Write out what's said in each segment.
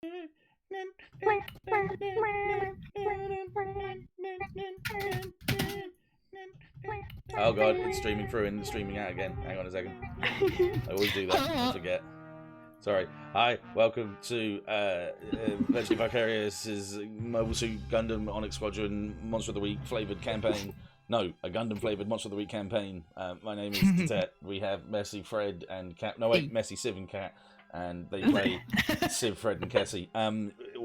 Oh god, it's streaming through and streaming out again. Hang on a second. I always do that. I forget. Sorry. Hi, welcome to Virtually Vicarious's Mobile Suit Gundam Onyx Squadron Monster of the Week flavoured campaign. No, a Gundam flavoured Monster of the Week campaign. My name is Dettet. We have Messi, Fred, and Cat. No, wait, Messi, Civ, and Cat. And they play Civ, Fred, and Cassie.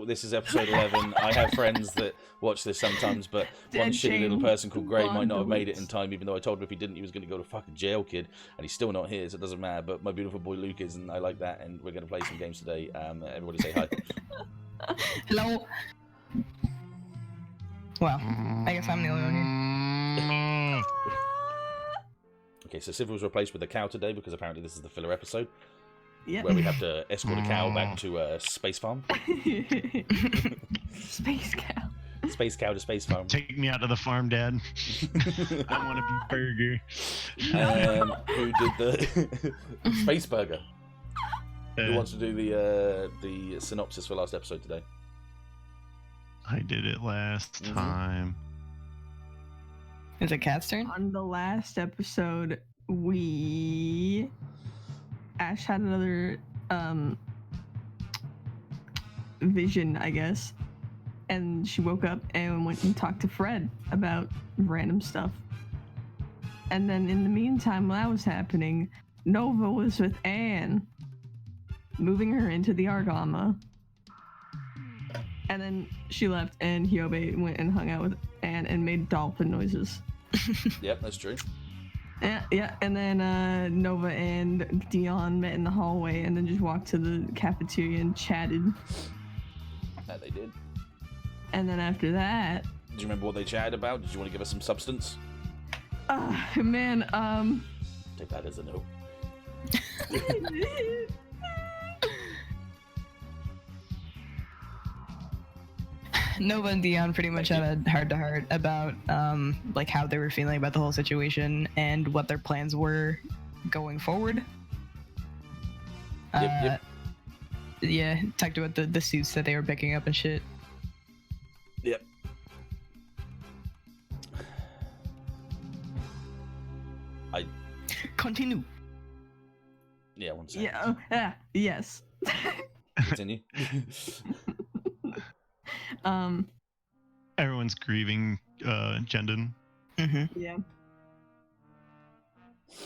This is episode 11. I have friends that watch this sometimes, but one shitty little person called Gray might not have made it in time, even though I told him if he didn't, he was going to go to fucking jail, kid. And he's still not here, so it doesn't matter. But my beautiful boy Luke is, and I like that, and we're going to play some games today. Everybody say hi. Hello. Well, I guess I'm the only one here. Okay, so Civ was replaced with a cow today, because apparently this is the filler episode. Yep. Where we have to escort a cow back to a space farm. Space cow. Space cow to space farm. Take me out to the farm, Dad. I want to be burger. Who did the space burger? Who wants to do the synopsis for last episode today? I did it last time. Is it Cat's turn? On the last episode, Ashe had another vision, I guess, and she woke up and went and talked to Fred about random stuff. And then in the meantime, while that was happening, Nova was with Anne, moving her into the Argama. And then she left, and Hyobe went and hung out with Anne and made dolphin noises. Yep, that's true. Yeah, and then Nova and Deon met in the hallway and then just walked to the cafeteria and chatted. That they did. And then after that... Do you remember what they chatted about? Did you want to give us some substance? Man, Take that as a no. Nova and Deon pretty much had a heart-to-heart about like how they were feeling about the whole situation and what their plans were going forward. Yep. Yeah, talked about the suits that they were picking up and shit. Yep. Continue. Yeah, one second. Yeah, yes. Continue. Everyone's grieving Jendon. Yeah.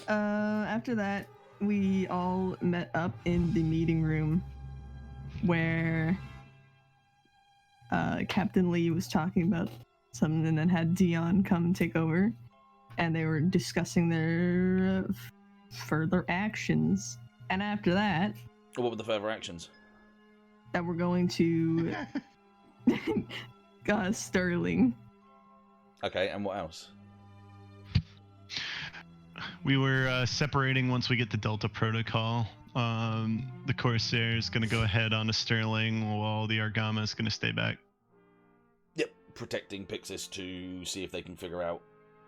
After that, we all met up in the meeting room where Captain Lee was talking about something and then had Deon come take over, and they were discussing their further actions. And after that... What were the further actions? That we're going to... Sterling. Okay, and what else? We were separating once we get the Delta Protocol. The Corsair is going to go ahead on to Sterling while the Argama is going to stay back. Yep, protecting Pixis to see if they can figure out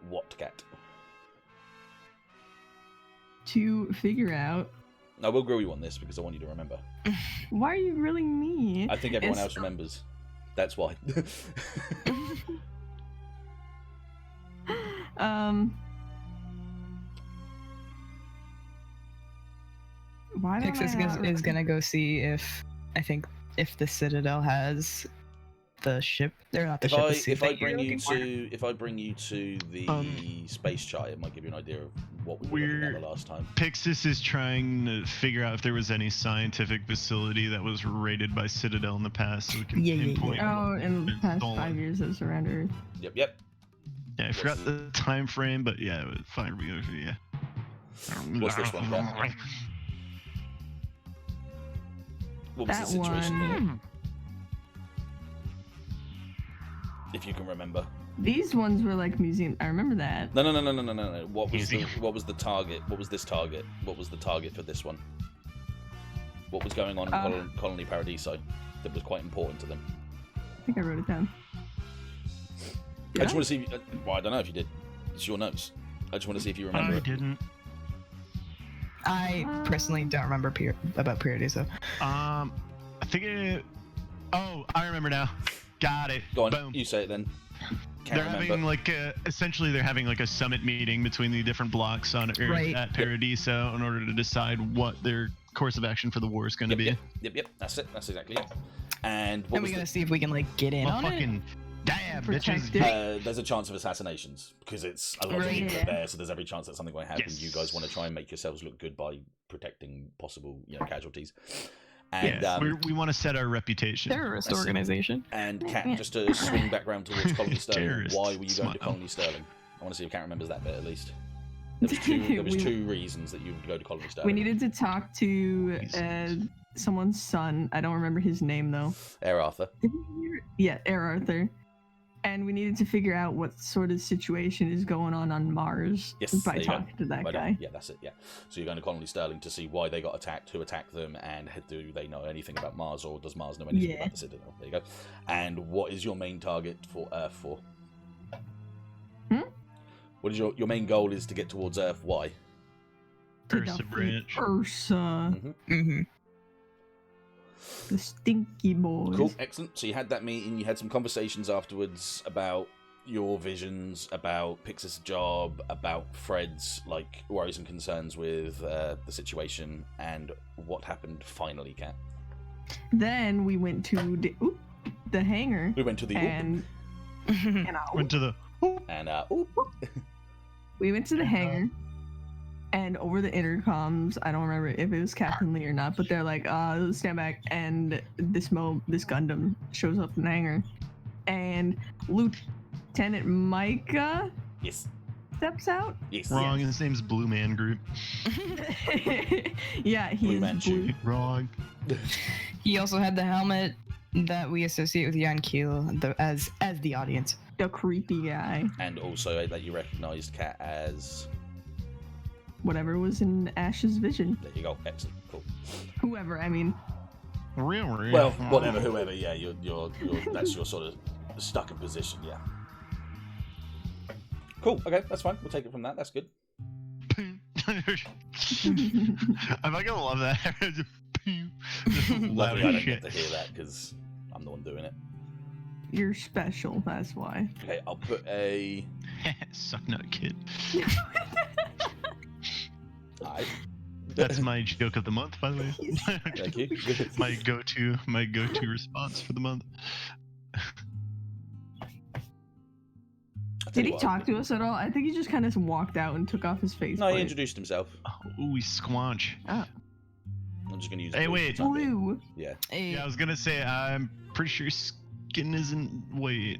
what cat. To figure out... I will grill you on this because I want you to remember. Why are you grilling me? I think everyone else remembers. That's why. Why don't Pixis is gonna go see if the Citadel has the ship. They're not the ship. If I bring you to the space chart, it might give you an idea of what we were looking at the last time. Pixis is trying to figure out if there was any scientific facility that was raided by Citadel in the past, so we can pinpoint. Oh, in the past 5 years it's around Earth. Yep. Yeah, I forgot the time frame, but yeah, it was fine. Yeah. What's this one about? What was the situation here? If you can remember. These ones were like museum. I remember that. No. What was the target? What was this target? What was the target for this one? What was going on in Colony Paradiso that was quite important to them? I think I wrote it down. I just want to see. Well, I don't know if you did. It's your notes. I just want to see if you remember. I didn't. I personally don't remember about Paradiso. I think Oh, I remember now. Got it. Go on, Boom. you say it then. Can't They're remember. having like essentially they're having like a summit meeting between the different blocks on Earth Right. at Paradiso in order to decide what their course of action for the war is going to be. Yep. That's it. That's exactly it. And what And was we're gonna see if we can like get in Well, on it. fucking damn, Protect bitches. it. there's a chance of assassinations because it's a lot of Right. people are there, so there's every chance that something might happen. Yes. You guys want to try and make yourselves look good by protecting possible, casualties. And Yeah, we want to set our reputation. Terrorist That's it. organization. and Kat, just to swing back round towards Colony Sterling. Terrorists. Why were you going to Smile. Colony Sterling? I want to see if Kat remembers that bit at least. There was two reasons that you would go to Colony Sterling. We needed to talk to someone's son. I don't remember his name though. Air Arthur. Yeah, Air Arthur. And we needed to figure out what sort of situation is going on Mars Yes, by there you go. talking to that Right guy. on. Yeah, that's it. Yeah. So you're going to Colony Sterling to see why they got attacked, who attacked them, and do they know anything about Mars, or does Mars know anything Yeah. about the Citadel? There you go. And what is your main target for Earth for? What is your main goal is to get towards Earth? Why? To Ursa defeat branch. Ursa, Mm-hmm. the stinky boys. Cool, excellent. So you had that meeting, you had some conversations afterwards about your visions, about Pixis' job, about Fred's worries and concerns with the situation, and what happened finally, Kat. Then we went to the hangar We went to the and Went to the. we went to the hangar, and over the intercoms, I don't remember if it was Captain Lee or not, but they're like, stand back, and this Gundam shows up in the hangar, and Lieutenant Micah Yes. steps out. Yes. Wrong, his name's Blue Man Group. Yeah, he Blue is Manchu. blue. Wrong. He also had the helmet that we associate with Jan Keel as the audience. The creepy guy. And also that you recognised Kat as. Whatever was in Ash's vision. There you go. Excellent. Cool. Whoever, I mean. Real. Well, whatever, whoever. Yeah, you're that's your sort of stuck in position. Yeah. Cool. Okay, that's fine. We'll take it from that. That's good. I'm not gonna love that. Luckily, Loud I as don't shit. get to hear that because I'm the one doing it. You're special, that's why. Okay, I'll put a. Suck nut kid. Alright. That's my joke of the month, by the way. Thank you. my go-to response for the month. Did he talk to us at all? I think he just kind of walked out and took off his face. No, he plate. introduced himself. Ooh, squanch. Oh, I'm just gonna use. Hey, blue wait. for the time being. blue. Yeah, Yeah, I was gonna say I'm pretty sure skin isn't. Wait.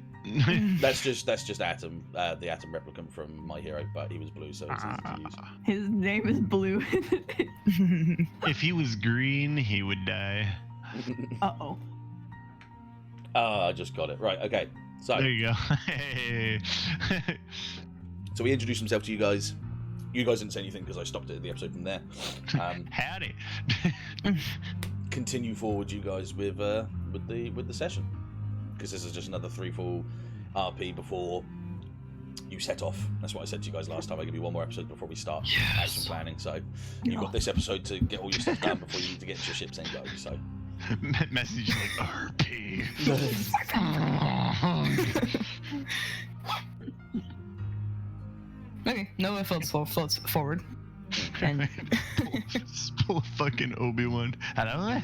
that's just Atom, the Atom replicant from My Hero, but he was blue, so it's easy to use. His name is Blue. If he was green, he would die. Uh-oh. I just got it right. Okay, so There you go. Hey. he introduced himself to you guys. You guys didn't say anything because I stopped it at the episode from there. Howdy. Continue forward, you guys, with the session, because this is just another 3 full RP before you set off. That's what I said to you guys last time. I give you one more episode before we start action planning. So you've got this episode to get all your stuff done before you need to get to your ships and go. So Message like RP. Okay, Noah floats forward. And Just pull a fucking Obi-Wan. Hello?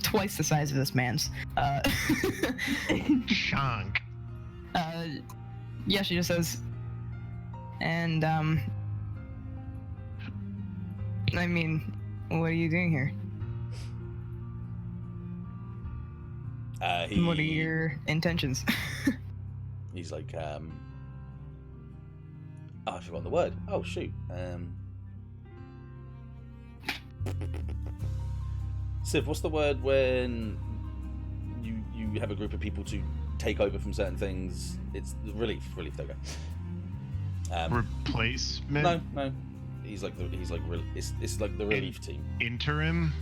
twice the size of this man's. Shank. Yeah, she just says, and I mean, what are you doing here? What are your intentions? He's like, oh, I've forgotten the word. Oh shoot. Civ, what's the word when you have a group of people to take over from certain things? It's relief. There you go. Replacement? No. It's like the relief team. Interim?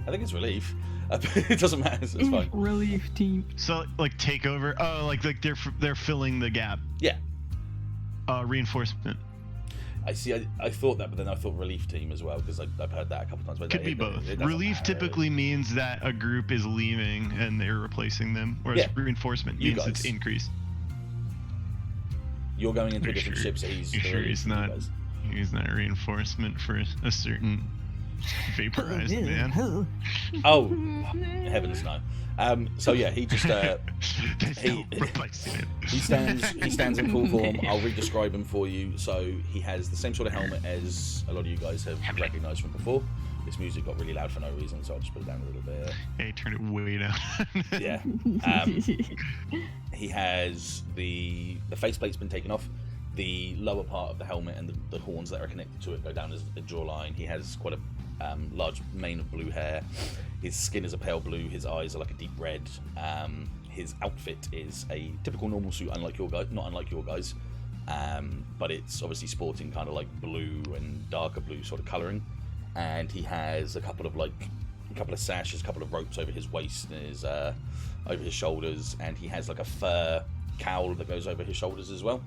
I think it's relief. It doesn't matter. So it's fine. Relief team. So, like, take over? Oh, like they're filling the gap. Yeah. Reinforcement. I see. I thought that, but then I thought relief team as well because I've heard that a couple times. But Could be both. Relief typically means that a group is leaving and they're replacing them, whereas reinforcement means it's increased. You're going into a different ship, so he's. You sure he's not? He's not reinforcement for a certain vaporized man. Oh, heavens no. So yeah, he just he stands in full form. I'll re-describe him for you. So he has the same sort of helmet as a lot of you guys have recognized from before. This music got really loud for no reason, so I'll just put it down a little bit. Hey, turn it way down. Yeah. He has the faceplate's been taken off. The lower part of the helmet and the horns that are connected to it go down as a jawline. He has quite a large mane of blue hair. His skin is a pale blue. His eyes are like a deep red. His outfit is a typical normal suit, not unlike your guys, but it's obviously sporting kind of like blue and darker blue sort of colouring. And he has a couple of sashes, a couple of ropes over his waist and his over his shoulders, and he has like a fur cowl that goes over his shoulders as well.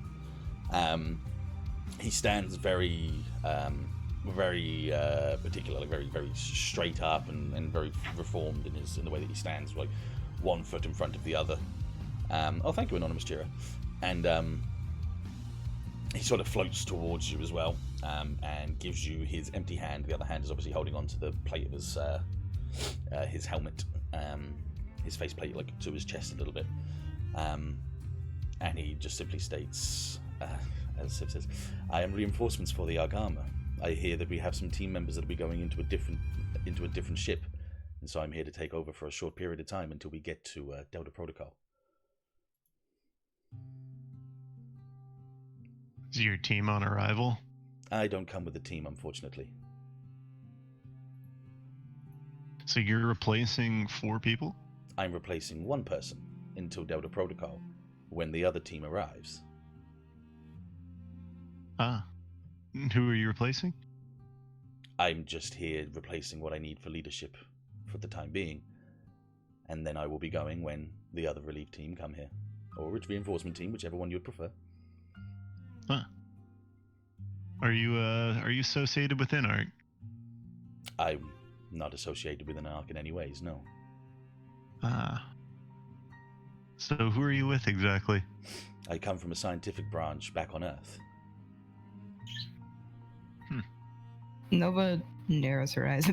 He stands very particular, like very straight up and very reformed in the way that he stands, like one foot in front of the other. Thank you, Anonymous Cheerer. And he sort of floats towards you as well, and gives you his empty hand. The other hand is obviously holding onto the plate of his helmet, his faceplate, like to his chest a little bit. And he just simply states, as Siv says, "I am reinforcements for the Argama. I hear that we have some team members that will be going into a different ship, and so I'm here to take over for a short period of time until we get to Delta Protocol." Is your team on arrival? I don't come with a team, unfortunately. So you're replacing 4 people? I'm replacing one person until Delta Protocol, when the other team arrives. Ah. Who are you replacing? I'm just here replacing what I need for leadership for the time being. And then I will be going when the other relief team come here. Or its reinforcement team, whichever one you'd prefer. Huh. Are you associated with an ARC? I'm not associated with an ARC in any ways, no. Ah. So who are you with exactly? I come from a scientific branch back on Earth. Nova narrows her eyes.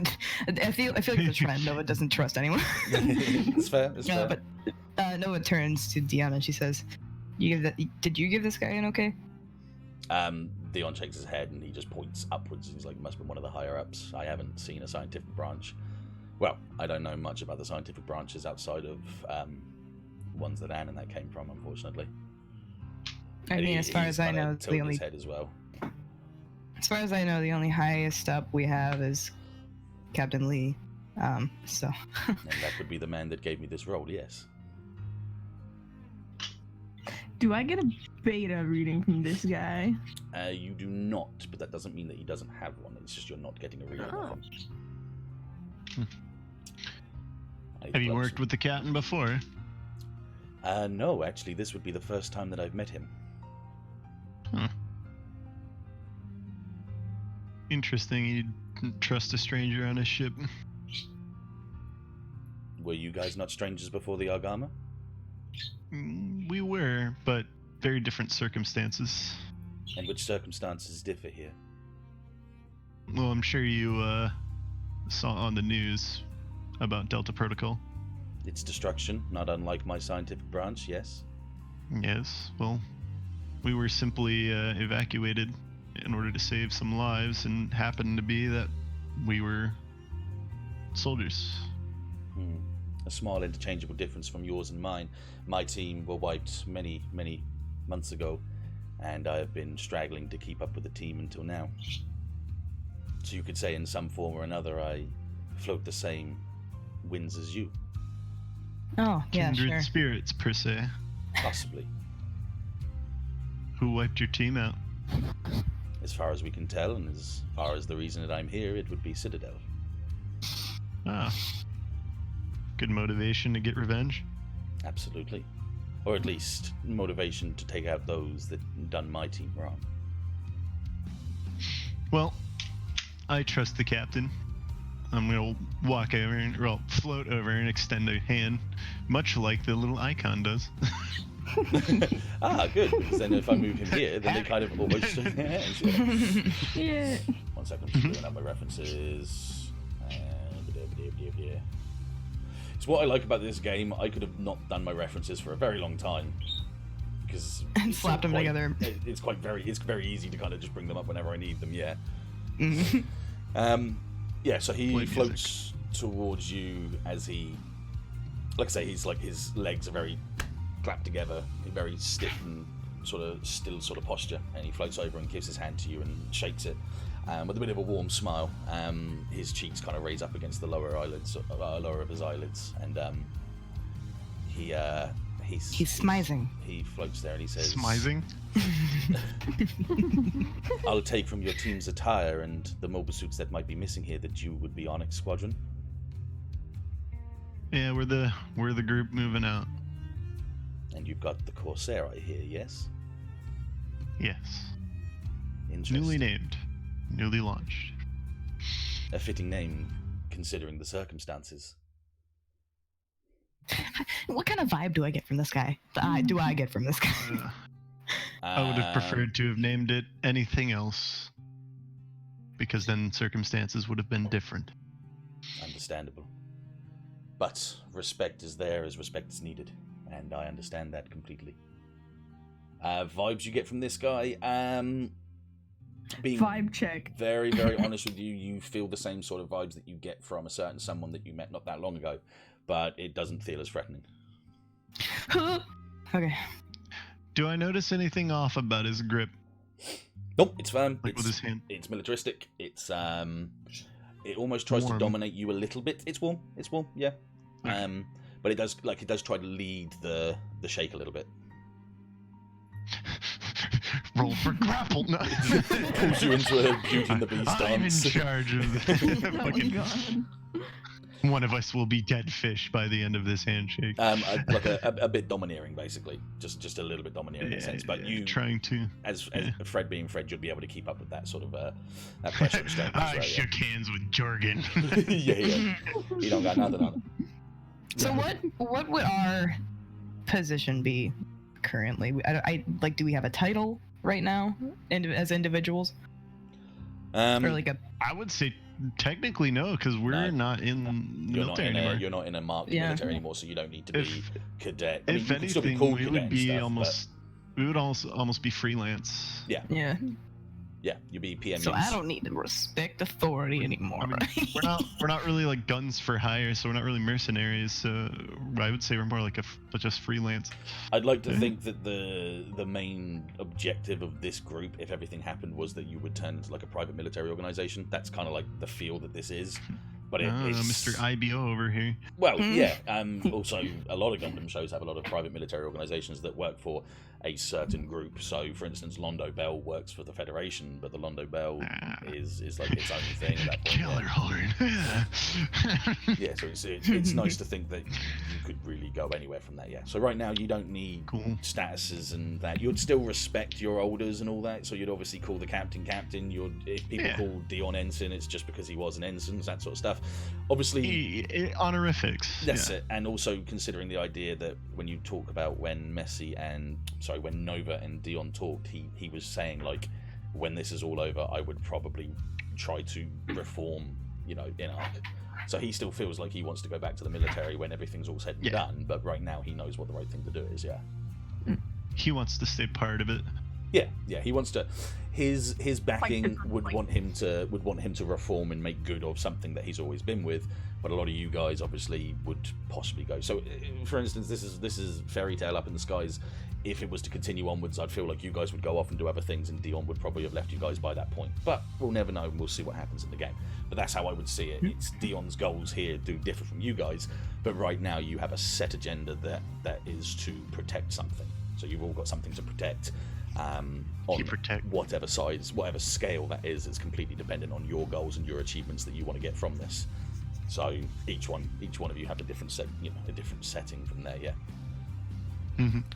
I feel like it's a trend. Nova doesn't trust anyone. It's fair. It's fair. But Nova turns to Deon and she says, "Did you give this guy an okay?" Deon shakes his head and he just points upwards. He's like, "Must be one of the higher ups. I haven't seen a scientific branch. Well, I don't know much about the scientific branches outside of ones that Anne and that came from, unfortunately." I mean, as far as I know, it's the only. His head as well. As far as I know, the only highest up we have is Captain Lee. So. And that would be the man that gave me this role, yes. Do I get a beta reading from this guy? You do not, but that doesn't mean that he doesn't have one. It's just you're not getting a reading of him. Have you worked with the captain before? No, actually, this would be the first time that I've met him. Huh. Interesting, you'd trust a stranger on a ship. Were you guys not strangers before the Argama? We were, but very different circumstances. And which circumstances differ here? Well, I'm sure you saw on the news about Delta Protocol. Its destruction, not unlike my scientific branch, yes? Yes, well, we were simply evacuated in order to save some lives, and happened to be that we were soldiers. A small interchangeable difference from yours and mine. My team were wiped many, many months ago, and I have been straggling to keep up with the team until now. So you could say in some form or another I float the same winds as you. Oh, yeah, Kindred sure. spirits, per se. Possibly. Who wiped your team out? As far as we can tell, and as far as the reason that I'm here, it would be Citadel. Ah. Good motivation to get revenge? Absolutely. Or at least motivation to take out those that done my team wrong. Well, I trust the captain. I'm gonna walk over and float over and extend a hand, much like the little icon does. Good. Because then if I move him here, then they kind of almost shake their hands. Yeah. 1 second, I'm just doing up my references. It's what I like about this game. I could have not done my references for a very long time because And slapped them together. It's very easy to kind of just bring them up whenever I need them. Yeah. Yeah. So he floats towards you as he, like I say, he's like his legs are very clapped together, very stiff and sort of still sort of posture, and he floats over and gives his hand to you and shakes it with a bit of a warm smile. His cheeks kind of raise up against the lower of his eyelids, and he's smizing. He floats there and he says, "Smizing." I'll take from your team's attire and the mobile suits that might be missing here that you would be Onyx Squadron. Yeah, we're the group moving out. And you've got the Corsair, I hear, yes? Yes. Interesting. Newly named. Newly launched. A fitting name, considering the circumstances. What kind of vibe do I get from this guy? Do I get from this guy? I would have preferred to have named it anything else, because then circumstances would have been different. Understandable. But respect is there as respect is needed, and I understand that completely. Vibes you get from this guy, being Vibe check. very, very honest with you, you feel the same sort of vibes that you get from a certain someone that you met not that long ago, but it doesn't feel as threatening. Okay. Do I notice anything off about his grip? Nope, it's firm. Like with his hand? It's militaristic. It's it almost tries to dominate you a little bit. It's warm, yeah. Okay. But it does try to lead the shake a little bit. Roll for grapple. No. Pulls you into a Beauty and the Beast I'm dance. in charge of the Oh my fucking... god. One of us will be dead fish by the end of this handshake. Like a bit domineering, basically, just a little bit domineering in a sense. But you trying to, as Fred being Fred, you'll be able to keep up with that sort of that pressure and strength. I shook hands with Jorgen. yeah. You don't got nothing on it. So what would our position be currently? I like. Do we have a title right now, as individuals, or like a? I would say technically no, because we're not in the military anymore. You're not in a military anymore, so you don't need to be cadet. If you can still be anything, called we cadet would be and stuff, almost. We would also almost be freelance. Yeah. Yeah, you'd be PMUs. So I don't need to respect authority anymore. I mean, we're not really like guns for hire, so we're not really mercenaries. So I would say we're more like just freelance. I'd like to think that the main objective of this group, if everything happened, was that you would turn into like a private military organization. That's kind of like the feel that this is. But it's Mr. IBO over here. Well, yeah. Also, a lot of Gundam shows have a lot of private military organizations that work for a certain group. So, for instance, Londo Bell works for the Federation, but the Londo Bell is like its own thing at that point. Killer horn. Yeah, so it's nice to think that you could really go anywhere from that. Yeah. So right now you don't need statuses and that. You'd still respect your elders and all that. So you'd obviously call the captain. If people call Deon ensign, it's just because he was an ensign, that sort of stuff. Obviously, honorifics. That's it. And also considering the idea that when you talk about when Nova and Deon talked, he was saying like, when this is all over, I would probably try to reform, in Arc. So he still feels like he wants to go back to the military when everything's all said and done. But right now he knows what the right thing to do is. Yeah. He wants to stay part of it. Yeah, he wants to. His backing would want him to reform and make good of something that he's always been with. But a lot of you guys obviously would possibly go. So, for instance, this is Fairy Tale Up in the Skies. If it was to continue onwards, I'd feel like you guys would go off and do other things, and Deon would probably have left you guys by that point. But we'll never know, and we'll see what happens in the game. But that's how I would see it. It's Deon's goals here do differ from you guys, but right now you have a set agenda that is to protect something. So you've all got something to protect. On whatever size, whatever scale that is, it's completely dependent on your goals and your achievements that you want to get from this. So each one of you have a different a different setting from there. Yeah.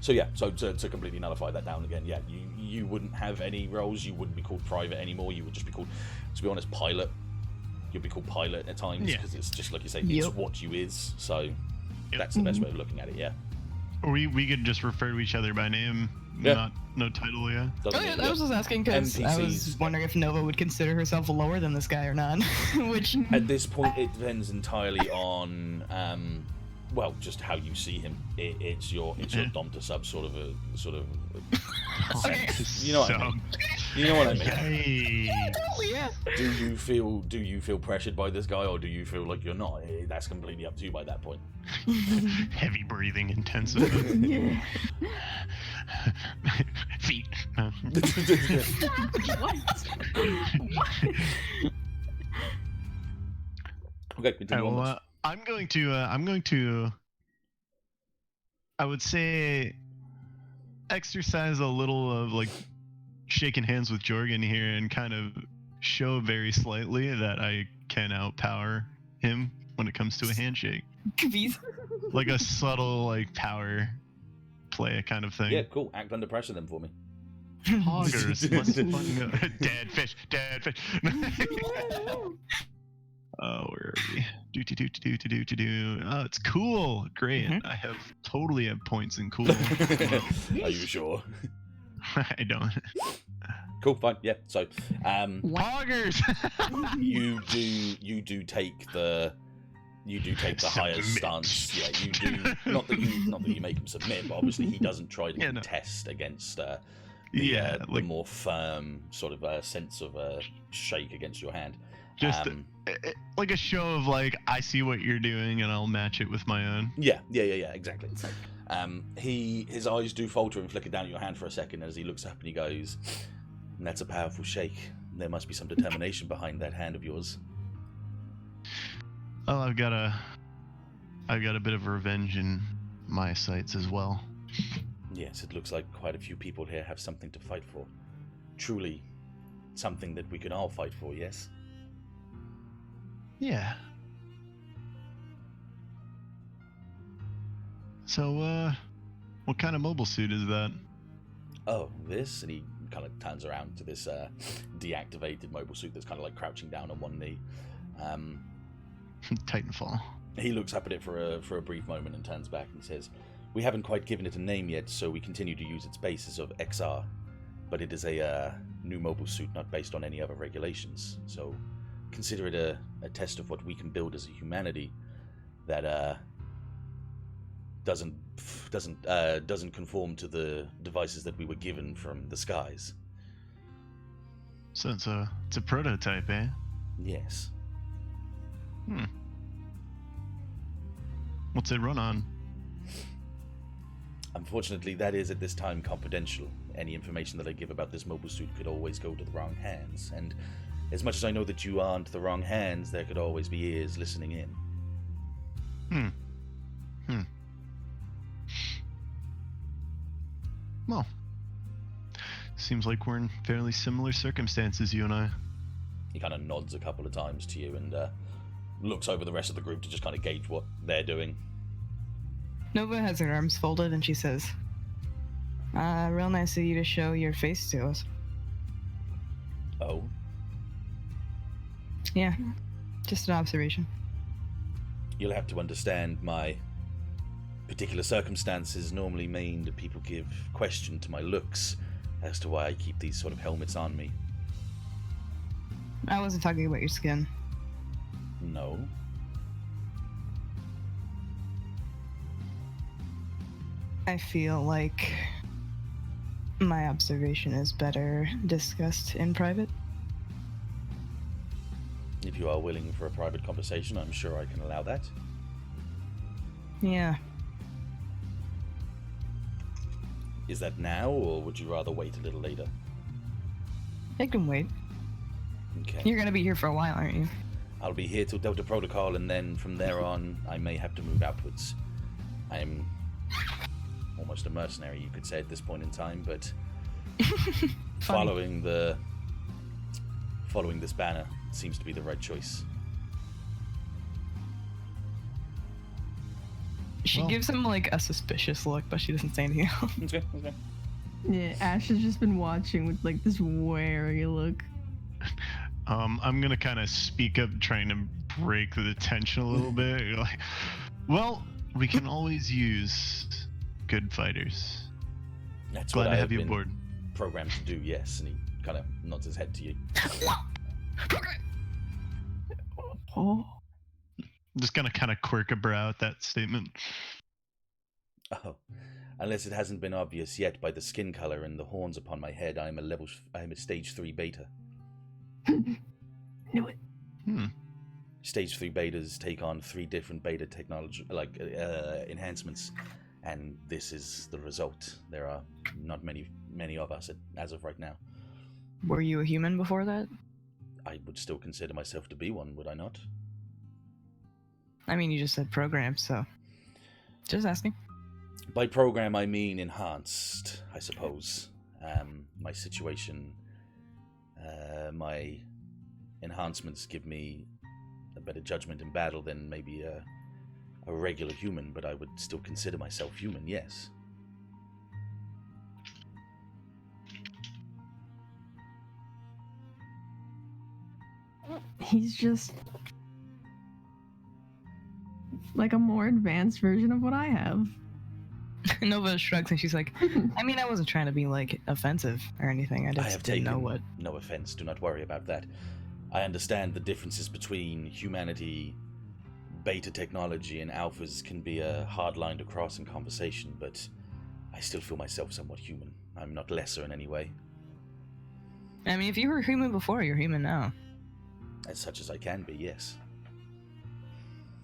So yeah, so to completely nullify that down again, yeah, you wouldn't have any roles. You wouldn't be called private anymore. You would just be called, to be honest, pilot. You'd be called pilot at times because it's just like you say, it's what you is. So that's the best way of looking at it. Yeah. Or we could just refer to each other by name, no title. Yeah. I was just asking because I was wondering if Nova would consider herself lower than this guy or not. Which at this point it depends entirely on well, just how you see him. It's your dom to sub sort of sense. You know what I mean? You know what I mean? Hey. yeah. Do you feel pressured by this guy, or do you feel like you're not? That's completely up to you by that point. Heavy breathing, intensive. Feet. Okay, continue on this. I'm going to I would say exercise a little of like shaking hands with Jorgen here and kind of show very slightly that I can outpower him when it comes to a handshake. Like a subtle like power play kind of thing. Yeah, cool. Act under pressure then for me. Hoggers must dead fish. Oh, where are we? Do. Oh, it's cool. Great. I totally have points in cool. Are you sure? I don't. Cool, fine. Yeah. So, Hoggers. you do take the higher stance. Yeah, you do. Not that you make him submit, but obviously he doesn't try to contest against the more firm sort of sense of shake against your hand. Just like a show of like, I see what you're doing and I'll match it with my own. Yeah, exactly. His eyes do falter and flicker down at your hand for a second as he looks up and he goes, "That's a powerful shake. There must be some determination behind that hand of yours." Well, I've got a bit of revenge in my sights as well. Yes, it looks like quite a few people here have something to fight for. Truly, something that we can all fight for. Yes. Yeah. So, what kind of mobile suit is that? Oh, this? And he kind of turns around to this deactivated mobile suit that's kind of like crouching down on one knee. Titanfall. He looks up at it for a brief moment and turns back and says, "We haven't quite given it a name yet, so we continue to use its basis of XR. But it is a new mobile suit not based on any other regulations. So consider it a test of what we can build as a humanity that doesn't conform to the devices that we were given from the skies." So it's a prototype, eh? Yes. What's it run on? Unfortunately, that is at this time confidential. Any information that I give about this mobile suit could always go to the wrong hands, and as much as I know that you aren't the wrong hands, there could always be ears listening in. Well, seems like we're in fairly similar circumstances, you and I. He kind of nods a couple of times to you and looks over the rest of the group to just kind of gauge what they're doing. Nova has her arms folded and she says, real nice of you to show your face to us. Oh? Yeah, just an observation. You'll have to understand my particular circumstances normally mean that people give question to my looks as to why I keep these sort of helmets on me. I wasn't talking about your skin. No. I feel like my observation is better discussed in private. If you are willing for a private conversation, I'm sure I can allow that. Yeah. Is that now, or would you rather wait a little later? I can wait. Okay. You're gonna be here for a while, aren't you? I'll be here till Delta Protocol, and then from there on, I may have to move outwards. I'm almost a mercenary, you could say, at this point in time, but following this banner seems to be the right choice. She Well. gives him like a suspicious look, but she doesn't say anything else. That's good. That's good. Yeah, Ash has just been watching with like this wary look. I'm gonna kind of speak up, trying to break the tension a little bit. You're like, well, we can always use good fighters. That's Glad what to I have have you been aboard. programmed to do. Yes, and he kind of nods his head to you. Oh. Just gonna kind of quirk a brow at that statement. Oh, unless it hasn't been obvious yet by the skin color and the horns upon my head, I am a stage 3 beta. Knew it. Stage 3 betas take on 3 different beta technology, enhancements, and this is the result. There are not many of us as of right now. Were you a human before that? I would still consider myself to be one, would I not? I mean, you just said program, so just asking. By program, I mean enhanced, I suppose. My situation, my enhancements give me a better judgment in battle than maybe a regular human, but I would still consider myself human, yes. He's just like a more advanced version of what I have. Nova shrugs and she's like, I mean, I wasn't trying to be like offensive or anything. I I just have didn't taken know what. no offense, do not worry about that. I understand the differences between humanity, beta technology, and alphas can be a hard line to cross in conversation, but I still feel myself somewhat human. I'm not lesser in any way. I mean, if you were human before, you're human now. As such as I can be, yes.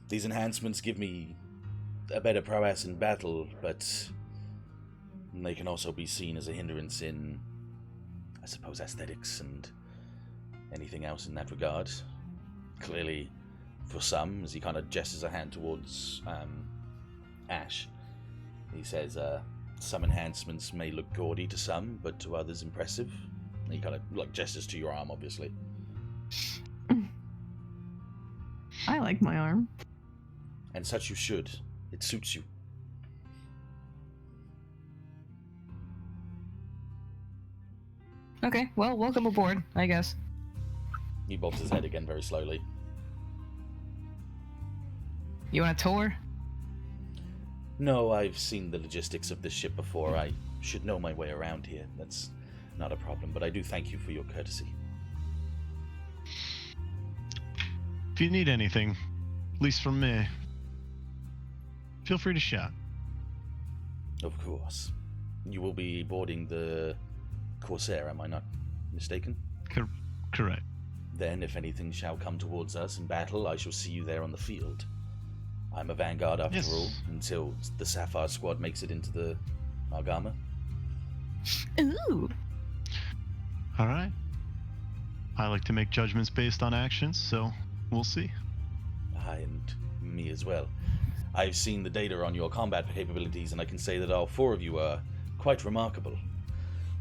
These enhancements give me a better prowess in battle, but they can also be seen as a hindrance in, I suppose, aesthetics and anything else in that regard. Clearly, for some, as he kind of gestures a hand towards Ashe, he says, some enhancements may look gaudy to some, but to others impressive. And he kind of gestures to your arm, obviously. I like my arm. And such you should. It suits you. Okay, well, welcome aboard, I guess. He bobs his head again very slowly. You want a tour? No, I've seen the logistics of this ship before. I should know my way around here. That's not a problem, but I do thank you for your courtesy. If you need anything, at least from me, feel free to shout. Of course. You will be boarding the Corsair, am I not mistaken? Correct. Then, if anything shall come towards us in battle, I shall see you there on the field. I'm a vanguard after Yes. all, until the Sapphire Squad makes it into the Argama. Ooh. All right. I like to make judgments based on actions, so we'll see. And me as well. I've seen the data on your combat capabilities, and I can say that all 4 of you are quite remarkable.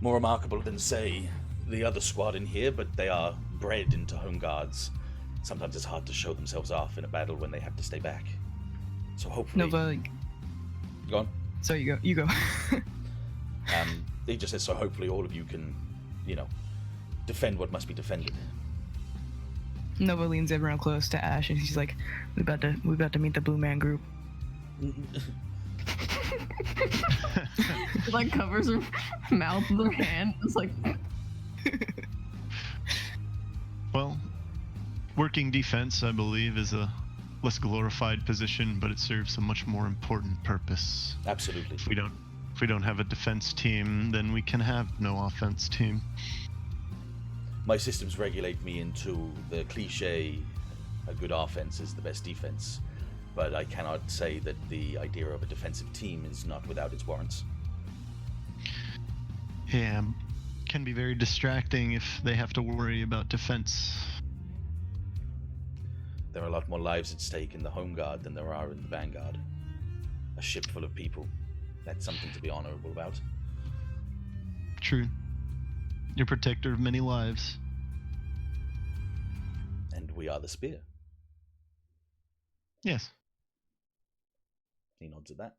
More remarkable than, say, the other squad in here, but they are bred into home guards. Sometimes it's hard to show themselves off in a battle when they have to stay back. So hopefully... Nova, Go on. so you go. He just says, so hopefully all of you can, defend what must be defended. Nova leans everyone close to Ashe and she's like, we about to meet the Blue Man Group. It, like covers her mouth with her hand. It's like Well, working defense, I believe, is a less glorified position, but it serves a much more important purpose. Absolutely. If we don't have a defense team, then we can have no offense team. My systems regulate me into the cliche, a good offense is the best defense, but I cannot say that the idea of a defensive team is not without its warrants. Yeah, can be very distracting if they have to worry about defense. There are a lot more lives at stake in the Home Guard than there are in the Vanguard. A ship full of people. That's something to be honorable about. True. You're protector of many lives. And we are the Spear. Yes. He nods at that.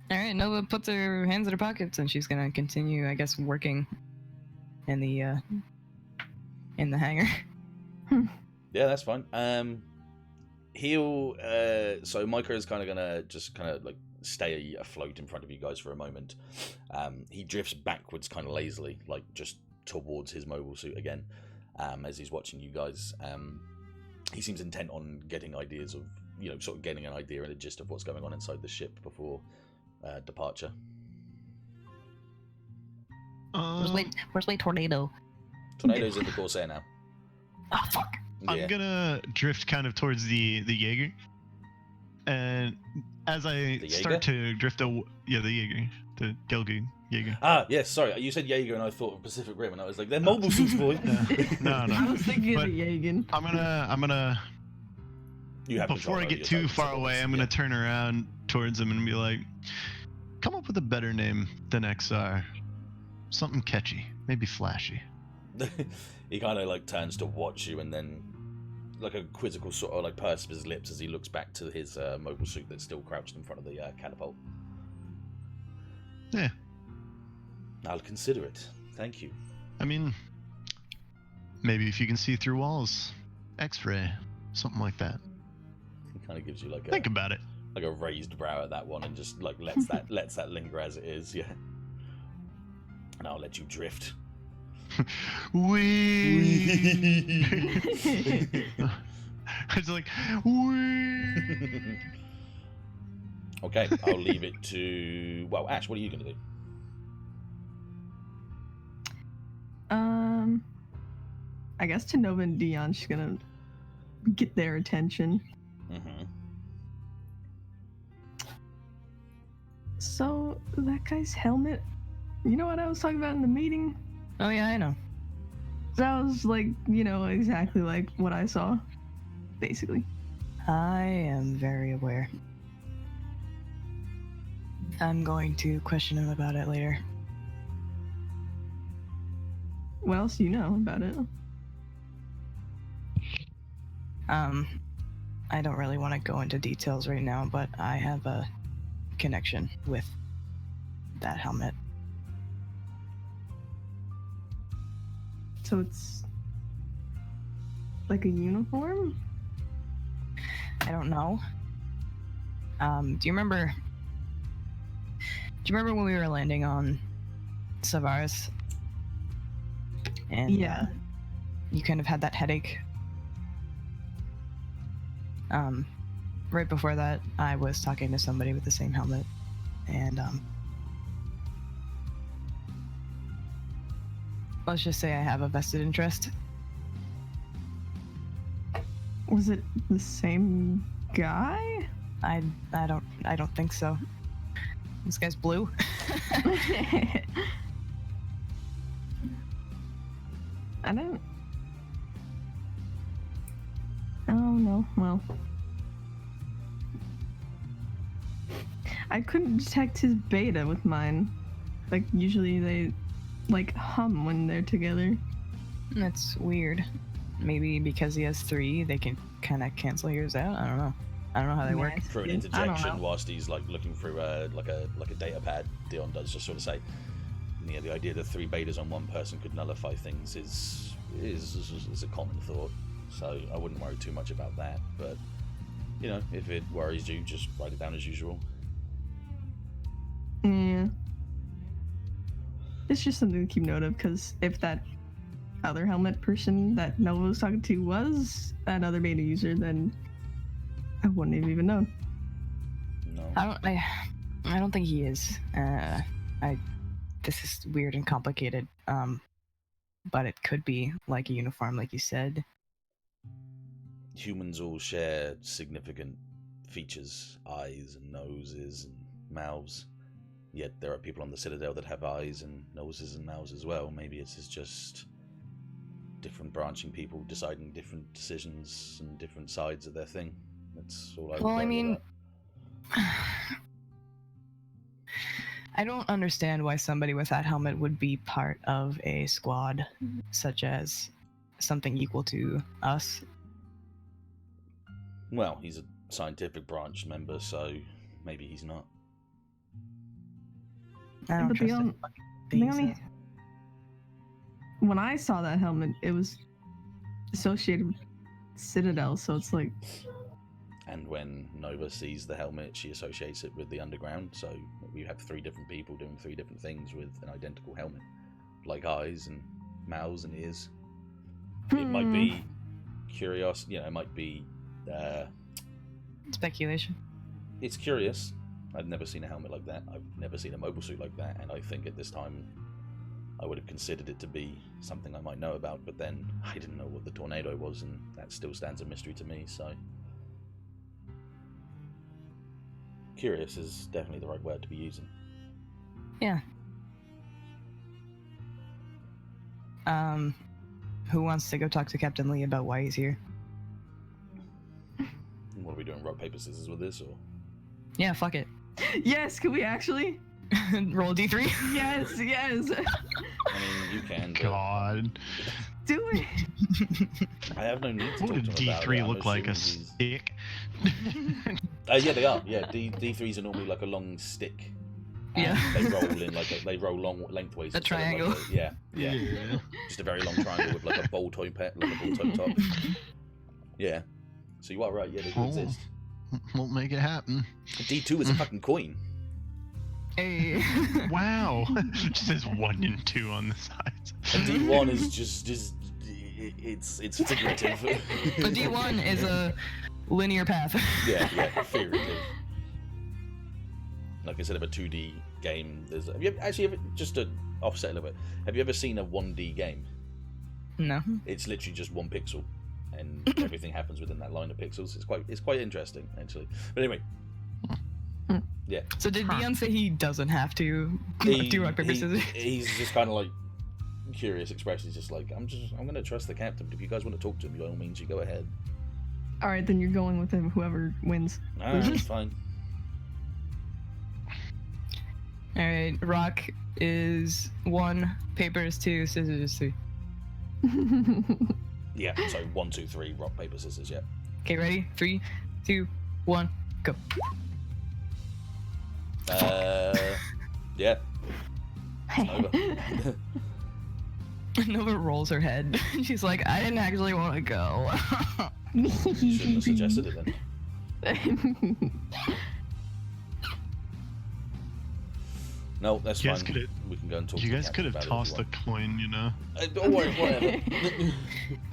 All right, Nova puts her hands in her pockets, and she's gonna continue, I guess, working in the hangar. Yeah, that's fine. He'll so Micah is kind of like stay afloat in front of you guys for a moment. He drifts backwards kind of lazily, like just towards his mobile suit again, as he's watching you guys. He seems intent on getting ideas of, sort of getting an idea and a gist of what's going on inside the ship before departure. Where's my tornado? Tornado's in the Corsair now. Oh fuck! Yeah. I'm gonna drift kind of towards the Jaeger, and as I start to drift, the Jaeger, the Gelgu Jaeger. Ah, yes. Sorry, you said Jaeger, and I thought of Pacific Rim, and I was like, they're mobile suits, boy. No. I was thinking But of the Jaeger. I'm gonna. You have Before I get too far away, I'm gonna turn around towards him and be like, "Come up with a better name than XR. Something catchy, maybe flashy." He kind of like turns to watch you, and then like a quizzical sort of like purse of his lips as he looks back to his mobile suit that's still crouched in front of the catapult. Yeah. I'll consider it. Thank you. I mean, maybe if you can see through walls, X-ray, something like that. He kind of gives you like think about it, like a raised brow at that one, and just like lets that linger as it is. Yeah. And I'll let you drift. Wee. It's like wee. Okay, I'll leave it to Ash. What are you gonna do? I guess to Nova and Deon, she's gonna get their attention. Mm-hmm. So that guy's helmet. You know what I was talking about in the meeting? Oh yeah, I know. That was like, exactly like what I saw, basically. I am very aware. I'm going to question him about it later. What else do you know about it? I don't really want to go into details right now, but I have a connection with that helmet. So it's like a uniform? I don't know. Do you remember when we were landing on Savaris? And Yeah. You kind of had that headache. Right before that, I was talking to somebody with the same helmet, and let's just say I have a vested interest. Was it the same guy? I don't think so. This guy's blue. I don't. Oh no. Well, I couldn't detect his beta with mine. Like usually they like hum when they're together. That's weird. Maybe because he has 3, they can kind of cancel yours out. I don't know how they work. For an interjection, whilst he's like looking through like a data pad, Deon does just sort of say, the idea that 3 betas on one person could nullify things is a common thought. So I wouldn't worry too much about that. But if it worries you, just write it down as usual. Yeah. It's just something to keep note of, because if that other helmet person that Nova was talking to was another beta user, then I wouldn't have even known. No. I don't think he is. This is weird and complicated. But it could be like a uniform, like you said. Humans all share significant features, eyes and noses and mouths. Yet there are people on the Citadel that have eyes and noses and mouths as well. Maybe it's just different branching people deciding different decisions and different sides of their thing. That's all I would worry about. I don't understand why somebody with that helmet would be part of a squad such as something equal to us? Well, he's a scientific branch member, so maybe he's not. I don't But trust the only when I saw that helmet, it was associated with Citadel, so it's like. And when Nova sees the helmet, she associates it with the underground. So we have 3 different people doing 3 different things with an identical helmet, like eyes and mouths and ears. It might be curious, it might be. Speculation. It's curious. I've never seen a helmet like that. I've never seen a mobile suit like that, and I think at this time I would have considered it to be something I might know about, but then I didn't know what the tornado was, and that still stands a mystery to me, so... Curious is definitely the right word to be using. Yeah. Who wants to go talk to Captain Lee about why he's here? What are we doing, rock, paper, scissors with this, or...? Yeah, fuck it. Yes, can we actually? Roll D3? Yes. I mean, you can, but... God. Do it. I have no need to What talk did to him about it. D3 I'm look like? A assuming stick? yeah, they are. Yeah, D3s are normally like a long stick. And Yeah. they roll in they roll long lengthways. A instead of triangle. Like yeah. Just a very long triangle with like a ball toy top. Yeah. So you are right. Yeah, they do exist. Won't make it happen. D2 is a fucking coin. Hey. Wow. It says 1 and 2 on the sides. And D1 is just it's figurative. But D1 is a linear path. yeah, figurative. Like instead of a 2D game, there's just to offset a little bit. Have you ever seen a 1D game? No. It's literally just 1 pixel, and everything happens within that line of pixels. It's quite interesting actually. But anyway, yeah. So did Deon say he doesn't have to do rock paper scissors? He's just kind of like curious expression. He's just like, I'm gonna trust the captain. If you guys want to talk to him, by all means, you go ahead. All right, then you're going with him. Whoever wins. Alright, it's fine. All right, rock is 1, paper is 2, scissors is 3. Yeah. So 1, 2, 3, rock, paper, scissors. Yeah. Okay, ready? 3, 2, 1, go. Yeah. Nova. Nova rolls her head. She's like, I didn't actually want to go. You shouldn't have suggested it then. No, that's You fine. guys We can go and talk. You to the guys captain could have about it if tossed you a coin, you know? want. Don't worry, whatever.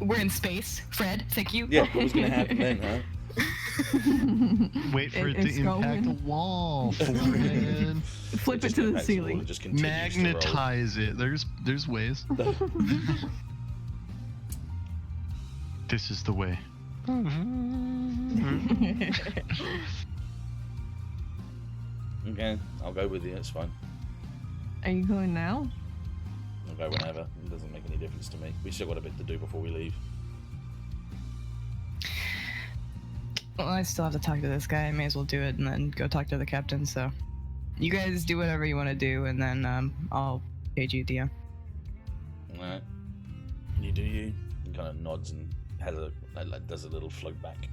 We're in space, Fred. Thank you. Yeah, what was gonna happen then, huh? Wait for it to It's impact going. the wall. Forehead. Flip it to the ceiling. Just continues to roll. Magnetize it. There's ways. This is the way. Okay, I'll go with you. It's fine. Are you going now? I'll go whenever. It doesn't make any difference to me. We still got a bit to do before we leave. Well, I still have to talk to this guy. I may as well do it and then go talk to the captain. So, you guys do whatever you want to do, and then I'll page you, Deon. Alright. You do you. He kind of nods and has does a little float back.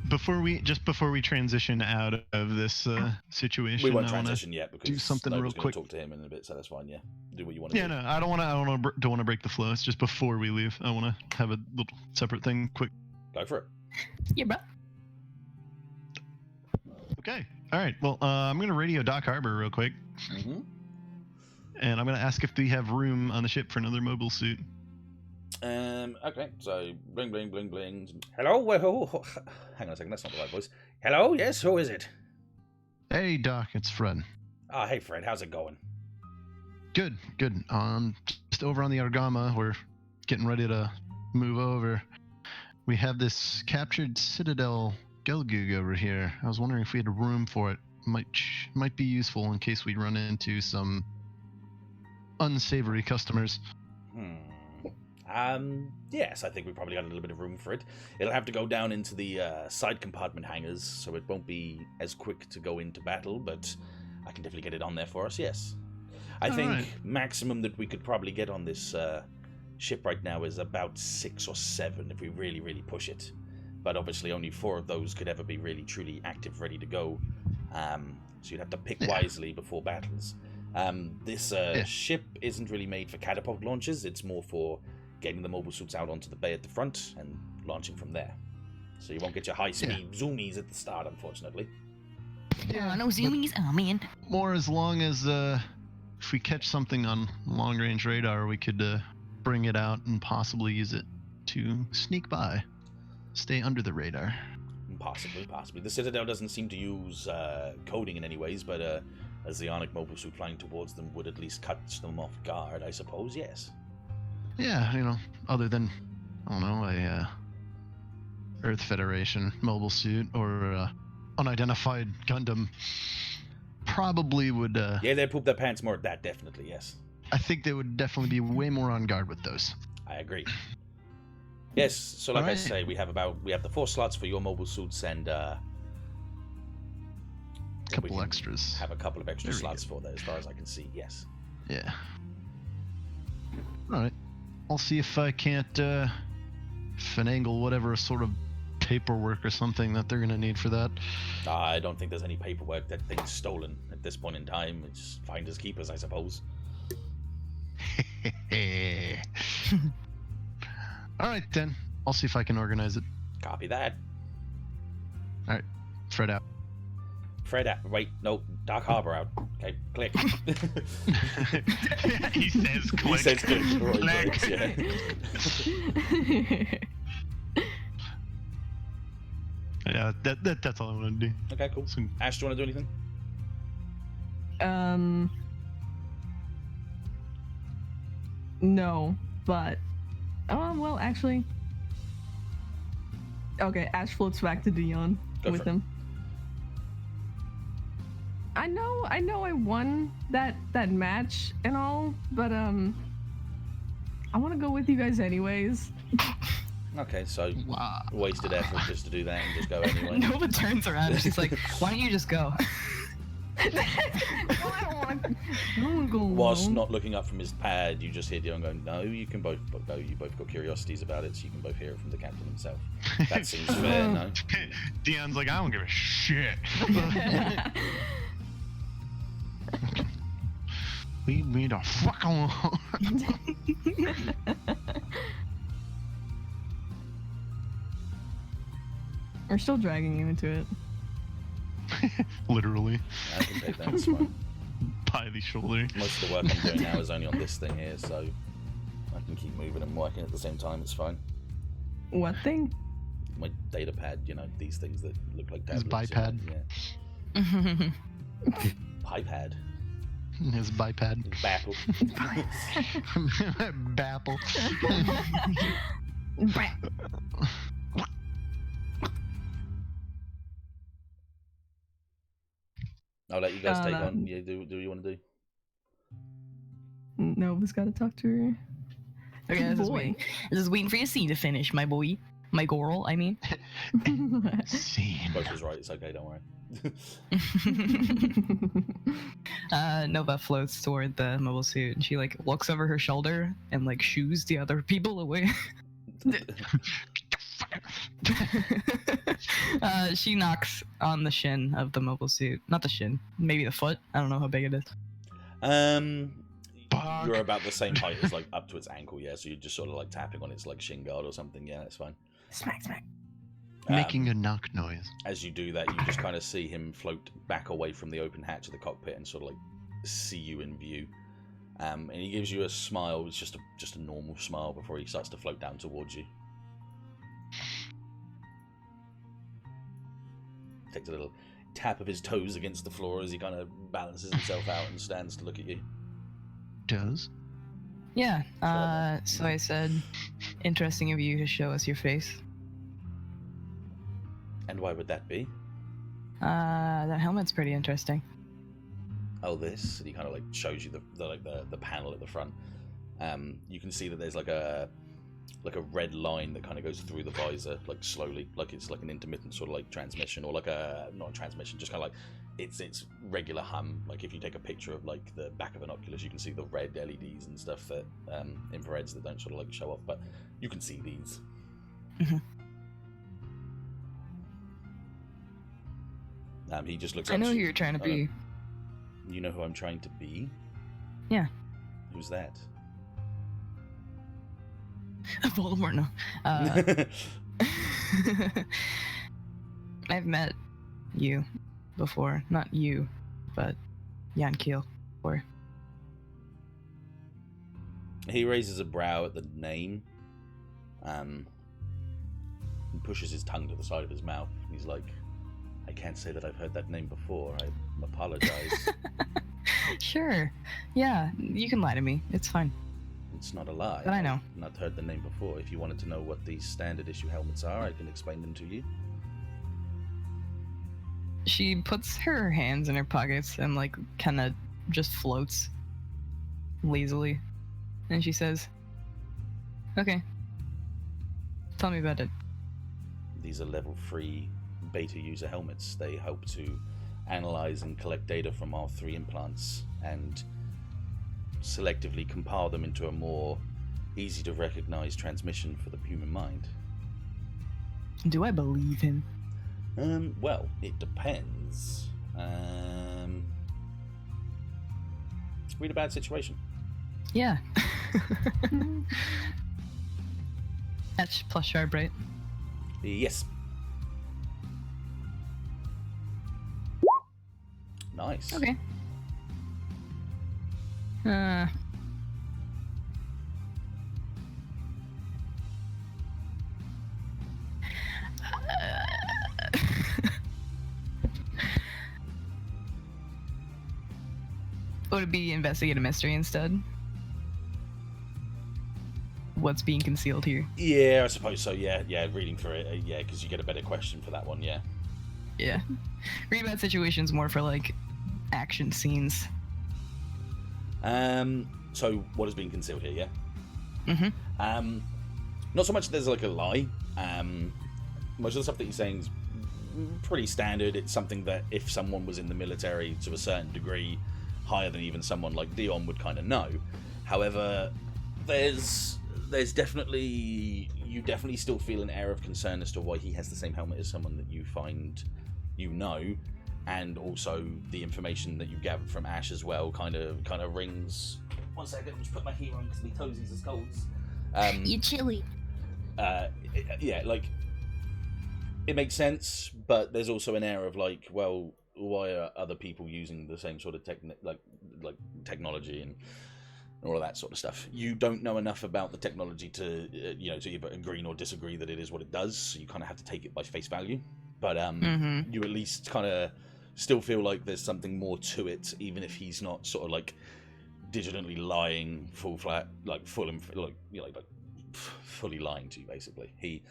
Before we transition out of this situation, We won't I wanna transition yet because do something Nova's real gonna quick. talk to him in a bit, so that's fine. Yeah, do what you want to Yeah, do. no, I don't want to break the flow. It's just before we leave, I want to have a little separate thing, quick. Go for it. Yeah, bro. Okay. All right. Well, I'm gonna radio Doc Harbor real quick, Mm-hmm. and I'm gonna ask if they have room on the ship for another mobile suit. Okay, so bling, bling, bling, bling. Hello? Well, hang on a second, that's not the right voice. Hello? Yes, who is it? Hey, Doc, it's Fred. Oh, hey, Fred, how's it going? Good. Just over on the Argama, we're getting ready to move over. We have this captured Citadel Gelgoog over here. I was wondering if we had room for it. Might be useful in case we run into some unsavory customers. Yes, I think we probably got a little bit of room for it. It'll have to go down into the side compartment hangars, so it won't be as quick to go into battle, but I can definitely get it on there for us, yes. I think Alright. maximum that we could probably get on this ship right now is about 6 or 7 if we really, really push it. But obviously only 4 of those could ever be really, truly active, ready to go. So you'd have to pick wisely before battles. This ship isn't really made for catapult launches. It's more for getting the mobile suits out onto the bay at the front and launching from there. So you won't get your high-speed zoomies at the start, unfortunately. Yeah, no zoomies. Oh man. More as long as if we catch something on long-range radar, we could bring it out and possibly use it to sneak by, stay under the radar. Possibly. The Citadel doesn't seem to use coding in any ways, but a Zeonic mobile suit flying towards them would at least catch them off guard, I suppose, yes. Yeah, other than, I don't know, a Earth Federation mobile suit or unidentified Gundam probably would... Yeah, they poop their pants more at that, definitely, yes. I think they would definitely be way more on guard with those. I agree. Yes, so like I Alright. say, we have the 4 slots for your mobile suits and Couple extras. have a couple of extra There we slots for that as far as I can see, yes. Yeah. Alright. I'll see if I can't finagle whatever sort of paperwork or something that they're gonna need for that. I don't think there's any paperwork. That thing's stolen at this point in time. It's finders keepers, I suppose. Alright then. I'll see if I can organize it. Copy that. Fred out. Fred out. Wait, no. Dark Harbor out. Okay, click. He says click. He says click. Right, Click. yeah. Yeah, that's all I want to do. Okay, cool. So, Ash, do you want to do anything? No, but well, actually, okay. Ash floats back to Deon Go with for it. him. I know, I won that match and all, but I want to go with you guys anyways. Okay, so wow. wasted effort just to do that and just go anyway. Nova turns around and she's like, "Why don't you just go?" I don't want to go. Whilst alone. not looking up from his pad, you just hear Dion going, "No, you can both go. You both got curiosities about it, so you can both hear it from the captain himself." That seems fair, no? Deon's like, I don't give a shit. Leave me the fuck alone. We're still dragging you into it. Literally. I can take that, it's fine. By the shoulder. Most of the work I'm doing now is only on this thing here, so I can keep moving and working at the same time, it's fine. What thing? My data pad, these things that look like His tablets. biped. Yeah. Pipad. His biped. Backle. Bapple. I'll let you guys take no. on. Yeah, do you want to do? Nova's got to talk to her. Okay, this is Boy. waiting. This is waiting for your scene to finish, my boy. My girl, I mean. Scene. Both was right. It's okay. Don't worry. Nova floats toward the mobile suit and she looks over her shoulder and shoos the other people away. She knocks on the shin of the mobile suit. Not the shin, maybe the foot. I don't know how big it is. You're about the same height as up to its ankle, yeah. So you're just sort of tapping on its shin guard or something. Yeah, that's fine. Smack, smack. Making a knock noise. As you do that, you just kind of see him float back away from the open hatch of the cockpit and sort of see you in view. And he gives you a smile. It's just a normal smile before he starts to float down towards you. Takes a little tap of his toes against the floor as he kind of balances himself out and stands to look at you. Does? Yeah, so I said, interesting of you to show us your face. And why would that be? That helmet's pretty interesting. Oh, this. And he kind of shows you the panel at the front. You can see that there's like a red line that kind of goes through the visor, like slowly, like it's like an intermittent sort of like transmission, or like a not a transmission, just kind of like it's regular hum. Like if you take a picture of like the back of an Oculus, you can see the red LEDs and stuff that infrareds that don't sort of like show off, but you can see these. Mm-hmm. He just looks up. I know who you're trying to be. You know who I'm trying to be? Yeah. Who's that? Voldemort, no. I've met you before. Not you, but Jan Keel before. He raises a brow at the name, and pushes his tongue to the side of his mouth. He's like, I can't say that I've heard that name before. I apologize. Sure. Yeah, you can lie to me. It's fine. It's not a lie. But I know. I've not heard the name before. If you wanted to know what these standard issue helmets are, I can explain them to you. She puts her hands in her pockets and like kind of just floats lazily. And she says, okay, tell me about it. These are level 3 beta user helmets. They help to analyze and collect data from our 3 implants and selectively compile them into a more easy to recognize transmission for the human mind. Do I believe him? Well, it depends. Read a bad situation. Yeah. That's plus sharp, right? Yes. Nice. Okay. Would it be investigate a mystery instead? What's being concealed here? Yeah, I suppose so. Yeah, reading through it. Yeah, because you get a better question for that one. Yeah. Yeah. Read about situations more for like action scenes. So what is being concealed here? Yeah. Mm-hmm. Not so much there's like a lie. Most of the stuff that you're saying is pretty standard. It's something that if someone was in the military to a certain degree, higher than even someone like Deon would kind of know. However, there's definitely, you definitely still feel an air of concern as to why he has the same helmet as someone that you find you know, and also the information that you gathered from Ashe as well kind of rings. 1 second, I'll just put my heat on because my toesies is cold. You're chilly. Yeah, like it makes sense, but there's also an air of like, well, why are other people using the same sort of technology and all of that sort of stuff? You don't know enough about the technology to to either agree or disagree that it is what it does. So you kind of have to take it by face value. But you at least kind of still feel like there's something more to it, even if he's not sort of like digitally lying fully lying to you. Basically,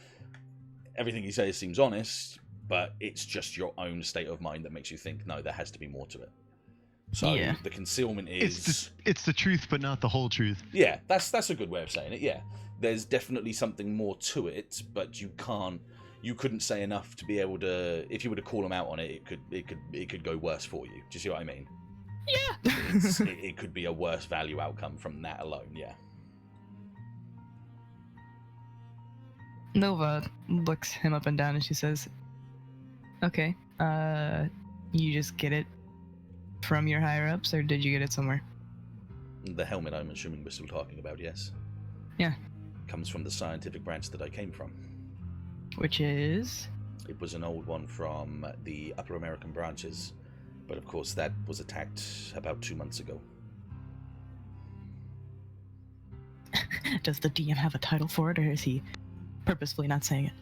everything he says seems honest, but it's just your own state of mind that makes you think, no, there has to be more to it. So yeah. The concealment is it's the truth, but not the whole truth. Yeah, that's a good way of saying it. Yeah, there's definitely something more to it, but you couldn't say enough to be able to. If you were to call him out on it, it could go worse for you. Do you see what I mean? Yeah. It could be a worse value outcome from that alone. Yeah. Nova looks him up and down and she says, okay, you just get it from your higher ups, or did you get it somewhere? The helmet, I'm assuming we're still talking about, yes? Yeah. Comes from the scientific branch that I came from. Which is? It was an old one from the Upper American branches, but of course that was attacked about 2 months ago. Does the DM have a title for it, or is he purposefully not saying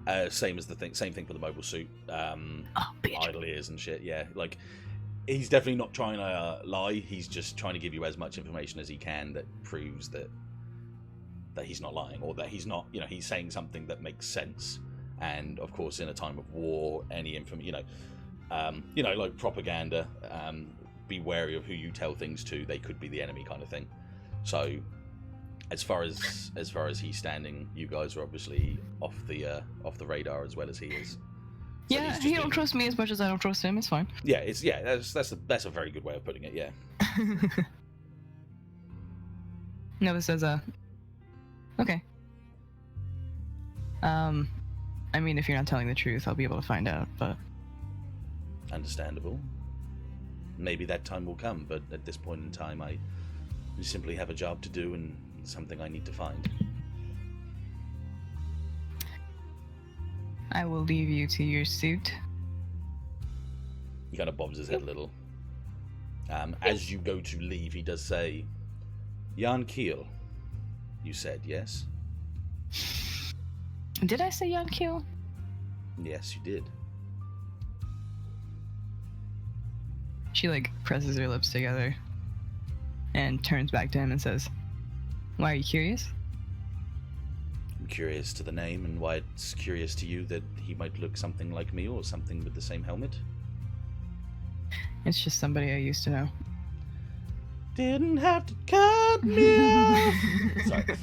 it? Same thing for the mobile suit. Bitch. Idle ears and shit, yeah. Like, he's definitely not trying to lie. He's just trying to give you as much information as he can that proves that he's not lying, or that he's not, he's saying something that makes sense. And of course, in a time of war, any information, like propaganda, be wary of who you tell things to. They could be the enemy, kind of thing. So As far as he's standing, you guys are obviously off the radar as well as he is. So Yeah, he's he just don't trust me as much as I don't trust him. It's fine. Yeah, that's a very good way of putting it. Yeah. Nova says, okay. I mean, if you're not telling the truth, I'll be able to find out, but... Understandable. Maybe that time will come, but at this point in time, I simply have a job to do and something I need to find. I will leave you to your suit. He kind of bobs his head a little. As you go to leave, he does say, Jan Kiel, you said, yes? Did I say Jan Kiel? Yes, you did. She, like, presses her lips together and turns back to him and says, why are you curious? I'm curious to the name and why it's curious to you that he might look something like me or something with the same helmet. It's just somebody I used to know. Didn't have to cut me off. Sorry.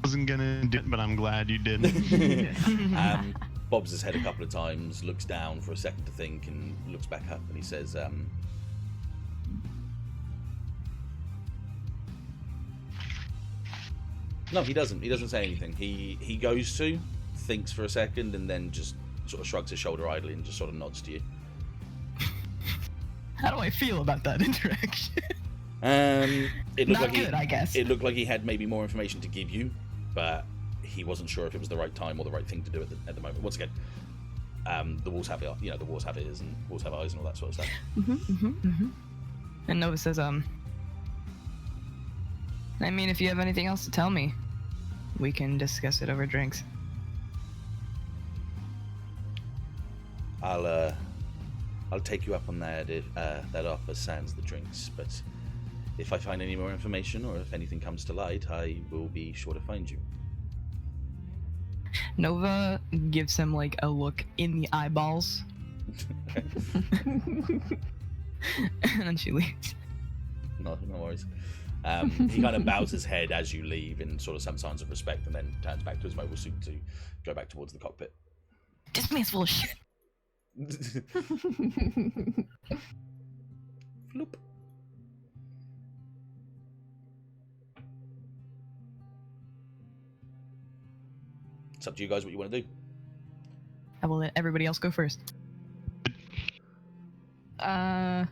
Wasn't gonna do it, but I'm glad you did. Bobs his head a couple of times, looks down for a second to think, and looks back up, and he says, No, he doesn't. He doesn't say anything. He goes to, thinks for a second, and then just sort of shrugs his shoulder idly and just sort of nods to you. How do I feel about that interaction? It looked Not like good, I guess. It looked like he had maybe more information to give you, but he wasn't sure if it was the right time or the right thing to do at the moment. Once again, the walls have the walls have ears and walls have eyes and all that sort of stuff. And Nova says, I mean, if you have anything else to tell me, we can discuss it over drinks. I'll take you up on that if that offer sans the drinks, but if I find any more information or if anything comes to light, I will be sure to find you. Nova gives him like a look in the eyeballs. And then she leaves. No worries. He kind of bows his head as you leave in sort of some signs of respect and then turns back to his mobile suit to go back towards the cockpit. This man's full of shit. Floop. It's up to you guys what you want to do. I will let everybody else go first. Hello?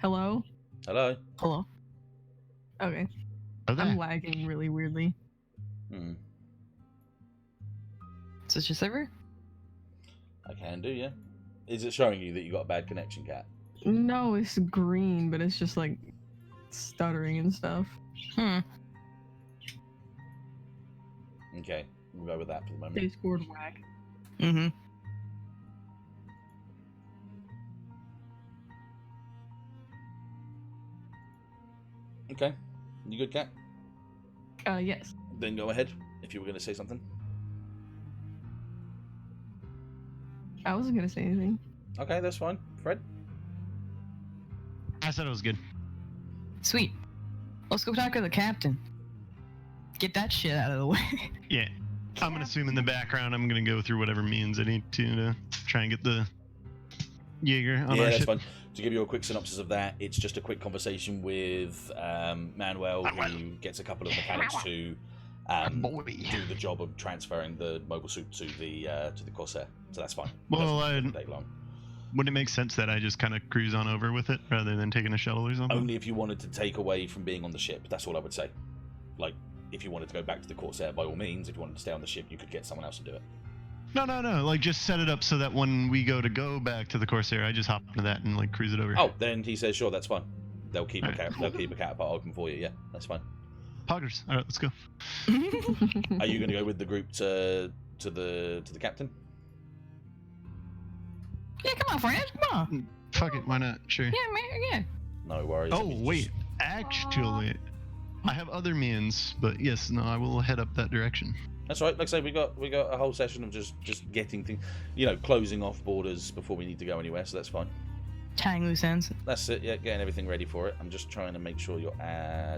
Hello? Hello? Okay. Okay. I'm lagging really weirdly. Is this your server? I can do, yeah. Is it showing you that you got a bad connection, Cat? No, it's green, but it's just like stuttering and stuff. Okay, we'll go with that for the moment. They scored whack. Okay, you good, Cat? Yes. Then go ahead if you were going to say something. I wasn't gonna say anything. Okay, that's fine. Fred? I said it was good. Sweet. Let's go talk to the captain. Get that shit out of the way. Yeah. I'm gonna assume in the background I'm gonna go through whatever means I need to try and get the Jaeger on Yeah, our that's ship. fine. To give you a quick synopsis of that, it's just a quick conversation with Manuel, who gets a couple of mechanics to do the job of transferring the mobile suit to the Corsair. So that's fine. Well, Doesn't take long. Wouldn't it make sense that I just kind of cruise on over with it rather than taking a shuttle or something? Only if you wanted to take away from being on the ship. That's all I would say. Like, if you wanted to go back to the Corsair, by all means. If you wanted to stay on the ship, you could get someone else to do it. No. Like, just set it up so that when we go back to the Corsair, I just hop into that and like cruise it over. Oh, then he says, sure, that's fine. They'll keep Alright. they'll keep a catapult open for you. Yeah, that's fine. Poggers. All right, let's go. Are you going to go with the group to the captain? Yeah, come on, friends. Come on. Fuck it, why not? Sure. Yeah, man. Yeah. No worries. Oh, wait. Actually, I have other means, but yes, no, I will head up that direction. That's right. Like I say, we got a whole session of just getting things, closing off borders before we need to go anywhere. So that's fine. Tying loose ends. That's it, yeah, getting everything ready for it. I'm just trying to make sure your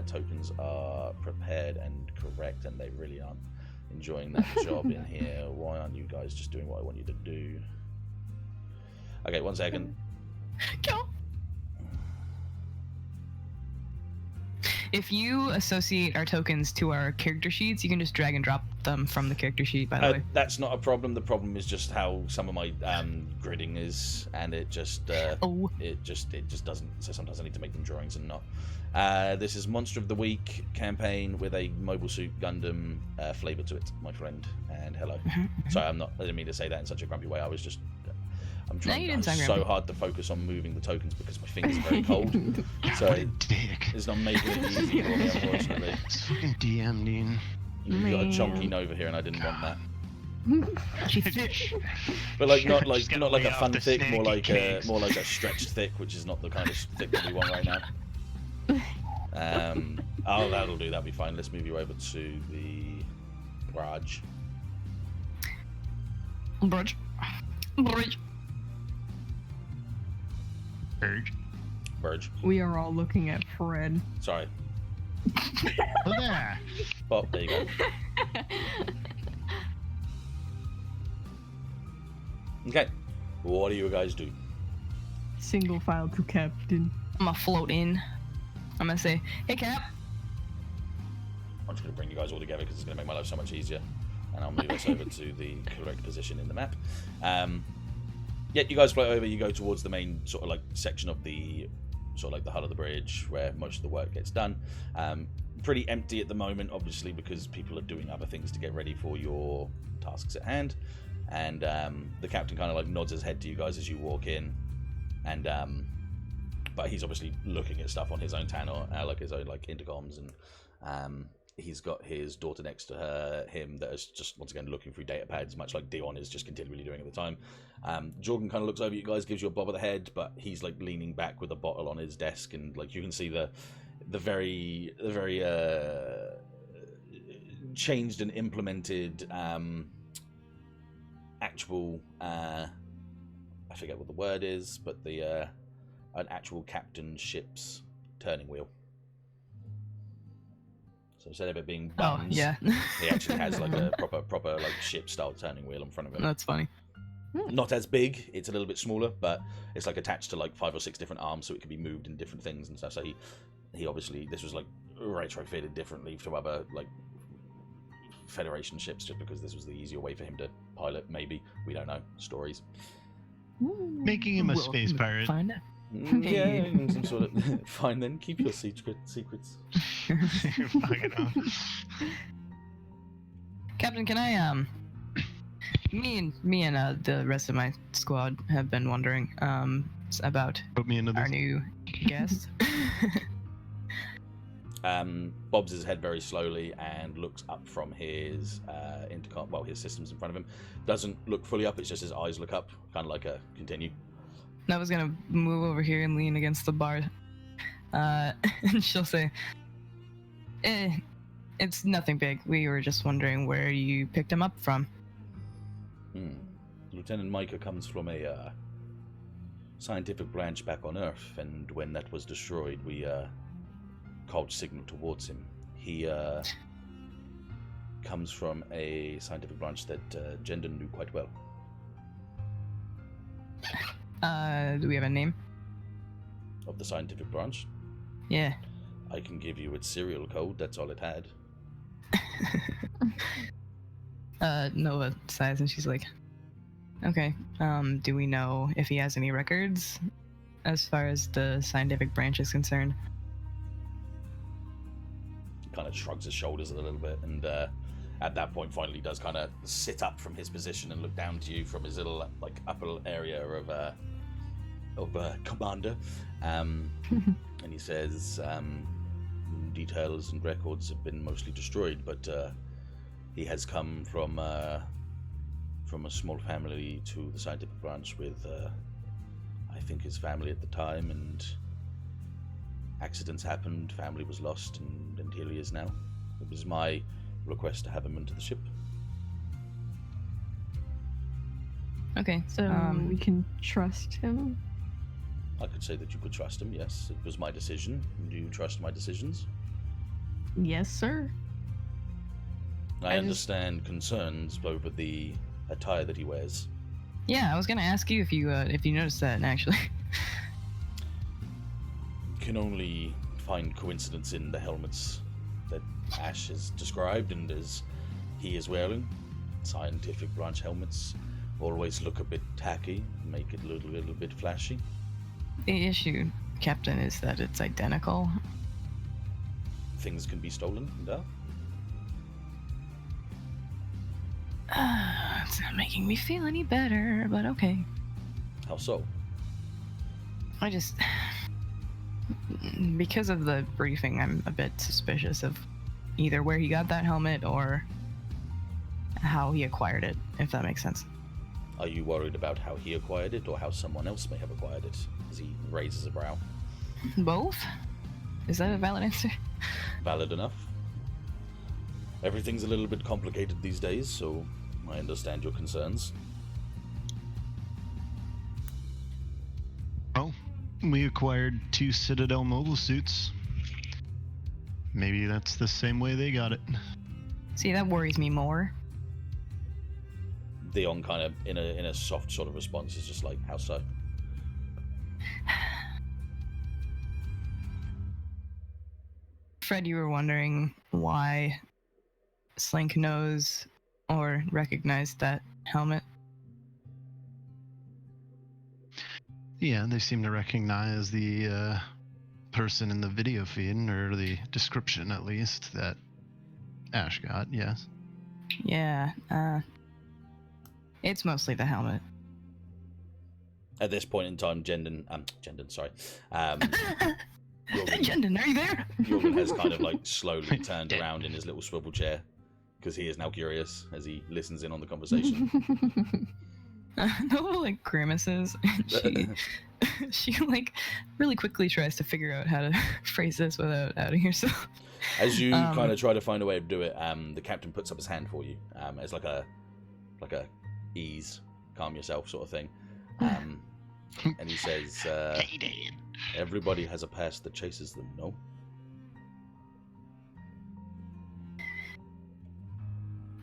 tokens are prepared and correct, and they really aren't enjoying that job in here. Why aren't you guys just doing what I want you to do? Okay, 1 second. Go. If you associate our tokens to our character sheets, you can just drag and drop them from the character sheet, by the way. That's not a problem. The problem is just how some of my gridding is, and it just doesn't. So sometimes I need to make them drawings and not. This is Monster of the Week campaign with a Mobile Suit Gundam flavor to it, my friend. And hello. Sorry, I didn't mean to say that in such a grumpy way. I'm trying so hard to focus on moving the tokens because my fingers are very cold. So it's not making it easy for me, unfortunately. It's fucking DM, Dean. You've got a chonky Nova here, and I didn't want that. She's thick. But like not like a fun thick, more like a stretched thick, which is not the kind of thick that we want right now. Oh, that'll do. That'll be fine. Let's move you over to the garage. Bridge. Burge. We are all looking at Fred. Sorry. Oh, there. Oh, there you go. Okay. What do you guys do? Single file to Captain. I'm gonna float in. I'm gonna say, hey, Cap. I'm just going to bring you guys all together because it's going to make my life so much easier. And I'll move us over to the correct position in the map. Yeah, you guys float over. You go towards the main sort of like section of the sort of like the hull of the bridge where most of the work gets done. Pretty empty at the moment, obviously, because people are doing other things to get ready for your tasks at hand. And the captain kind of like nods his head to you guys as you walk in. And but he's obviously looking at stuff on his own channel, like his own like intercoms, and he's got his daughter next to him that is just once again looking through data pads, much like Deon is just continually doing at the time. Jordan kind of looks over at you guys, gives you a bob of the head, but he's like leaning back with a bottle on his desk, and like you can see the very changed and implemented actual I forget what the word is, but the an actual captain ship's turning wheel. So instead of it being buttons, he actually has like a proper like ship style turning wheel in front of him. That's funny. Not as big, it's a little bit smaller, but it's like attached to like 5 or 6 different arms, so it can be moved in different things and stuff. So he obviously, this was like retrofitted differently to other like Federation ships, just because this was the easier way for him to pilot. Maybe, we don't know. Stories. Making him a space pirate. Find out. Yeah, some sort of fine then. Keep your secrets. Fuck it off. Captain, can I me and the rest of my squad have been wondering about Put me into our this. new guest. Bobs his head very slowly and looks up from his intercom, well, his systems in front of him. Doesn't look fully up, it's just his eyes look up, kind of like a continue. I was gonna move over here and lean against the bar, and she'll say, it's nothing big. We were just wondering where you picked him up from. Lieutenant Micah comes from a scientific branch back on Earth, and when that was destroyed, we called signal towards him. He comes from a scientific branch that Jendon knew quite well. Do we have a name? Of the scientific branch? Yeah. I can give you its serial code, that's all it had. Nova sighs and she's like, okay, do we know if he has any records as far as the scientific branch is concerned? He kind of shrugs his shoulders a little bit, and at that point finally does kind of sit up from his position and look down to you from his little like upper area of commander, and he says, details and records have been mostly destroyed, but he has come from a small family to the scientific branch with I think his family at the time, and accidents happened, family was lost, and here he is now. It was my request to have him into the ship. Okay, so we can trust him. I could say that you could trust him, yes. It was my decision. Do you trust my decisions? Yes, sir. I understand concerns over the attire that he wears. Yeah, I was gonna ask you if you noticed that, actually. Can only find coincidence in the helmets that Ashe has described and as he is wearing. Scientific branch helmets always look a bit tacky, make it look a little bit flashy. The issue, Captain, is that it's identical. Things can be stolen, no? It's not making me feel any better, but okay. How so? I just... Because of the briefing, I'm a bit suspicious of either where he got that helmet or how he acquired it, if that makes sense. Are you worried about how he acquired it or how someone else may have acquired it? As he raises a brow. Both? Is that a valid answer? Valid enough. Everything's a little bit complicated these days, so I understand your concerns. Well, we acquired 2 Citadel mobile suits. Maybe that's the same way they got it. See, that worries me more. Deon kind of, in a soft sort of response, is just like, how so? Fred, you were wondering why Slink knows or recognized that helmet? Yeah, they seem to recognize the person in the video feed, or the description at least, that Ashe got, yes. Yeah, it's mostly the helmet. At this point in time, Jendon, sorry. Jendon, are you there? Jorgen has kind of like slowly turned around in his little swivel chair because he is now curious as he listens in on the conversation. Nova like grimaces, and she like really quickly tries to figure out how to phrase this without outing herself. As you kind of try to find a way to do it, the captain puts up his hand for you as like a ease, calm yourself sort of thing, and he says, "Everybody has a past that chases them, no?"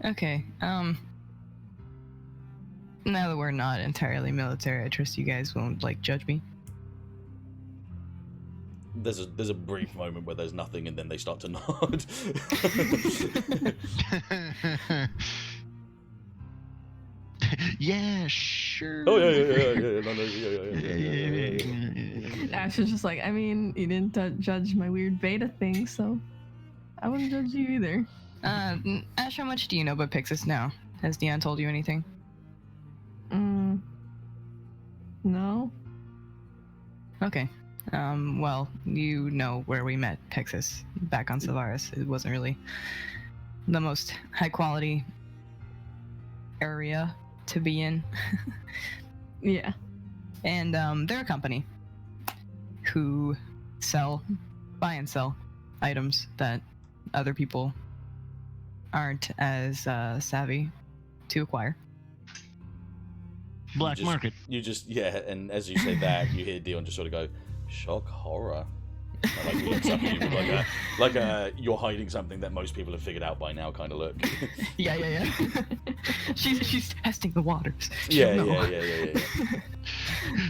Okay. Now that we're not entirely military, I trust you guys won't like judge me. There's a brief moment where there's nothing, and then they start to nod. Yeah, sure. Oh yeah. Ash is just like, I mean, you didn't judge my weird beta thing, so I wouldn't judge you either. Ash, how much do you know about Pixis now? Has Deon told you anything? No. Okay. Well, you know where we met Pixis, back on Savaris. It wasn't really the most high quality area to be in. Yeah. And they're a company who buy and sell items that other people aren't as savvy to acquire. Black market. And as you say that, you hear Deon just sort of go, shock horror. And like looks up at you with like you're hiding something that most people have figured out by now kind of look. Yeah. she's testing the waters. Yeah.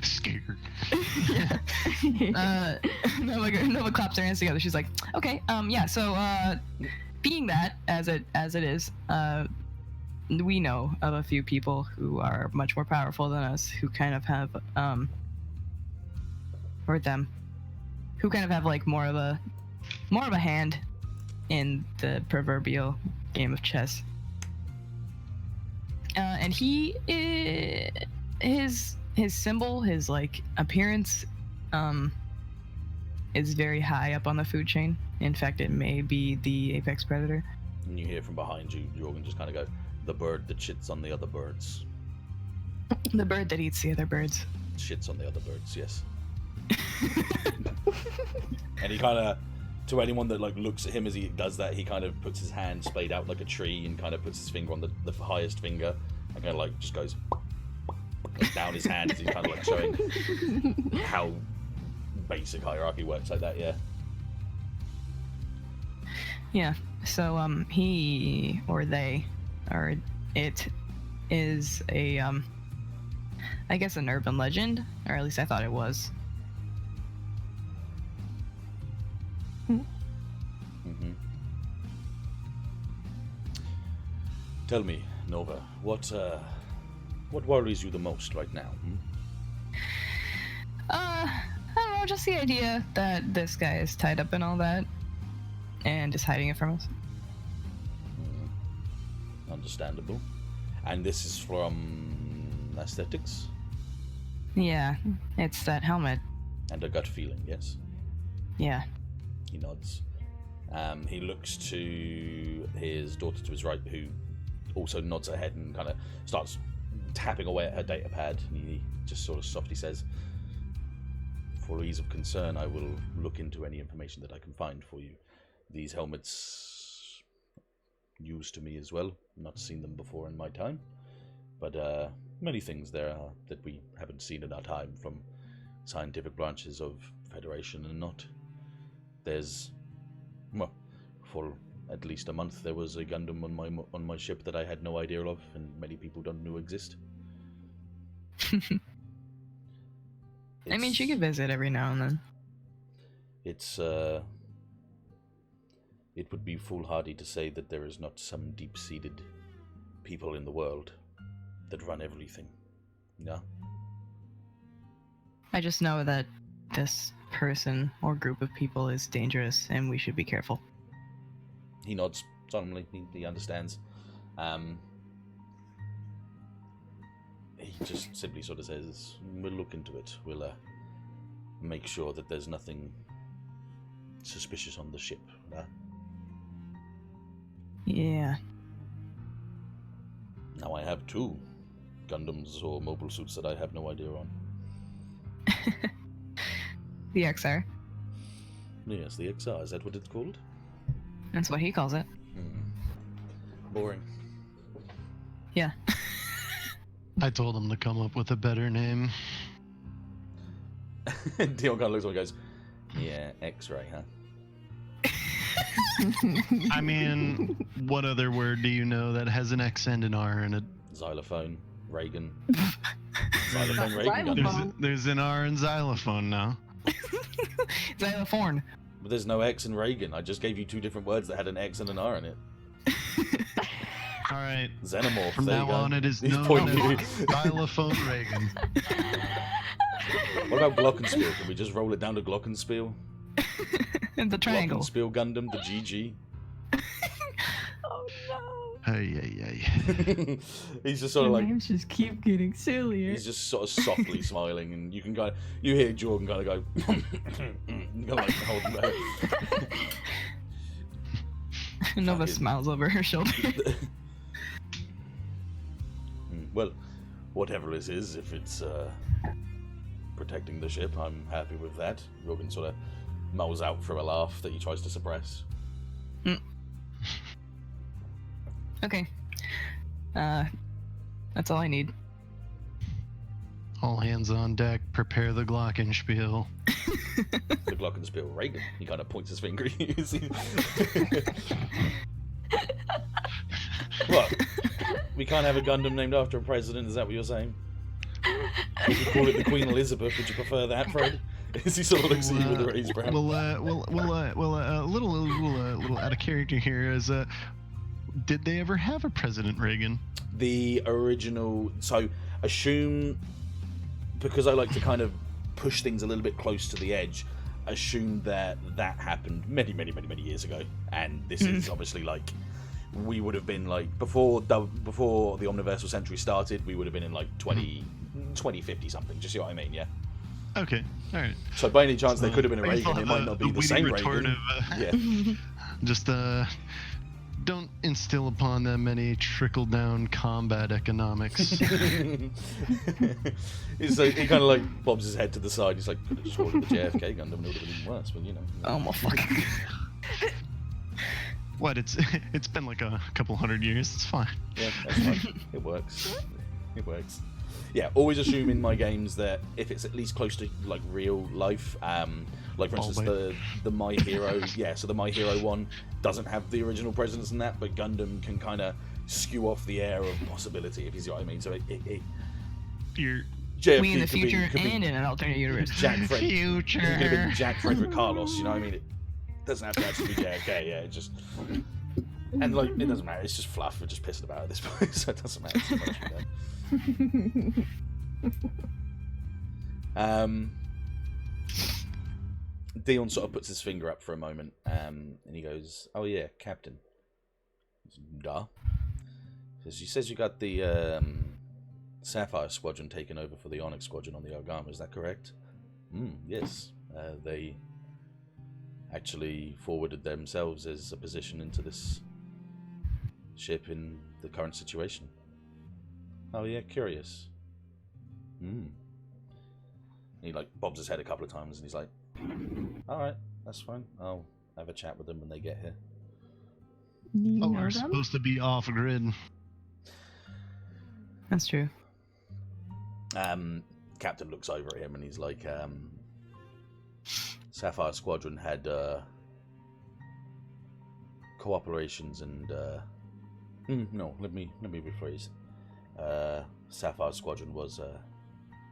Scared. Yeah. Nova claps her hands together. She's like, okay, yeah. So, being that as it is, we know of a few people who are much more powerful than us, who kind of have who kind of have like more of a hand in the proverbial game of chess. And his symbol, his like appearance, is very high up on the food chain. In fact, it may be the apex predator. And you hear from behind you, Jorgen just kind of go, the bird that shits on the other birds. The bird that eats the other birds. Shits on the other birds, yes. And he kind of, to anyone that like looks at him as he does that, he kind of puts his hand splayed out like a tree and kind of puts his finger on the highest finger and kind of like just goes down his hand as he's kind of like showing how basic hierarchy works like that, yeah. Yeah. So he or they or it is a I guess an urban legend, or at least I thought it was. Mm-hmm. Tell me, Nova, what worries you the most right now? I don't know, just the idea that this guy is tied up in all that and is hiding it from us. Understandable. And this is from aesthetics? Yeah, it's that helmet. And a gut feeling, yes? Yeah. He nods. He looks to his daughter to his right, who also nods her head and kind of starts tapping away at her data pad. And he just sort of softly says, "For ease of concern, I will look into any information that I can find for you. These helmets news to me as well. Not seen them before in my time, but many things there are that we haven't seen in our time from scientific branches of Federation and not. There's, well, for at least a month there was a Gundam on my ship that I had no idea of, and many people don't know exist. I mean, she could visit every now and then. It would be foolhardy to say that there is not some deep-seated people in the world that run everything. Yeah. I just know that this person or group of people is dangerous and we should be careful. He nods solemnly. He understands. He just simply sort of says, "We'll look into it. We'll make sure that there's nothing suspicious on the ship." Yeah. Now I have 2 Gundams or mobile suits that I have no idea on. The XR. Yes, the XR. Is that what it's called? That's what he calls it. Boring. Yeah. I told him to come up with a better name. Deon kind of looks at me and goes, "Yeah, X-ray, huh?" I mean, what other word do you know that has an X and an R in it? Xylophone, Reagan. Xylophone, Reagan Gundam. There's an R in xylophone now. Xylophone. But there's no X in Reagan. I just gave you 2 different words that had an X and an R in it. All right. Xenomorph. From there now you go. on, it is He's known pointing as xylophone Reagan. What about Glockenspiel? Can we just roll it down to Glockenspiel? The triangle. Glockenspiel Gundam, the GG. Oh no. Hey. He's just sort of The like, names just keep getting sillier. he's just sort of softly smiling, and you can kind of, you hear Jordan kind of go, you go like hold him back. Nova Fucking- smiles over her shoulder. Well, whatever this is, if it's protecting the ship, I'm happy with that. Jordan sort of mulls out for a laugh that he tries to suppress. Okay. That's all I need. All hands on deck. Prepare the Glockenspiel. The Glockenspiel Reagan. He kind of points his finger at you. What? We can't have a Gundam named after a president, is that what you're saying? We could call it the Queen Elizabeth, would you prefer that, Fred? As he sort of looks at you with a raised brow. A little out of character here is, did they ever have a President Reagan? The original, so assume, because I like to kind of push things a little bit close to the edge, assume that happened many years ago, and this is obviously like, we would have been like, before the Omniversal Century started, we would have been in like 2050 something, just see what I mean, yeah? Okay, alright. So by any chance, they could have been a I guess Reagan, I'll it have might not be a the same witty retort Reagan. Yeah. Just, don't instill upon them any trickle-down combat economics. He's like, he kind of like bobs his head to the side. He's like, could have just called it the JFK Gundam, and it would have been even worse, but you know. Oh my fucking. What? It's been like a couple hundred years. It's fine. Yeah, that's fine. It works. It works. Yeah, always assume in my games that if it's at least close to like real life, like for instance the My Hero, so the My Hero one doesn't have the original presidents in that, but Gundam can kind of skew off the air of possibility, if you see what I mean. So You're JFK We in the could future be and in an alternate universe. Jack Frederick. future. It could have been Jack Frederick Carlos. You know what I mean? It doesn't have to actually be JFK. Yeah, it just and like it doesn't matter. It's just fluff. We're just pissing about at this point, so it doesn't matter too much. Deon sort of puts his finger up for a moment, and he goes, "Oh yeah, Captain." Duh. She says you got the Sapphire Squadron taken over for the Onyx Squadron on the Argama. Is that correct? Yes. They actually forwarded themselves as a position into this ship in the current situation. Oh yeah, curious. He like bobs his head a couple of times and he's like, alright, that's fine. I'll have a chat with them when they get here. You Oh, know we're them? supposed to be off grid. That's true. Captain looks over at him and he's like, Sapphire Squadron had cooperations and no, let me rephrase. Sapphire Squadron was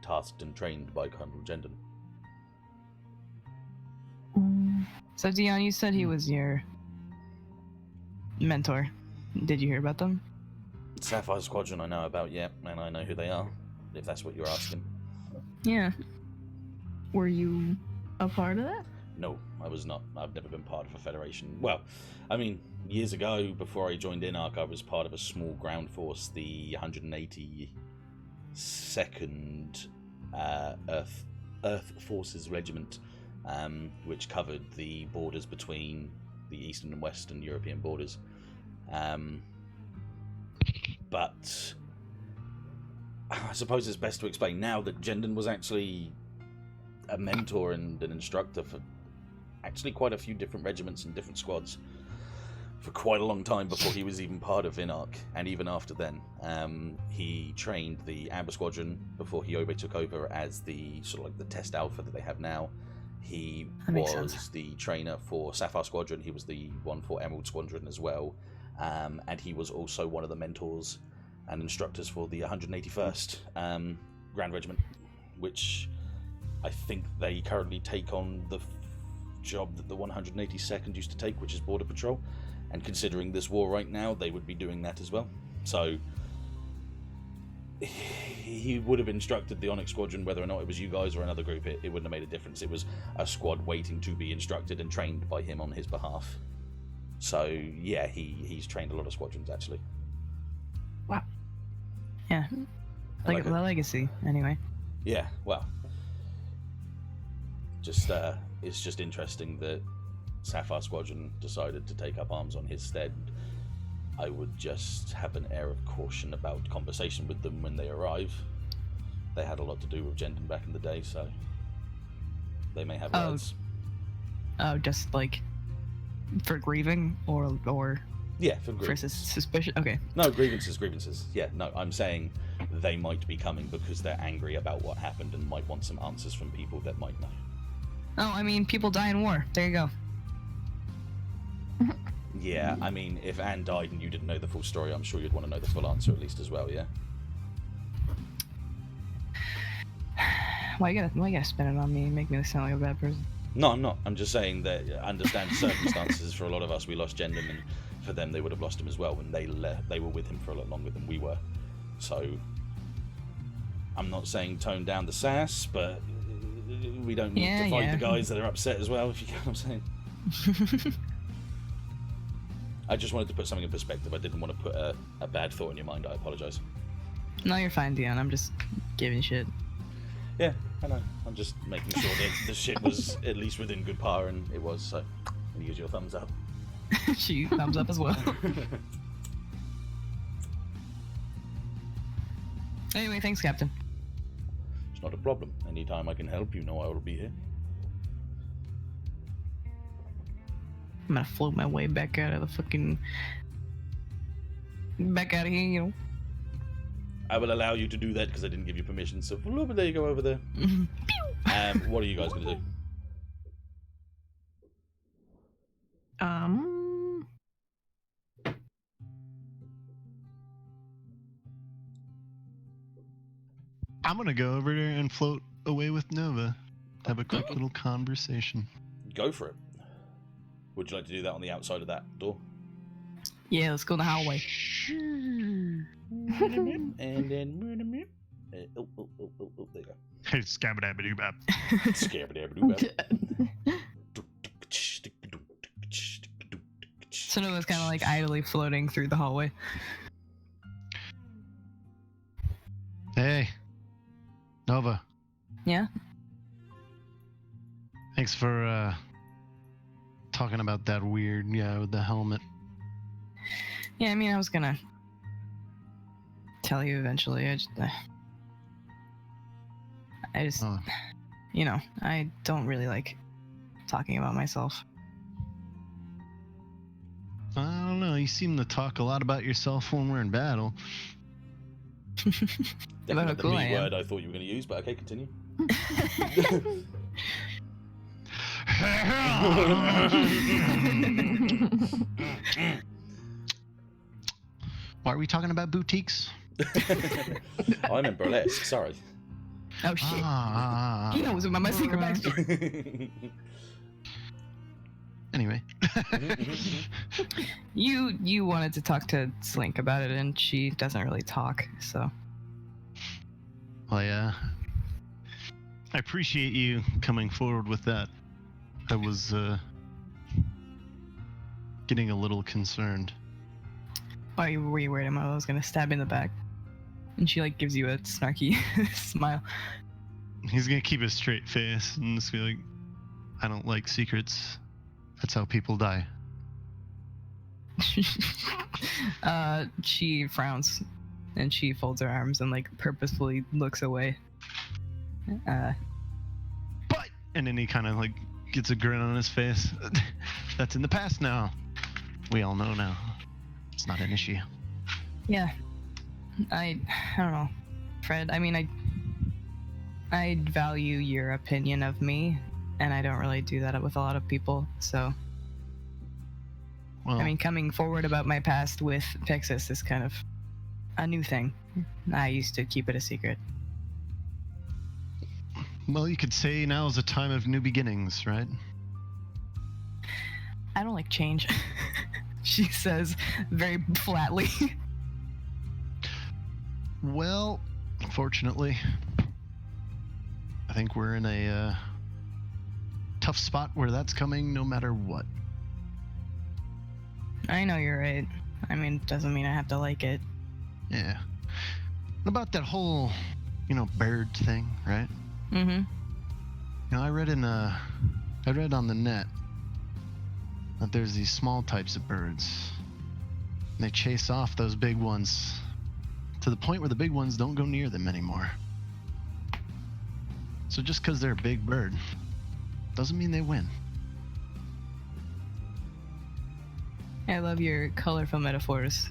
tasked and trained by Colonel Jendon. So Deon, you said he was your mentor. Did you hear about them? Sapphire Squadron I know about, yeah, and I know who they are, if that's what you're asking. Yeah. Were you a part of that? No, I was not. I've never been part of a federation. Well, I mean, years ago, before I joined INARC, I was part of a small ground force, the 182nd Earth Forces Regiment, which covered the borders between the Eastern and Western European borders. But I suppose it's best to explain now that Jendon was actually a mentor and an instructor for actually quite a few different regiments and different squads for quite a long time before he was even part of INARC, and even after then. He trained the Amber Squadron before he took over as the sort of like the test alpha that they have now. He was the trainer for Sapphire Squadron. He was the one for Emerald Squadron as well, and he was also one of the mentors and instructors for the 181st Grand Regiment, which I think they currently take on the job that the 182nd used to take, which is Border Patrol. And considering this war right now, they would be doing that as well. So he would have instructed the Onyx Squadron, whether or not it was you guys or another group. It wouldn't have made a difference. It was a squad waiting to be instructed and trained by him on his behalf. So yeah, he's trained a lot of squadrons actually. Wow. Yeah. Like the legacy, anyway. Yeah, well, just it's just interesting that Sapphire Squadron decided to take up arms on his stead. I would just have an air of caution about conversation with them when they arrive. They had a lot to do with Jendon back in the day, so they may have words. Oh, just like for grieving or yeah, for for grievances. suspicion. Okay. No, grievances. Yeah, no, I'm saying they might be coming because they're angry about what happened and might want some answers from people that might know. Oh, I mean, people die in war. There you go. Yeah, I mean, if Anne died and you didn't know the full story, I'm sure you'd want to know the full answer at least as well, yeah? Why you gotta spin it on me and make me sound like a bad person? No, I'm not. I'm just saying that understand circumstances. For a lot of us, we lost Jendon, and for them, they would have lost him as well when they were with him for a lot longer than we were. So, I'm not saying tone down the sass, but we don't need to fight the guys that are upset as well, if you get what I'm saying. I just wanted to put something in perspective. I didn't want to put a bad thought in your mind. I apologise. No, you're fine, Deon. I'm just giving shit. Yeah, I know. I'm just making sure that the shit was at least within good par, and it was, so I'm going to use your thumbs up. She thumbs up as well. Anyway, thanks, Captain. It's not a problem. Anytime I can help, you know I will be here. I'm gonna float my way back out of the fucking... back out of here, you know. I will allow you to do that because I didn't give you permission. So there you go over there. What are you guys going to do? I'm gonna go over there and float away with Nova. Have a quick little conversation. Go for it. Would you like to do that on the outside of that door? Yeah, let's go in the hallway. And then... oh, there you go. Scabba-dabba-doo-bap. So Nova's kind of like idly floating through the hallway. Hey, Nova. Yeah? Thanks for talking about that weird guy with the helmet. Yeah, I mean, I was gonna tell you eventually. I just, Oh. you know, I don't really like talking about myself. I don't know. You seem to talk a lot about yourself when we're in battle. About how the cool I B am. word I thought you were going to use, but okay, continue. Why are we talking about boutiques? I meant burlesque, sorry. Oh shit. He knows about my secret backstory. Anyway. You wanted to talk to Slink about it, and she doesn't really talk, so. Well, yeah. I appreciate you coming forward with that. I was getting a little concerned. Why were you worried I was gonna stab in the back? And she like gives you a snarky smile. He's gonna keep a straight face and just be like, I don't like secrets. That's how people die. She frowns and she folds her arms and like purposefully looks away. But and then he kind of like gets a grin on his face. That's in the past now. We all know now. It's not an issue. Yeah. I don't know, Fred. I mean, I value your opinion of me, and I don't really do that with a lot of people. So, Well, I mean, coming forward about my past with Pixis is kind of a new thing. I used to keep it a secret. well, you could say now is a time of new beginnings, right? I don't like change. She says very flatly. Well, fortunately, I think we're in a tough spot where that's coming no matter what. I know you're right. I mean, it doesn't mean I have to like it. Yeah. About that whole, bird thing, right? Mm-hmm. I read on the net that there's these small types of birds. And they chase off those big ones to the point where the big ones don't go near them anymore. So just because they're a big bird doesn't mean they win. I love your colorful metaphors.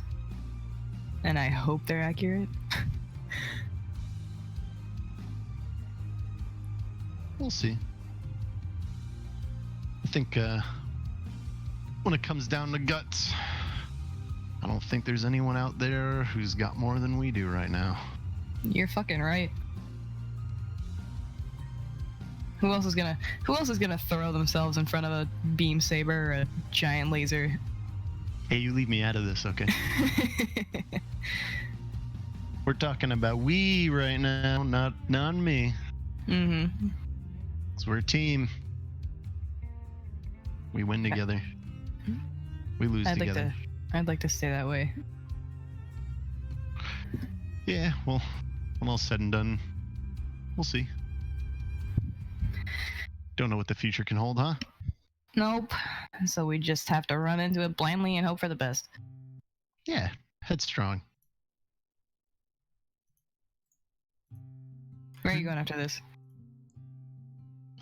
And I hope they're accurate. We'll see. I think when it comes down to guts, I don't think there's anyone out there who's got more than we do right now. You're fucking right. Who else is gonna throw themselves in front of a beam saber or a giant laser? Hey, you leave me out of this, okay? We're talking about we right now, not me. Mm-hmm. So we're a team. We win together. We lose together. I'd like to stay that way. Yeah, well, when all's said and done, we'll see. Don't know what the future can hold, huh? Nope. So we just have to run into it blindly and hope for the best. Yeah, headstrong. Where are you going after this?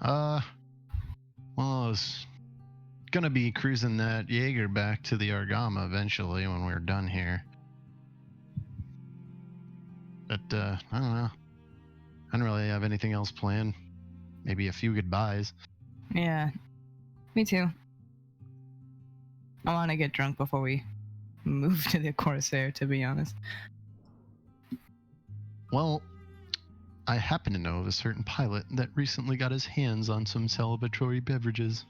Well, I was gonna be cruising that Jaeger back to the Argama eventually when we're done here. But I don't know. I don't really have anything else planned. Maybe a few goodbyes. Yeah, me too. I want to get drunk before we move to the Corsair, to be honest. Well, I happen to know of a certain pilot that recently got his hands on some celebratory beverages.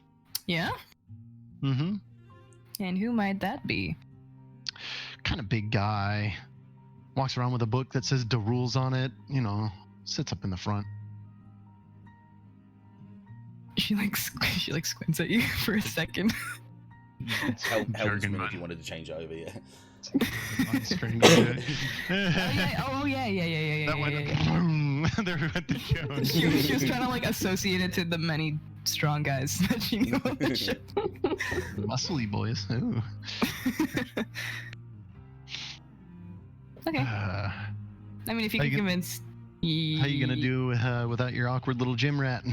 Yeah? Mm-hmm. And who might that be? Kind of big guy. Walks around with a book that says the rules on it. You know, sits up in the front. She squints at you for a second. Helm's Jargon mimic, you man. wanted to change it over, yeah. Oh yeah. That went there went the joke. She was trying to like associate it to the many strong guys that she knew on the ship. Muscly boys. Ooh. Okay. I mean, if you can convince. How you gonna do without your awkward little gym rat?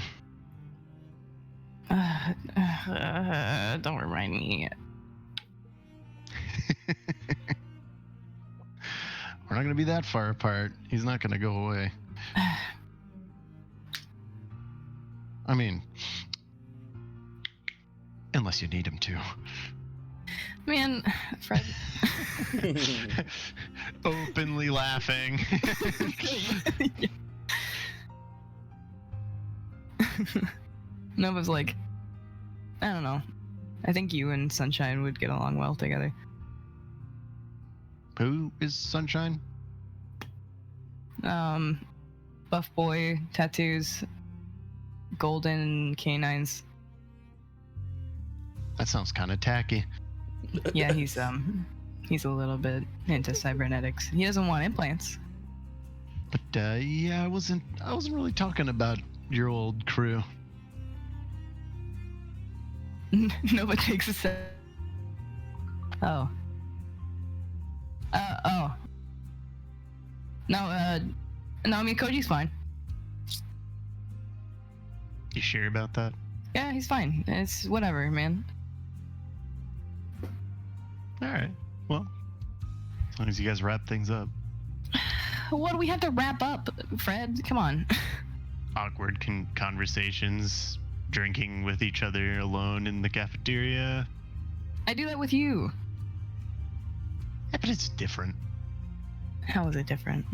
Don't remind me. We're not gonna be that far apart. He's not gonna go away. I mean, unless you need him to. Man, Fred. Openly laughing. Nova's like, I don't know. I think you and Sunshine would get along well together. Who is Sunshine? Buff boy, tattoos, golden canines. That sounds kind of tacky. Yeah, he's a little bit into cybernetics. He doesn't want implants. But yeah, I wasn't really talking about your old crew. Nova takes a sip. Oh. Oh. No, I mean, Koji's fine. You sure about that? Yeah, he's fine. It's whatever, man. Alright. Well, as long as you guys wrap things up. What do we have to wrap up, Fred? Come on. Awkward conversations, drinking with each other alone in the cafeteria. I do that with you. Yeah, but it's different. How is it different?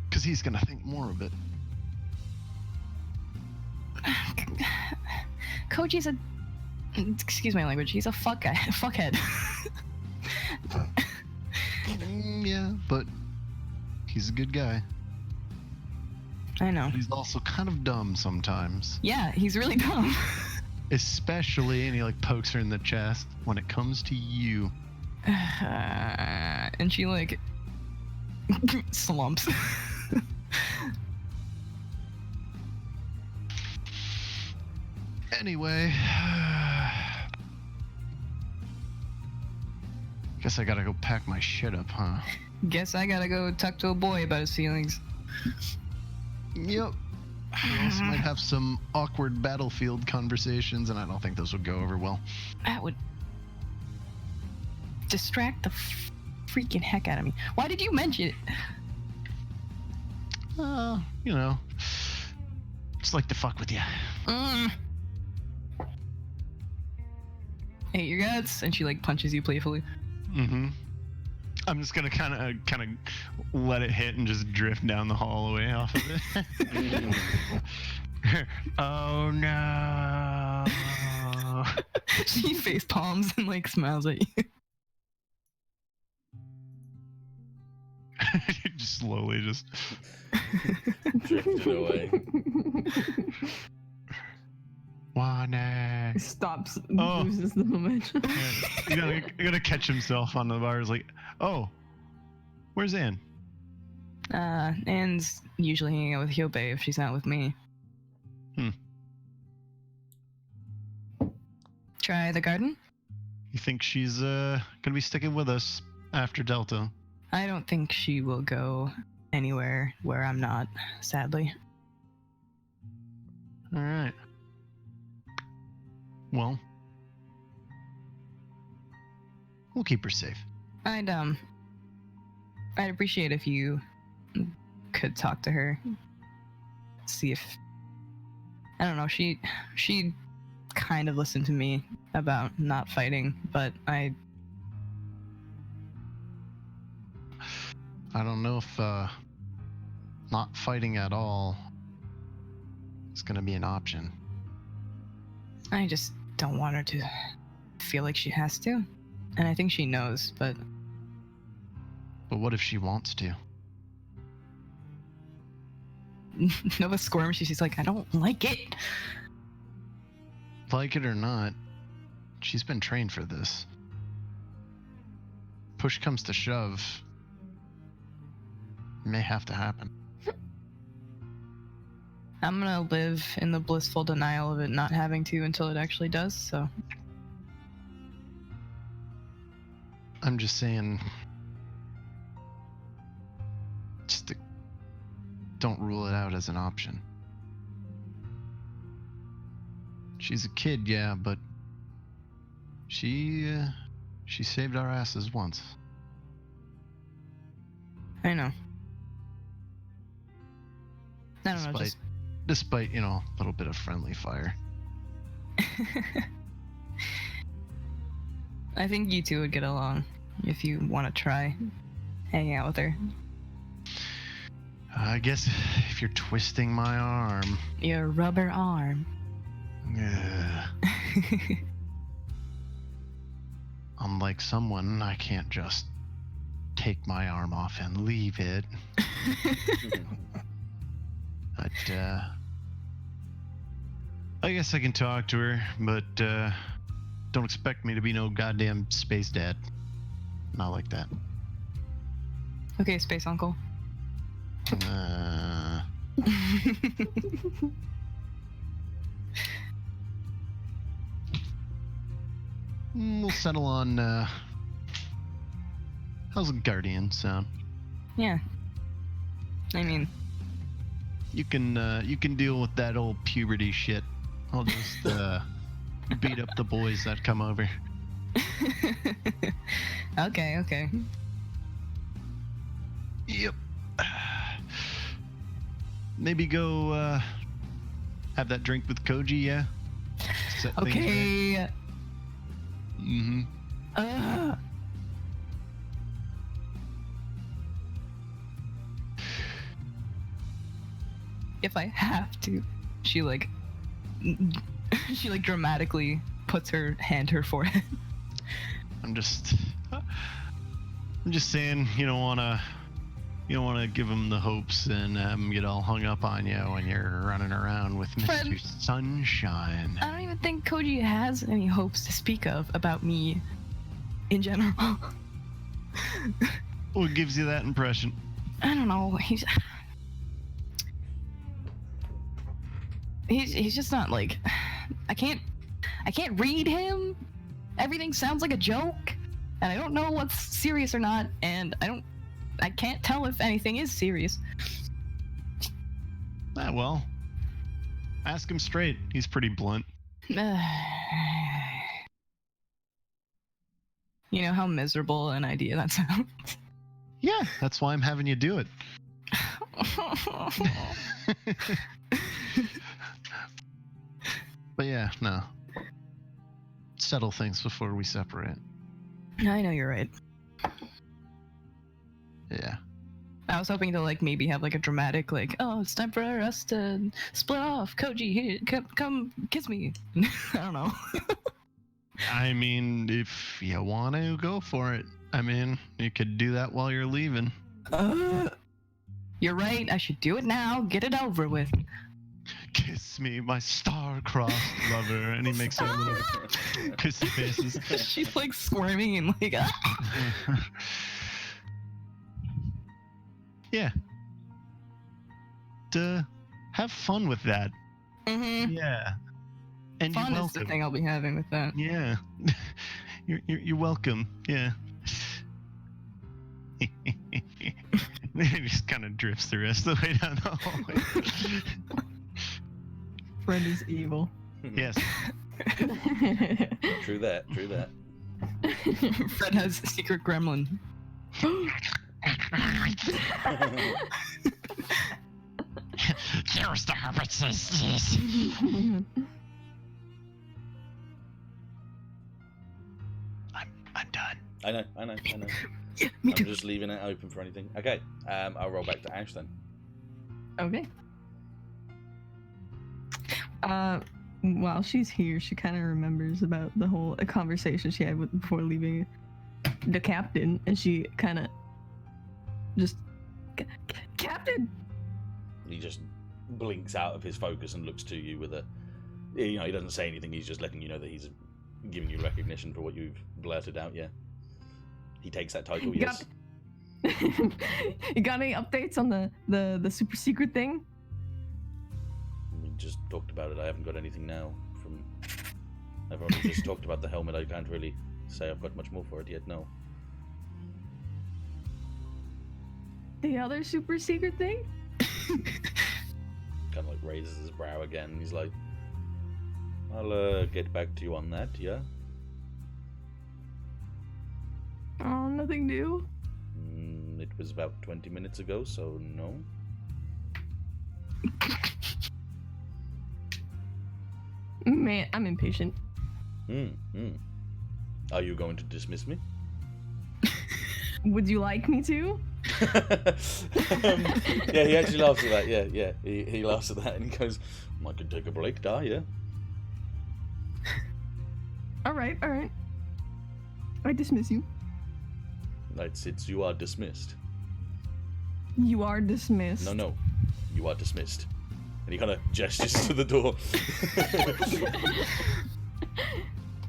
Because he's gonna think more of it. Koji's a... Excuse my language. He's a fuckhead. Yeah, but he's a good guy. I know. But he's also kind of dumb sometimes. Yeah, he's really dumb. Especially, and he like pokes her in the chest, when it comes to you. And she like slumps. Anyway, guess I gotta go pack my shit up, huh? Guess I gotta go talk to a boy about his feelings. Yep. We also might have some awkward battlefield conversations, and I don't think those would go over well. That would distract the freaking heck out of me. Why did you mention it? You know, just like to fuck with you. Hate your guts, and she like punches you playfully. Mm-hmm. I'm just gonna kind of let it hit and just drift down the hallway off of it. Oh no! She face palms and like smiles at you. Just slowly, just Drifted away. Wanna. Stops, Oh. loses the momentum. You're gonna catch himself on the bar. Is like, oh, where's Anne? Anne's usually hanging out with Hyobe if she's not with me. Try the garden? You think she's gonna be sticking with us after Delta? I don't think she will go anywhere where I'm not, sadly. All right. Well, we'll keep her safe. I'd appreciate if you could talk to her. See if, I don't know, she kind of listened to me about not fighting, but I don't know if not fighting at all is gonna be an option. just don't want her to feel like she has to. And I think she knows, but what if she wants to? Nova squirms. She's like, I don't like it. Like it or not, she's been trained for this. Push comes to shove, it may have to happen. I'm gonna live in the blissful denial of it not having to until it actually does, so. I'm just saying, don't rule it out as an option. She's a kid, yeah, but she saved our asses once. I know. I don't know, just... Despite, you know, a little bit of friendly fire. I think you two would get along if you want to try hanging out with her. I guess if you're twisting my arm. Your rubber arm. Unlike someone, I can't just take my arm off and leave it. But, I guess I can talk to her, but, don't expect me to be no goddamn space dad. Not like that. Okay, space uncle. We'll settle on, how's a guardian sound? Yeah. I mean... You can deal with that old puberty shit. I'll just, beat up the boys that come over. Okay. Yep. Maybe go, have that drink with Koji, yeah? Set things Okay. right. Mm-hmm. If I have to, she dramatically puts her hand to her forehead. I'm just saying, you don't wanna give them the hopes and have them get all hung up on you when you're running around with Fred, Mr. Sunshine. I don't even think Koji has any hopes to speak of about me in general. What gives you that impression? I don't know. He's just not like, I can't read him. Everything sounds like a joke, and I don't know what's serious or not, and I can't tell if anything is serious. Ah, well, ask him straight. He's pretty blunt. You know how miserable an idea that sounds? Yeah, that's why I'm having you do it. But yeah, no. Settle things before we separate. I know you're right. Yeah. I was hoping to maybe have a dramatic oh, it's time for us to split off. Koji, here, come kiss me. I don't know. I mean, if you want to, go for it. I mean, you could do that while you're leaving. You're right. I should do it now. Get it over with. Kiss me, my star-crossed lover. And he makes her little kissy faces. She's squirming and Yeah. Have fun with that. Mm-hmm. Yeah. And fun you're welcome. is the thing I'll be having with that. Yeah. You're welcome. Yeah. It just kind of drifts the rest of the way down the hallway. Fred is evil. Yes. True that. Fred has secret gremlin. Here's the Herbert sisters. I'm done. I know. Yeah, me I'm too. just leaving it open for anything. Okay, I'll roll back to Ashe then. Okay. While she's here, she kind of remembers about the whole conversation she had before leaving the captain, and she kind of just, Captain. He just blinks out of his focus and looks to you with a, he doesn't say anything. He's just letting you know that he's giving you recognition for what you've blurted out. Yeah. He takes that title. Yes. You got any updates on the super secret thing? We just talked about it. I haven't got anything now I've only just talked about the helmet. I can't really say I've got much more for it yet. No. The other super secret thing? Kind of like raises his brow again. He's like, I'll get back to you on that. Yeah. Oh, nothing new. It was about 20 minutes ago, so no. Man, I'm impatient. Are you going to dismiss me? Would you like me to? Yeah, he actually laughs at that. Yeah. He laughs at that and he goes, I could take a break, yeah. All right. I dismiss you. It's you are dismissed. You are dismissed. No, you are dismissed. And he kind of gestures to the door.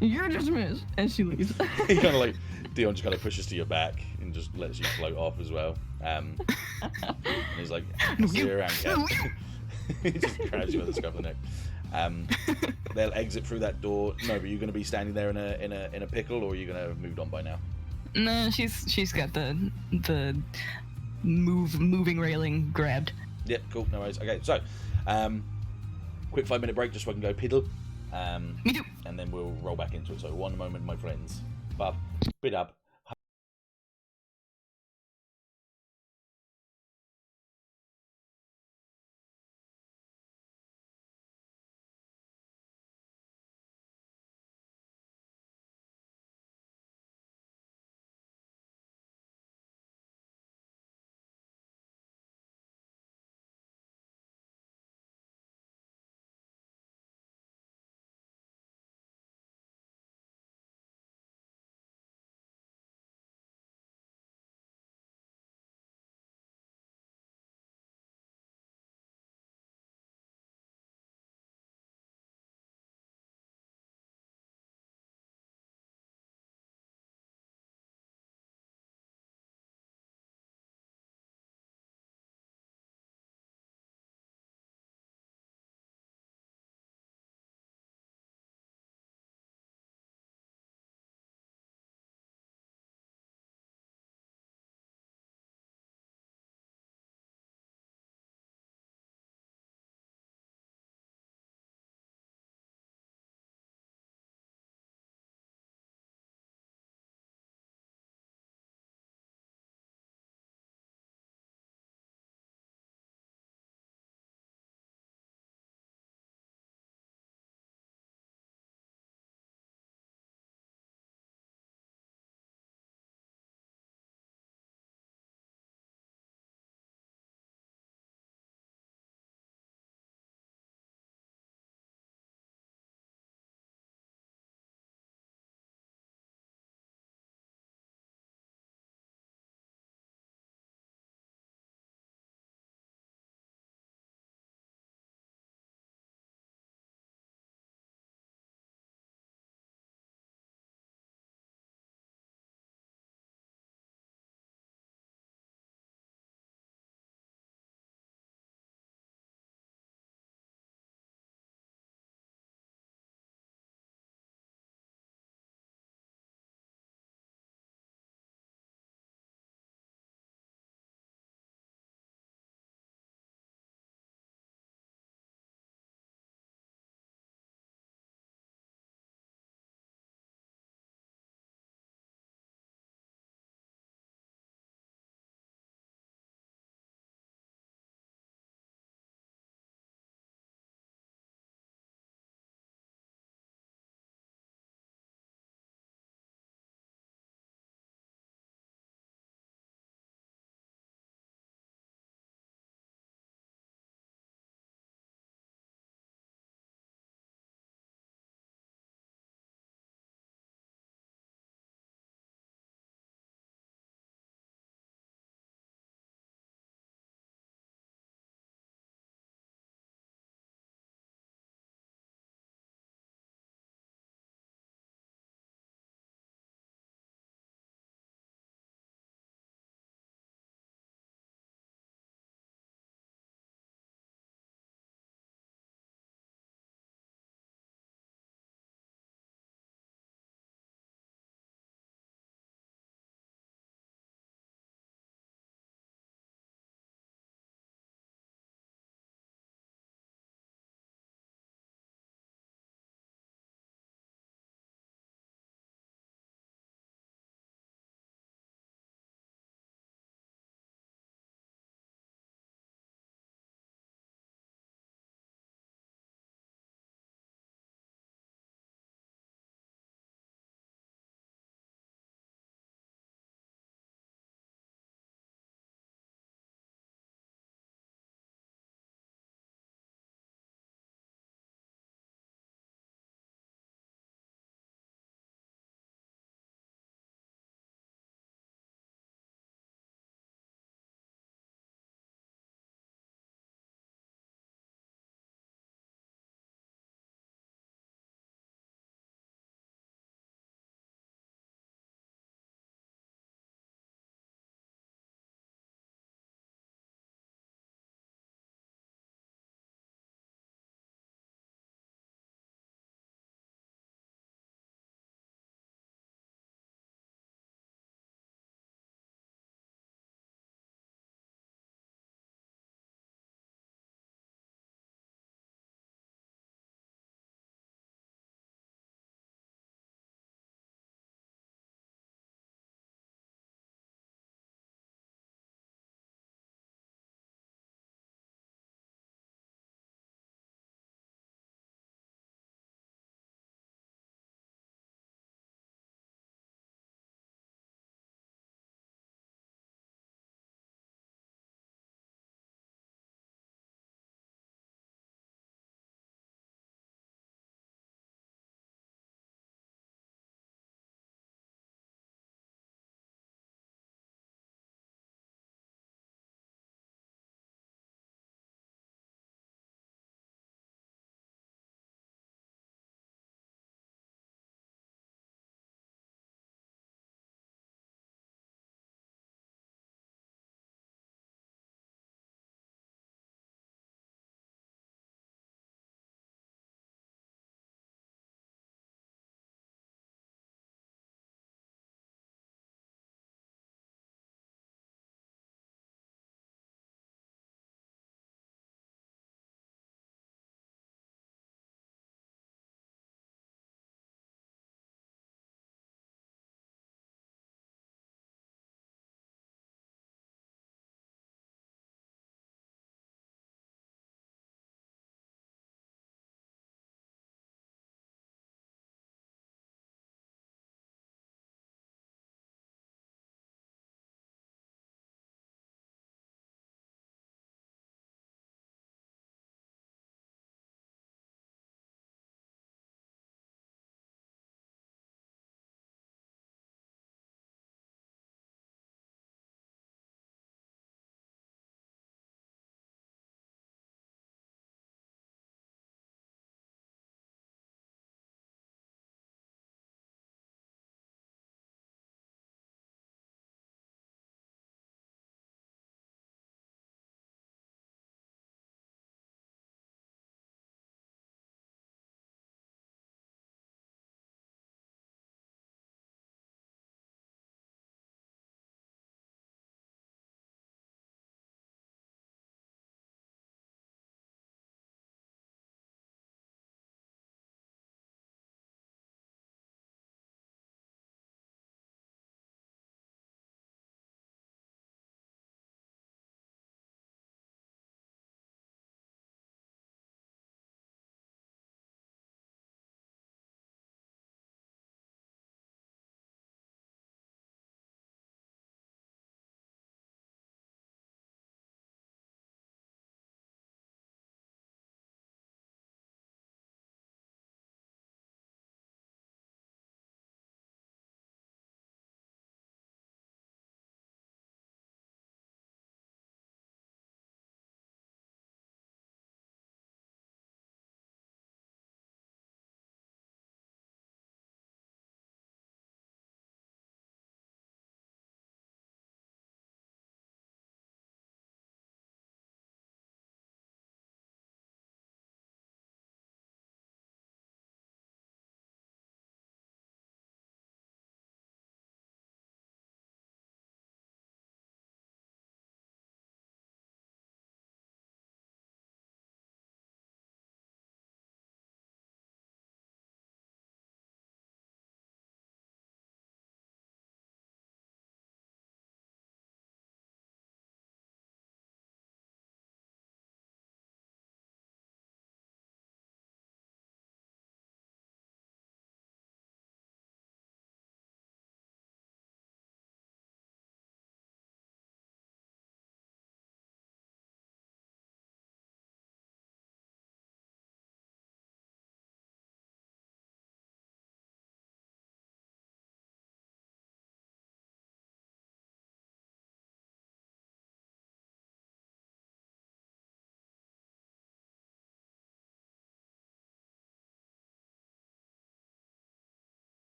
You're dismissed. And she leaves. He kind of like, Deon just kind of pushes to your back and just lets you float off as well. And he's like, see you around, Cap. He just grabs you by the scruff of the neck. They'll exit through that door. No, but you're going to be standing there in a pickle, or are you going to have moved on by now? No, she's got the moving railing grabbed. Yep, cool, no worries. Okay, so quick 5-minute break just so I can go piddle. Me too. And then we'll roll back into it. So one moment, my friends. Bub, bid up.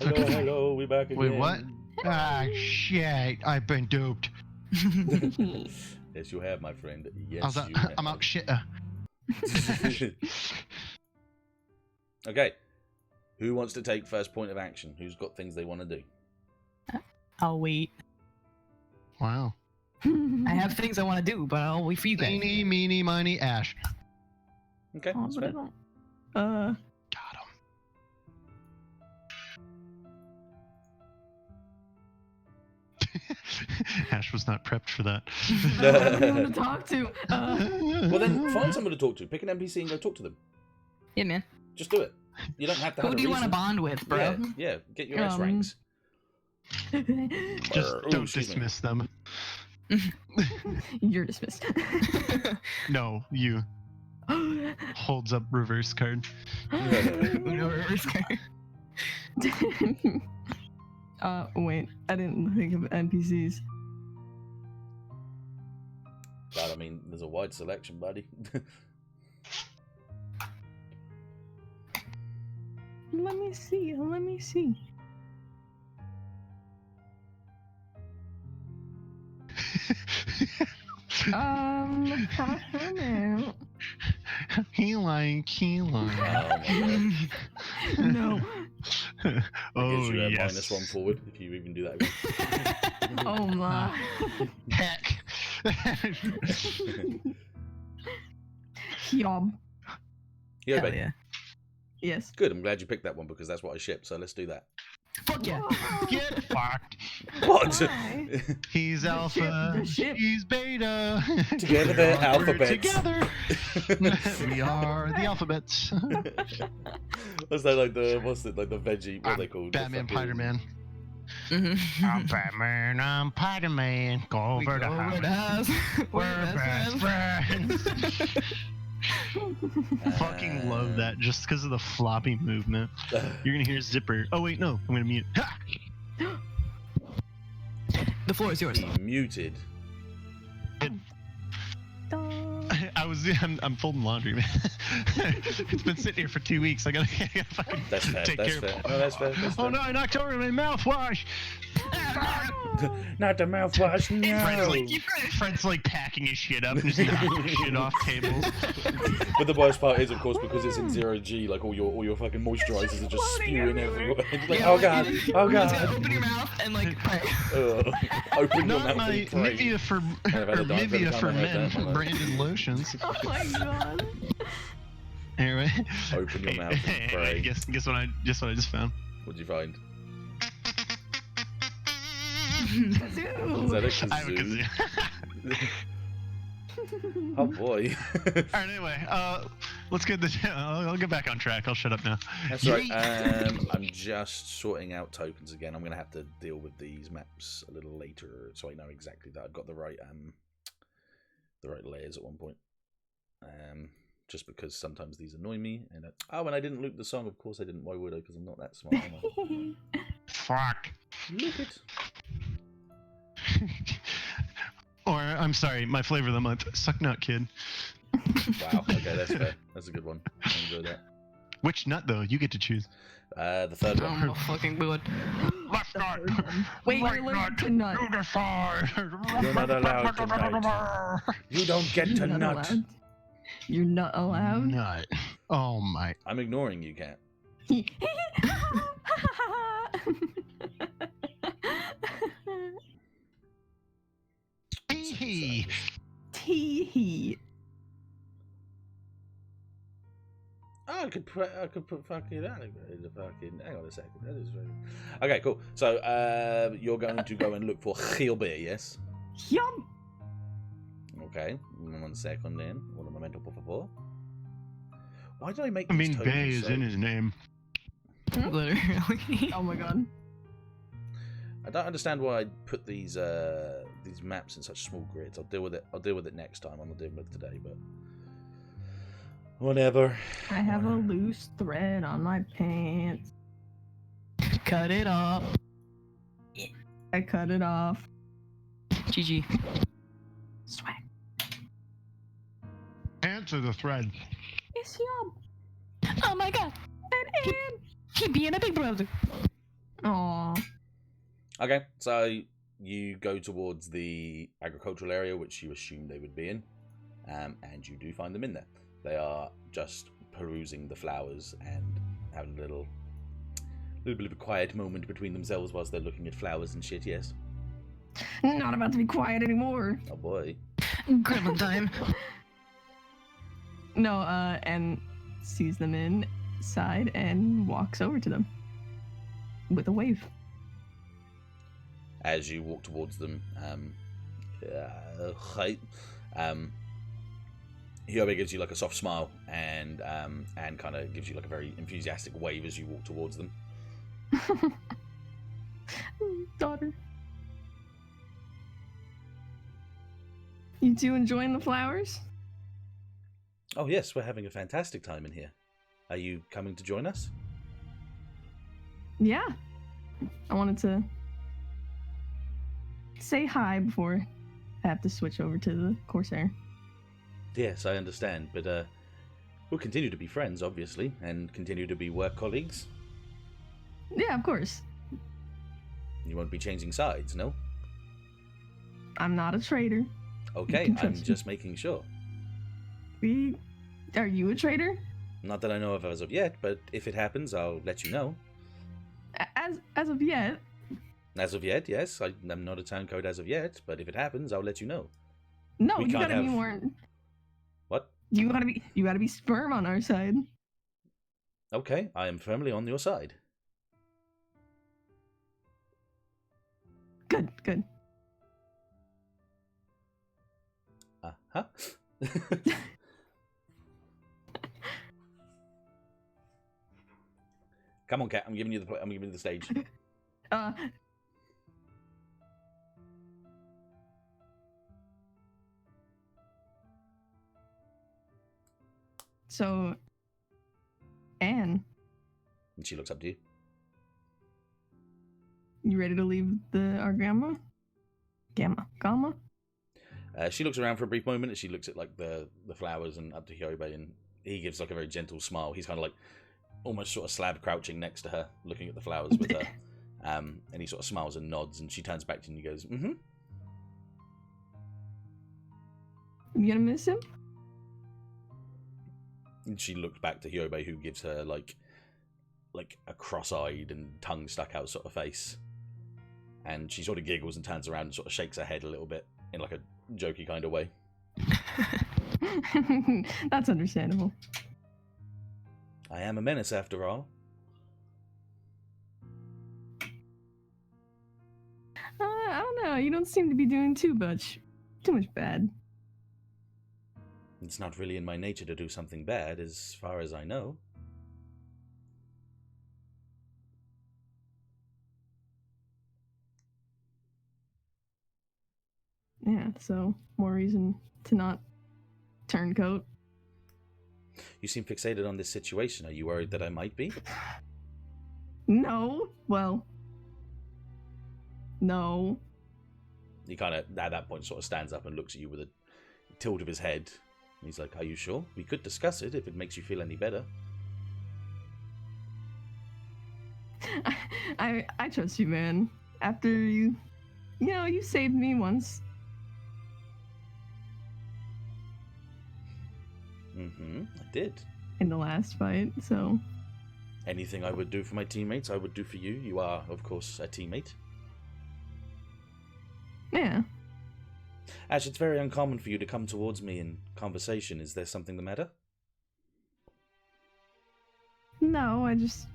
Hello, we back again. Wait, what? Ah, shit. I've been duped. Yes, you have, my friend. Yes, you I'm have. out shit. Okay. Who wants to take first point of action? Who's got things they want to do? I'll wait. Wow. I have things I want to do, but I'll wait for you guys. Eeny, meeny, miny, Ashe. Okay, Oh, that's but I fair. don't. Got him. Ashe was not prepped for that. I don't have anyone to talk to. Well, then find someone to talk to. Pick an NPC and go talk to them. Yeah, man. Just do it. You don't have to have Who a do you want to reason. bond with, bro? Yeah. Get your S ranks. Just Ooh, don't excuse me. dismiss them. You're dismissed. No, you. Holds up reverse card. Uno reverse card. Wait, I didn't think of NPCs. God, I mean, there's a wide selection, buddy. Let me see. He like. Oh, my God. No. Oh, you yes. -1 forward if you even do that again. Oh my. Heck. Yum. Yeah, Hell babe. yeah. Yes. Good, I'm glad you picked that one because that's what I ship, so let's do that. Fuck yeah. Get fucked. What? Why? He's The alpha. ship, the ship. She's beta. Together they're We're alphabets. Together. We are the alphabets. What's that like the the veggie? What are they called? Batman, Spider-Man. Mm-hmm. I'm Batman. I'm Spider-Man. Go We over go the over the house. house. We're best friends. Fucking love that just because of the floppy movement. You're gonna hear Zipper. Oh wait, no, I'm gonna mute. Ha! The floor is yours. He muted. I'm folding laundry, man. It's been sitting here for 2 weeks. I gotta fucking That's fair. take That's care fair. of it. No, that's fair. That's Oh fair. no, I knocked over my mouthwash. Not the mouthwash. Fred's like packing his shit up and just knocking shit off tables. But the worst part is, of course, because it's in 0G, like all your fucking moisturizers are just floating spewing everywhere. everywhere. Like, Yeah, oh like, god, you oh just gotta god. open your mouth and like pray. Open your Not mouth my and pray. Nivea for I've had a dime for the Nivea time for I heard men that, my lad. branded lotions. Oh my god. Anyway, Open your mouth and pray. Guess what I just found. What'd you find? Dude. Is that a I have a kazoo? kazoo. Oh boy. Alright, anyway, let's get this. I'll get back on track. I'll shut up now. That's right. I'm just sorting out tokens again. I'm gonna have to deal with these maps a little later, so I know exactly that I've got the right layers at one point. Just because sometimes these annoy me. And and I didn't loop the song. Of course I didn't. Why would I? Because I'm not that smart. Am I? Fuck. Loop it. Or I'm sorry, my flavor of the month, suck nut kid. Wow. Okay, that's fair. That's a good one. I enjoy that. Which nut though? You get to choose. The third Oh one. my fucking god. Left nut. Wait, Right you're allergic to nut. To the side. You're not allowed to nut. You don't get to You're not nut. allowed. You're not allowed. Nut. Oh my. I'm ignoring you, cat. Hee. Tee. Oh, I could put fucking alligator in the fucking. Hang on a second. That is very. Okay, cool. So, you're going to go and look for Gilbert, yes? Yum. Okay. 1 second then. Un momento, por favor. Why did I make? I these mean, tokens Bay is so- in his name. Literally. Oh my god. I don't understand why I put these maps in such small grids. I'll deal with it. I'll deal with it next time. I'm not dealing with it today, but whatever. I have a loose thread on my pants. Cut it off. I cut it off. GG. Swag. Answer the thread. It's yum. Oh my god. And He being a big brother. Aw. Okay, so you go towards the agricultural area, which you assume they would be in, and you do find them in there. They are just perusing the flowers and having a little bit of a quiet moment between themselves whilst they're looking at flowers and shit. Yes. Not about to be quiet anymore. Oh boy. Gremlin time. No, and sees them inside and walks over to them with a wave. As you walk towards them, hi. Hyobe gives you like a soft smile and kind of gives you like a very enthusiastic wave as you walk towards them. Daughter. You two enjoying the flowers? Oh yes, we're having a fantastic time in here. Are you coming to join us? Yeah. I wanted to say hi before I have to switch over to the Corsair. Yes, I understand, but we'll continue to be friends, obviously, and continue to be work colleagues. Yeah, of course. You won't be changing sides, no? I'm not a traitor. Okay, can I'm trust me. just making sure. Are you a traitor? Not that I know of as of yet, but if it happens, I'll let you know. As of yet. As of yet, yes. I'm not a town code as of yet, but if it happens, I'll let you know. No, We you can't gotta be have- more. What? You gotta be sperm on our side. Okay, I am firmly on your side. Good. Uh-huh. Come on, Cat. I'm giving you the stage. So, Anne, And she looks up to you. you ready to leave our Gamma? Gamma? She looks around for a brief moment and she looks at like the flowers and up to Hyobe, and he gives like a very gentle smile. He's kind of like almost sort of slab crouching next to her, looking at the flowers with her. And he sort of smiles and nods, and she turns back to him and he goes, "Mm-hmm." You gonna miss him? And she looked back to Hyobe, who gives her like a cross-eyed and tongue stuck out sort of face. And she sort of giggles and turns around and sort of shakes her head a little bit in like a jokey kind of way. That's understandable. I am a menace after all. I don't know. You don't seem to be doing too much bad. It's not really in my nature to do something bad, as far as I know. Yeah, so more reason to not turncoat. You seem fixated on this situation. Are you worried that I might be? No. Well, no. He kind of, at that point, sort of stands up and looks at you with a tilt of his head. And he's like, "Are you sure? We could discuss it if it makes you feel any better." I trust you, man. After you saved me once. I did. In the last fight, so. Anything I would do for my teammates, I would do for you. You are, of course, a teammate. Yeah. Ashe, it's very uncommon for you to come towards me in conversation. Is there something the matter? No, I just.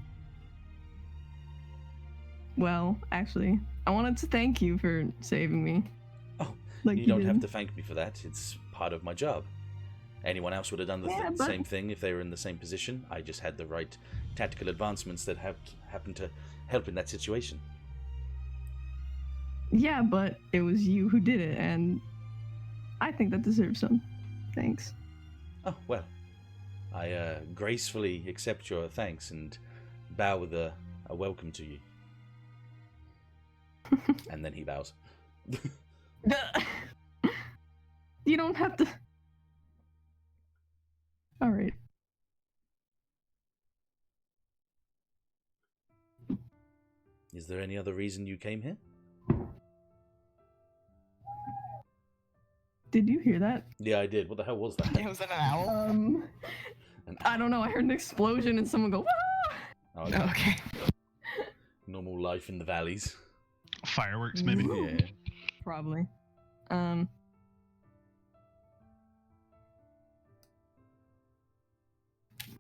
Well, actually, I wanted to thank you for saving me. Oh, like you don't did. have to thank me for that. It's part of my job. Anyone else would have done the same thing if they were in the same position. I just had the right tactical advancements that happened to help in that situation. Yeah, but it was you who did it, and I think that deserves some thanks. Oh, well. I gracefully accept your thanks and bow with a welcome to you. And then he bows. You don't have to. All right. Is there any other reason you came here? Did you hear that? Yeah, I did. What the hell was that? Was that an owl? I don't know. I heard an explosion and someone go, "Wah!" Oh, okay. Okay. Normal life in the valleys. Fireworks, maybe. Yeah. Probably.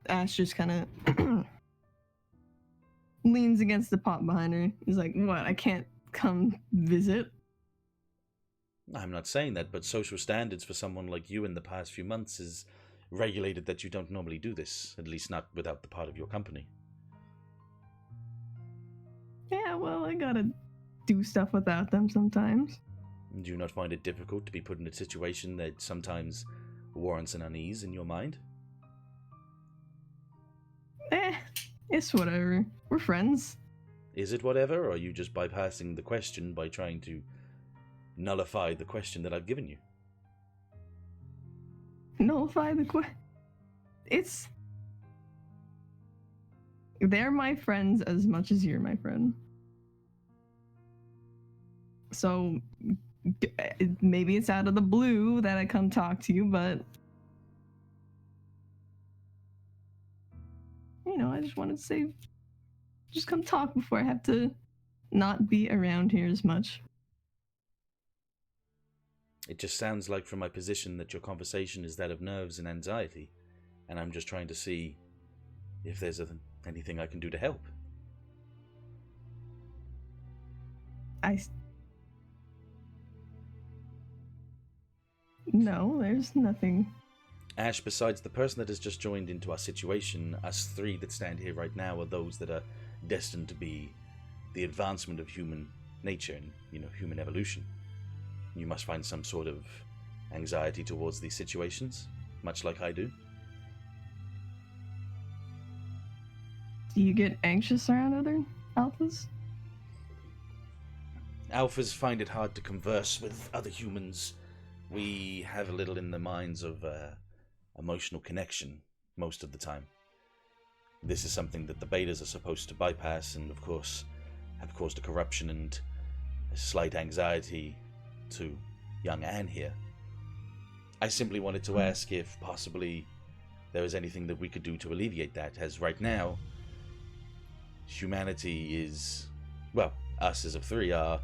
Ash just kind of leans against the pot behind her. He's like, "What? I can't come visit." I'm not saying that, but social standards for someone like you in the past few months is regulated that you don't normally do this, at least not without the part of your company. Yeah, well, I gotta do stuff without them sometimes. Do you not find it difficult to be put in a situation that sometimes warrants an unease in your mind? It's whatever. We're friends. Is it whatever, or are you just bypassing the question by trying to nullify the question that I've given you? Nullify the They're my friends as much as you're my friend. So maybe it's out of the blue that I come talk to you, but I just wanted to say, just come talk before I have to not be around here as much. It just sounds like from my position that your conversation is that of nerves and anxiety, and I'm just trying to see if there's anything I can do to help. No, there's nothing. Ashe, besides the person that has just joined into our situation, us three that stand here right now are those that are destined to be the advancement of human nature and, human evolution. You must find some sort of anxiety towards these situations, much like I do. Do you get anxious around other alphas? Alphas find it hard to converse with other humans. We have a little in the minds of emotional connection most of the time. This is something that the betas are supposed to bypass, and of course have caused a corruption and a slight anxiety to young Anne here. I simply wanted to ask if possibly there was anything that we could do to alleviate that, as right now humanity is, well, us as of three are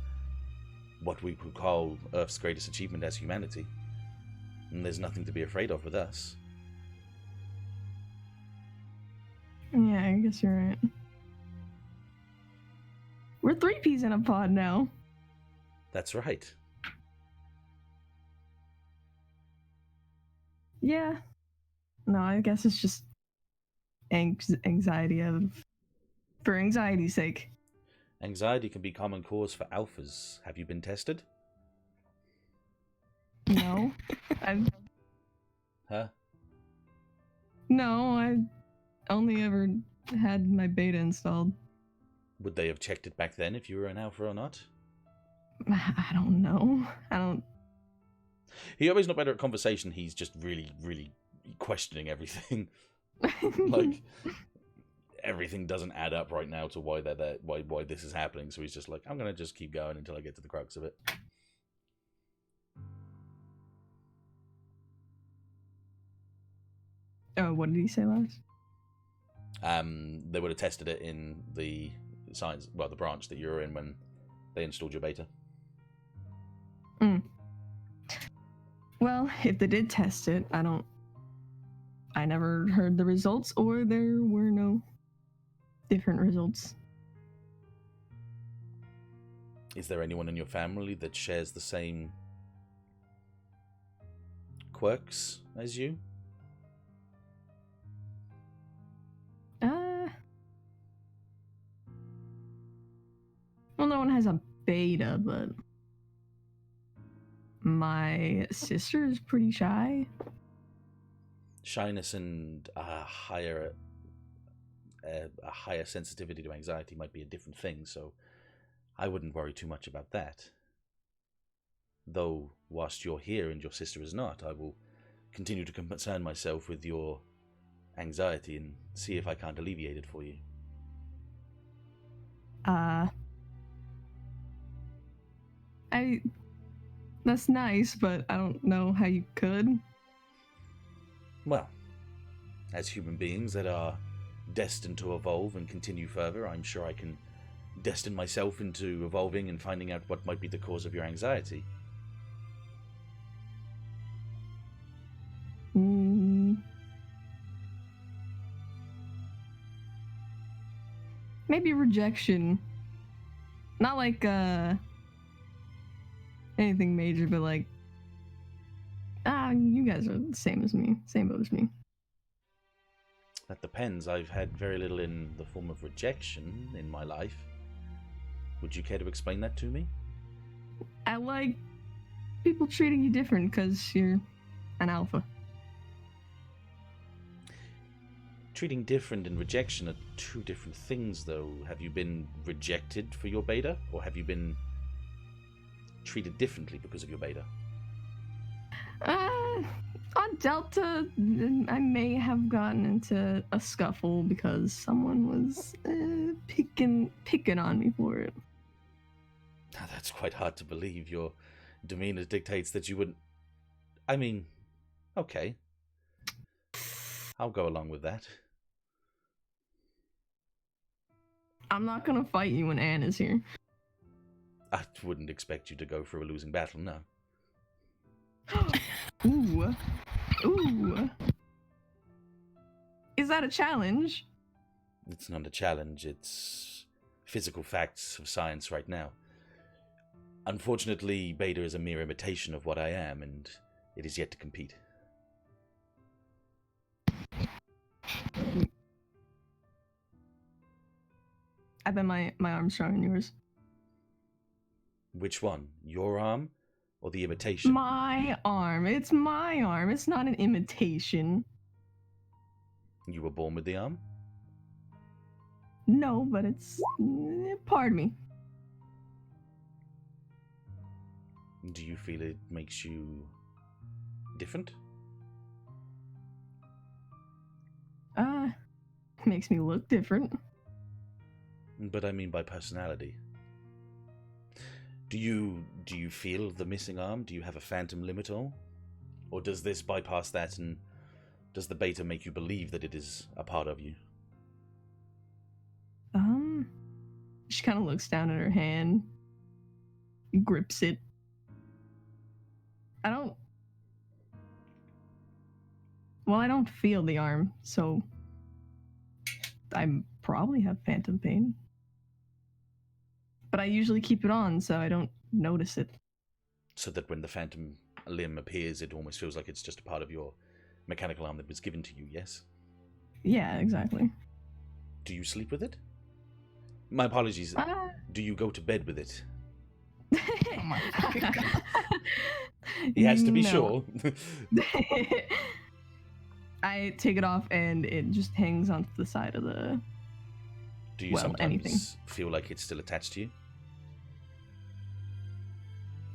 what we could call Earth's greatest achievement as humanity, and there's nothing to be afraid of with us. Yeah, I guess you're right. We're 3Ps in a pod now. That's right. Yeah. No, I guess it's just anxiety for anxiety's sake. Anxiety can be common cause for alphas. Have you been tested? No. Huh? No, I only ever had my beta installed. Would they have checked it back then if you were an alpha or not? I don't know. He always not better at conversation. He's just really, really questioning everything. Like, everything doesn't add up right now to why they're there, why this is happening. So he's just like, I'm gonna just keep going until I get to the crux of it. Oh, what did he say last? They would have tested it in the science, well, the branch that you were in when they installed your beta. Well, if they did test it, I never heard the results, or there were no different results. Is there anyone in your family that shares the same quirks as you? Well, no one has a beta, but my sister is pretty shy. Shyness and a higher sensitivity to anxiety might be a different thing, so I wouldn't worry too much about that. Though, whilst you're here and your sister is not, I will continue to concern myself with your anxiety and see if I can't alleviate it for you. That's nice, but I don't know how you could. Well, as human beings that are destined to evolve and continue further, I'm sure I can destine myself into evolving and finding out what might be the cause of your anxiety. Maybe rejection. Not like anything major, but like you guys are the same as me. Same boat as me. That depends. I've had very little in the form of rejection in my life. Would you care to explain that to me? I like people treating you different because you're an alpha. Treating different and rejection are two different things, though. Have you been rejected for your beta, or have you been treated differently because of your beta? On Delta, I may have gotten into a scuffle because someone was picking on me for it. Now, that's quite hard to believe. Your demeanor dictates that you wouldn't... I mean, okay. I'll go along with that. I'm not gonna fight you when Anne is here. I wouldn't expect you to go through a losing battle, no. Ooh. Ooh. Is that a challenge? It's not a challenge, it's physical facts of science right now. Unfortunately, beta is a mere imitation of what I am, and it is yet to compete. I bet my arm's stronger than yours. Which one? Your arm or the imitation? My arm. It's my arm. It's not an imitation. You were born with the arm? No, but it's... pardon me. Do you feel it makes you different? Makes me look different. But I mean by personality. Do you feel the missing arm? Do you have a phantom limb at all? Or does this bypass that, and does the beta make you believe that it is a part of you? She kind of looks down at her hand, grips it. I don't feel the arm, so I probably have phantom pain. But I usually keep it on, so I don't notice it. So that when the phantom limb appears, it almost feels like it's just a part of your mechanical arm that was given to you, yes? Yeah, exactly. Do you sleep with it? My apologies. Do you go to bed with it? Oh my fucking god. He has to be No. sure. I take it off and it just hangs onto the side of the... Do you Well, sometimes anything. feel like it's still attached to you?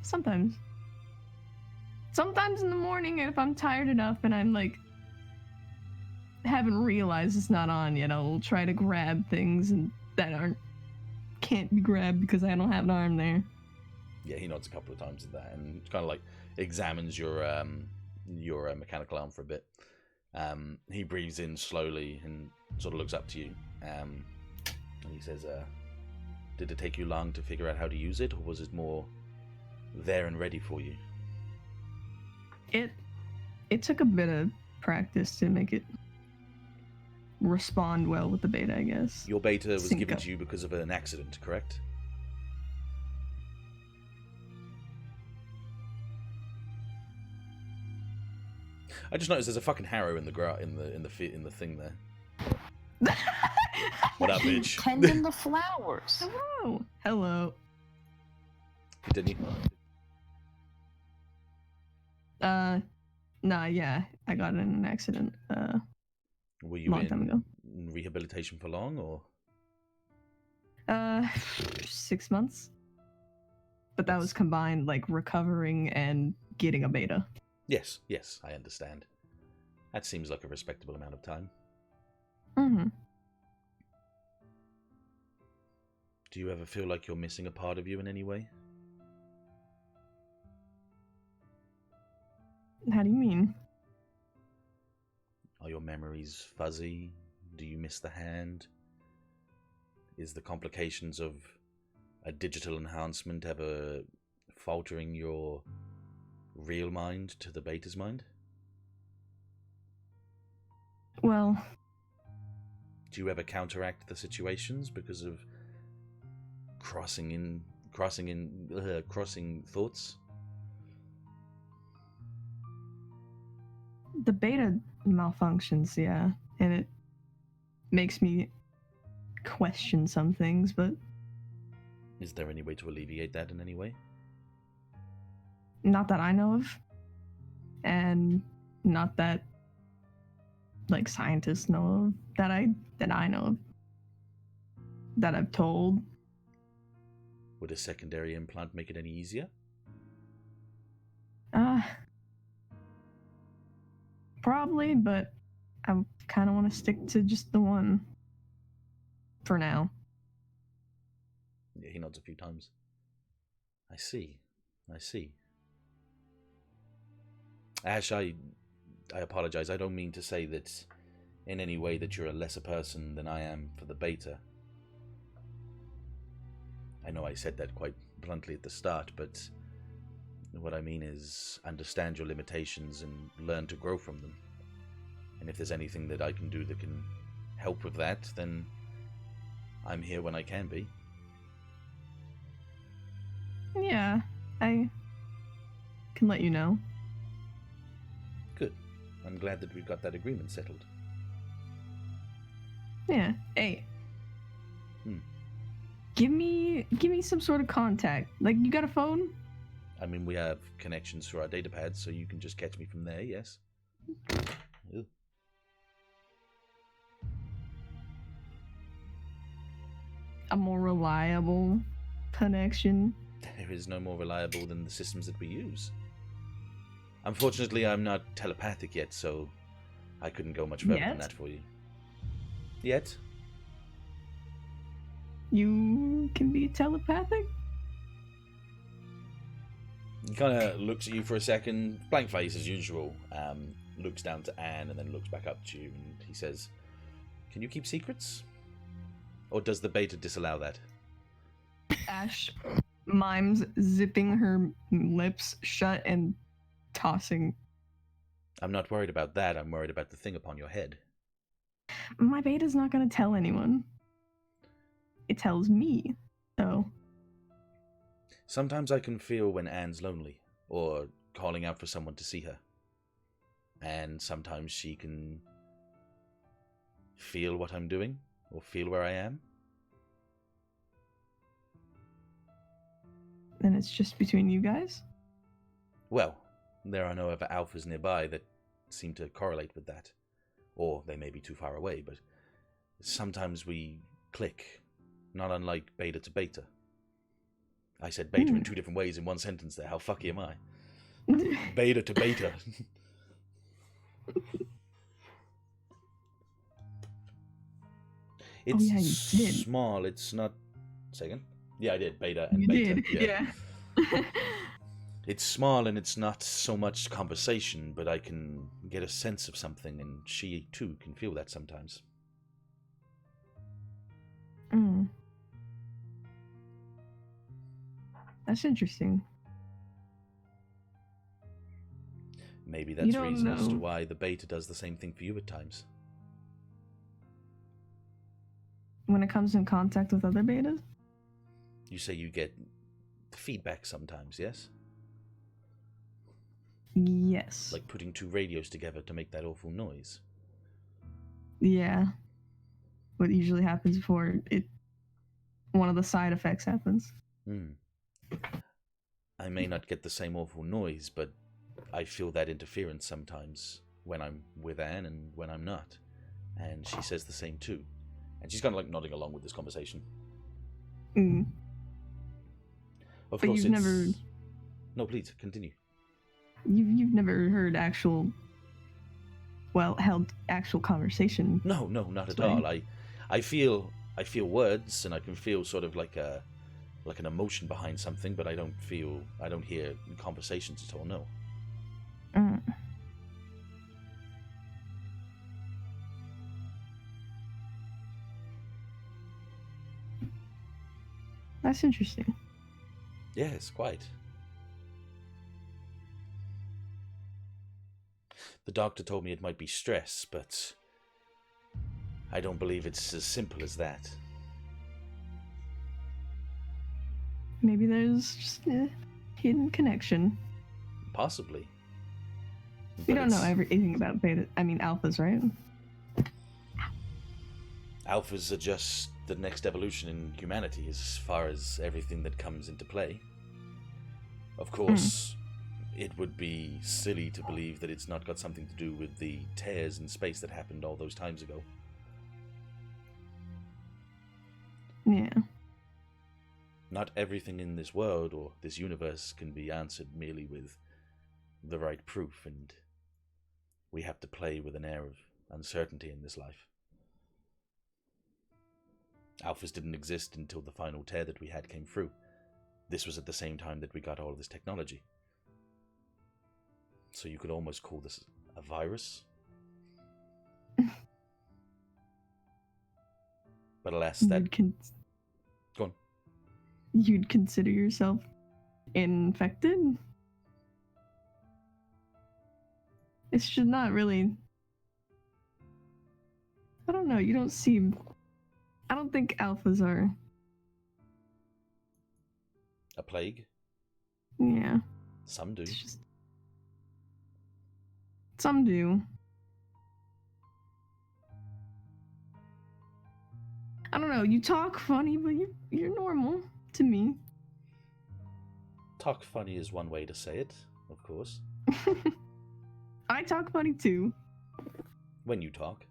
Sometimes. Sometimes in the morning, if I'm tired enough and I'm like... haven't realized it's not on yet, I'll try to grab things and that can't be grabbed because I don't have an arm there. Yeah, he nods a couple of times at that and kind of like examines your mechanical arm for a bit. He breathes in slowly and sort of looks up to you. And he says, did it take you long to figure out how to use it, or was it more there and ready for you? It took a bit of practice to make it respond well with the beta, I guess. Your beta was Sync given up. to you because of an accident, correct? I just noticed there's a fucking harrow in the thing there. What up, bitch? Tending the flowers. Hello. Hello. Continue. Nah, yeah, I got in an accident Were you long time ago. in rehabilitation for long, or? 6 months. But that was combined, like, recovering and getting a beta. Yes, I understand. That seems like a respectable amount of time. Mm-hmm. Do you ever feel like you're missing a part of you in any way? How do you mean? Are your memories fuzzy? Do you miss the hand? Is the complications of a digital enhancement ever faltering your real mind to the beta's mind? Well, Do you ever counteract the situations because of crossing thoughts? the beta malfunctions, yeah, and it makes me question some things, but Is there any way to alleviate that in any way? not that I know of, and not that like scientists know of, that I know of, that I've told. Would a secondary implant make it any easier? Probably, but I kind of want to stick to just the one for now. Yeah, he nods a few times. I see. Ashe, I apologize. I don't mean to say that in any way that you're a lesser person than I am for the beta. I know I said that quite bluntly at the start, but what I mean is understand your limitations and learn to grow from them. And if there's anything that I can do that can help with that, then I'm here when I can be. Yeah, I can let you know. Good. I'm glad that we've got that agreement settled. Yeah. Hey. Give me some sort of contact. Like, you got a phone? I mean, we have connections through our data pads, so you can just catch me from there, yes? Ew. A more reliable connection. There is no more reliable than the systems that we use. Unfortunately, I'm not telepathic yet, so I couldn't go much further than that for you. Yet? You can be telepathic? He kind of looks at you for a second, blank face as usual, looks down to Anne and then looks back up to you, and he says, "Can you keep secrets? Or does the beta disallow that?" Ashe mimes zipping her lips shut and tossing. I'm not worried about that, I'm worried about the thing upon your head. My beta's not going to tell anyone. It tells me, so. Sometimes I can feel when Anne's lonely, or calling out for someone to see her. And sometimes she can feel what I'm doing, or feel where I am. Then it's just between you guys? Well, there are no other alphas nearby that seem to correlate with that. Or they may be too far away, but sometimes we click, not unlike beta to beta. I said beta in two different ways in one sentence there. How fucky am I? Beta to beta. It's small, it's not... Second? Yeah, I did. Beta and beta. You did, yeah. It's small and it's not so much conversation, but I can get a sense of something, and she too can feel that sometimes. That's interesting. Maybe that's reason as to why the beta does the same thing for you at times. When it comes in contact with other betas? You say you get feedback sometimes, yes? Yes. Like putting two radios together to make that awful noise. Yeah. What usually happens before one of the side effects happens. I may not get the same awful noise, but I feel that interference sometimes when I'm with Anne and when I'm not. And she says the same too. And she's kind of like nodding along with this conversation. Of but course, you've never... No, please, continue. You've never heard held actual conversation. No, not at all. I feel words, and I can feel sort of like an emotion behind something, but I don't hear conversations at all. No. That's interesting. Yes, quite. The doctor told me it might be stress, but I don't believe it's as simple as that. Maybe there's just a hidden connection. Possibly. We But don't know it's- everything about alphas, right? Alphas are just the next evolution in humanity as far as everything that comes into play. Of course, it would be silly to believe that it's not got something to do with the tears in space that happened all those times ago. Yeah. Not everything in this world or this universe can be answered merely with the right proof, and we have to play with an air of uncertainty in this life. Alphas didn't exist until the final tear that we had came through. This was at the same time that we got all of this technology. So you could almost call this a virus. But alas, that... Go on. You'd consider yourself infected? It's just not really... I don't know, you don't seem... I don't think alphas are... A plague? Yeah. Some do. It's just... Some do. I don't know, you talk funny, but you're normal to me. Talk funny is one way to say it, of course. I talk funny too. When you talk.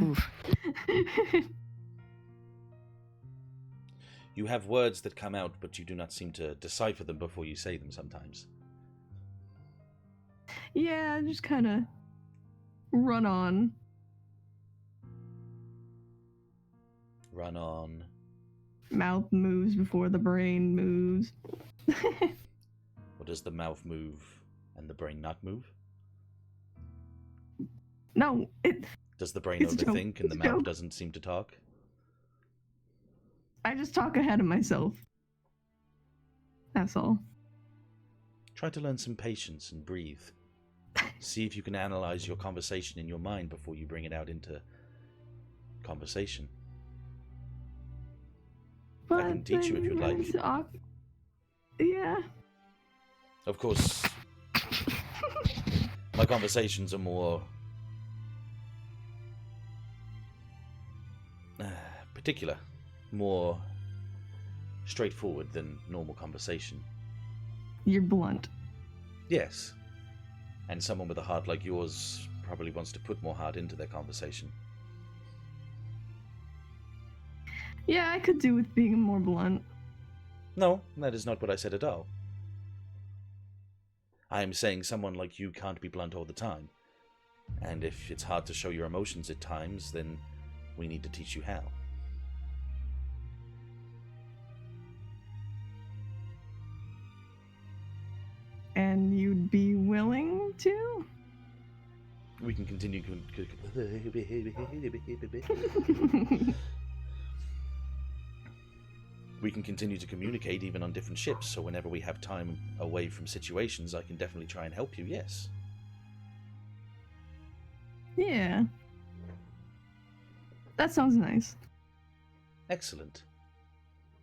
Oof. You have words that come out, but you do not seem to decipher them before you say them sometimes. Yeah, just kind of run on. Run on. Mouth moves before the brain moves. Or does the mouth move and the brain not move? No, Does the brain It's a joke. overthink and the It's a mouth joke. doesn't seem to talk? I just talk ahead of myself. That's all. Try to learn some patience and breathe. See if you can analyze your conversation in your mind before you bring it out into conversation. But can teach you if you'd like. Yeah. Of course, my conversations are more particular, more straightforward than normal conversation. You're blunt. Yes. And someone with a heart like yours probably wants to put more heart into their conversation. Yeah, I could do with being more blunt. No, that is not what I said at all. I am saying someone like you can't be blunt all the time. And if it's hard to show your emotions at times, then we need to teach you how. And you'd be willing to? We can continue... We can continue to communicate even on different ships, so whenever we have time away from situations, I can definitely try and help you, yes. Yeah. That sounds nice. Excellent.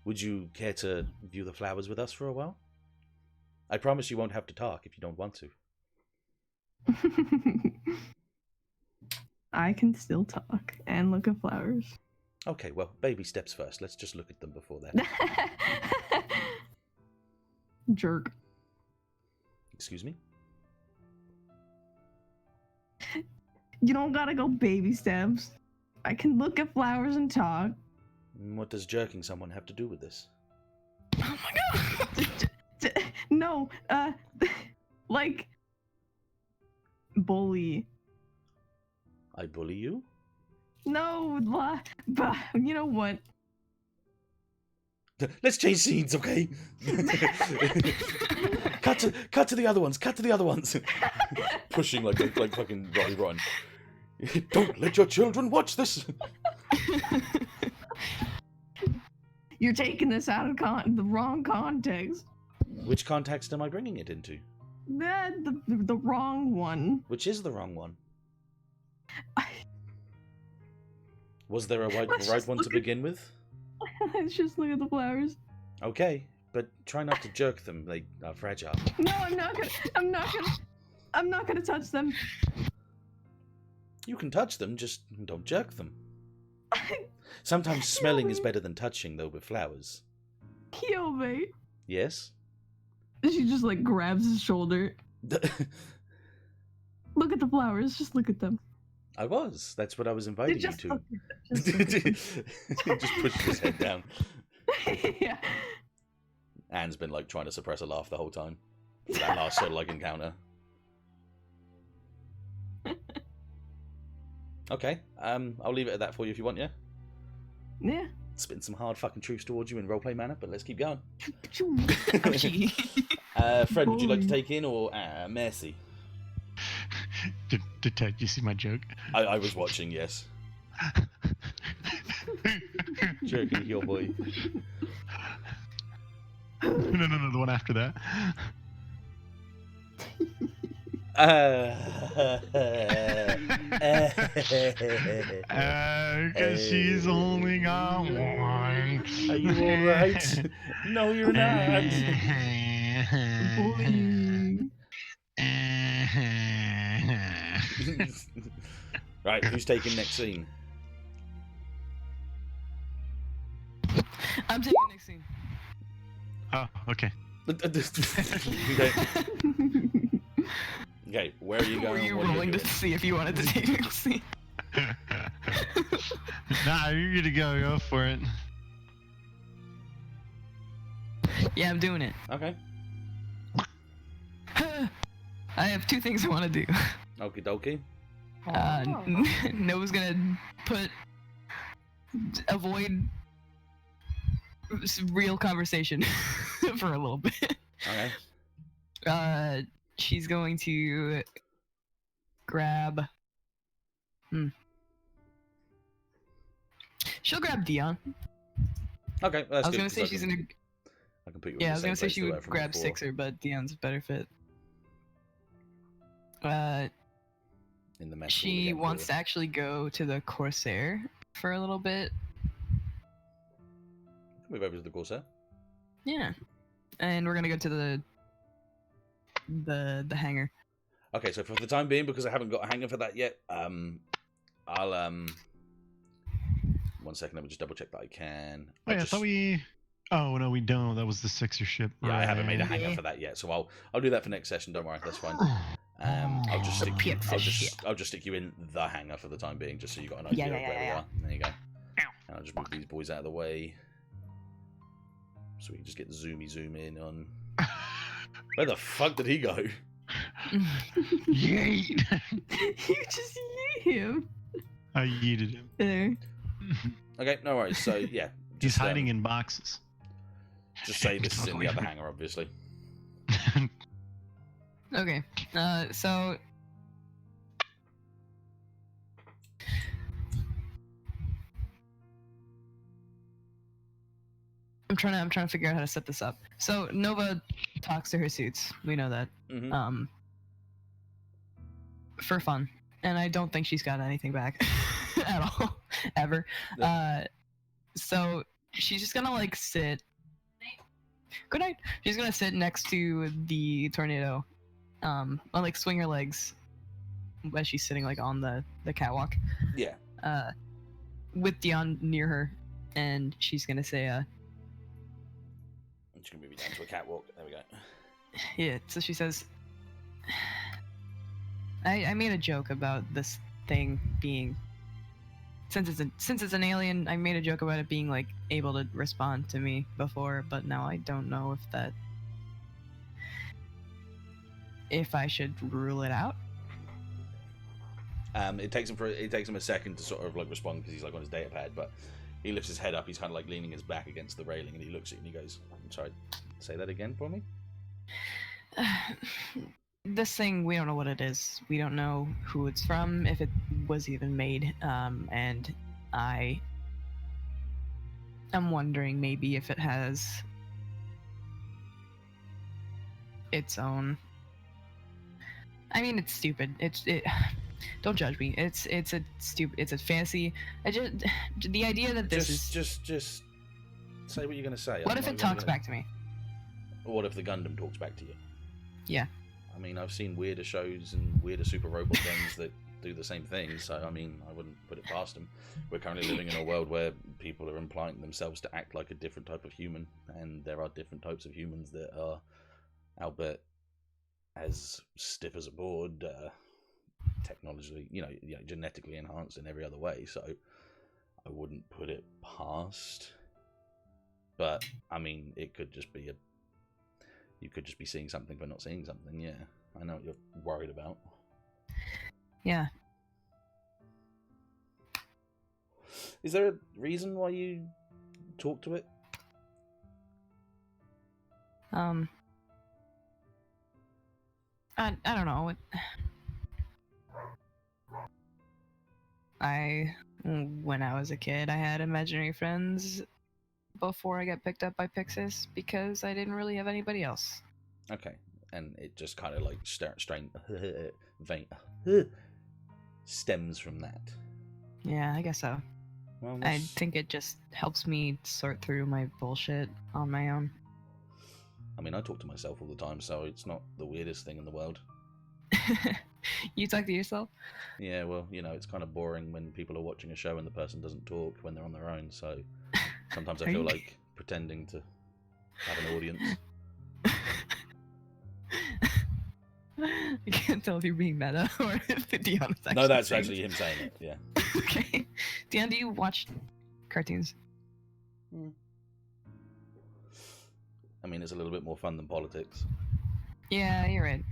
Would you care to view the flowers with us for a while? I promise you won't have to talk if you don't want to. I can still talk and look at flowers. Okay, well, baby steps first. Let's just look at them before that. Jerk. Excuse me? You don't gotta go baby steps. I can look at flowers and talk. What does jerking someone have to do with this? Oh my god! No, like, bully. I bully you? No, you know what? Let's change scenes, okay? cut to the other ones. Cut to the other ones. Pushing like fucking Roddy Ron. Don't let your children watch this. You're taking this out of the wrong context. Which context am I bringing it into? The wrong one. Which is the wrong one? Was there a right one to begin with? Let's just look at the flowers. Okay, but try not to jerk them. They are fragile. No, I'm not gonna touch them. You can touch them, just don't jerk them. Sometimes smelling is better than touching, though, with flowers. Kill me. Yes? She just like grabs his shoulder. Look at the flowers. Just look at them. I was. That's what I was inviting you Just to. look at them. Just pushes his head down. Yeah. Anne's been like trying to suppress a laugh the whole time. For that last sort of like encounter. Okay, I'll leave it at that for you if you want, yeah? Yeah. Spitting some hard fucking truths towards you in roleplay manner, but let's keep going. Ouchie. Fred, would you like to take in or Messi? Dettet, you see my joke? I was watching, yes. Jerking your boy. No, the one after that. Cause she's only got one. Are you alright? No, you're not. Right, who's taking next scene? I'm taking next scene. Oh, okay. Okay, where are you going? Were you What are rolling to doing? see if you wanted to take next scene? Nah, you're gonna go for it. Yeah, I'm doing it. Okay. I have two things I want to do. Okie dokie. Nova's gonna avoid real conversation for a little bit. Okay. She's going to grab. She'll grab Deon. Okay, that's I was good, gonna say 'cause she's I gonna. can put you in Yeah, the I was same gonna say place she you were would from grab before. Sixer, but Deon's a better fit. In the mess hall She again, wants to clearly. actually go to the Corsair for a little bit. Move over to the Corsair. Yeah, and we're gonna go to the hangar. Okay, so for the time being, because I haven't got a hanger for that yet, I'll 1 second, let me just double check that I can. Wait, I'll I thought we. Oh no, we don't. That was the Sixer ship. Yeah, I haven't made a Right. hanger for that yet, so I'll do that for next session. Don't worry, that's fine. I'll just stick I'll just stick you in the hangar for the time being, just so you got an idea of where we are. There you go. And I'll just move these boys out of the way, so we can just get the zoom in on. Where the fuck did he go? Yeet! You just yeet him. I yeeted him. There. Okay, no worries. So yeah, He's just, hiding in boxes. Just say this is in the other hangar, obviously. Okay, so I'm trying to figure out how to set this up. So Nova talks to her suits. We know that. Mhm. For fun, and I don't think she's got anything back at all, ever. So she's just gonna like sit. Good night. She's gonna sit next to the tornado, and like swing her legs as she's sitting like on the catwalk. Yeah. With Deon near her, and she's gonna say, I'm just gonna move you down to a catwalk. There we go. yeah. So she says, I made a joke about this thing being, since it's an alien, I made a joke about it being like able to respond to me before, but now I don't know if I should rule it out. It takes him a second to sort of like respond because he's like on his data pad, but he lifts his head up. He's kind of like leaning his back against the railing, and he looks at you and he goes, "I'm sorry, say that again for me." This thing, we don't know what it is. We don't know who it's from, if it was even made. And I I'm wondering maybe if it has its own. I mean, it's stupid. It. Don't judge me. It's a stupid. It's a fantasy. I just the idea that this is. Just say what you're gonna say. What if it talks back to me? What if the Gundam talks back to you? Yeah. I mean, I've seen weirder shows and weirder super robot things that do the same thing, so I mean, I wouldn't put it past them. We're currently living in a world where people are implying themselves to act like a different type of human, and there are different types of humans that are, albeit as stiff as a board, technologically, genetically enhanced in every other way, so I wouldn't put it past. But, I mean, it could just be you could just be seeing something but not seeing something, yeah. I know what you're worried about. Yeah. Is there a reason why you talk to it? I don't know. When I was a kid, I had imaginary friends before I got picked up by Pixis because I didn't really have anybody else. Okay, and it just kind of like stems from that. Yeah, I guess so. Well, I think it just helps me sort through my bullshit on my own. I mean, I talk to myself all the time, so it's not the weirdest thing in the world. You talk to yourself? Yeah, well, it's kind of boring when people are watching a show and the person doesn't talk when they're on their own, so sometimes I feel like pretending to have an audience. I can't tell if you're being meta or if Deon is actually No, that's actually him saying it, yeah. Okay. Deon, do you watch cartoons? I mean, it's a little bit more fun than politics. Yeah, you're right.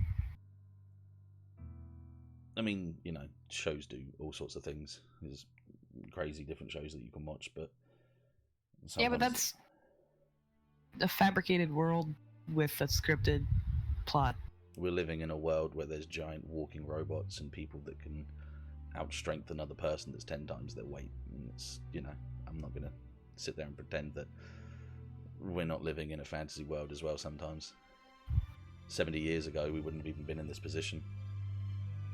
I mean, shows do all sorts of things. There's crazy different shows that you can watch, but... Yeah, but that's a fabricated world with a scripted plot. We're living in a world where there's giant walking robots and people that can outstrength another person that's 10 times their weight. And it's, I'm not going to sit there and pretend that we're not living in a fantasy world as well sometimes. 70 years ago, we wouldn't have even been in this position.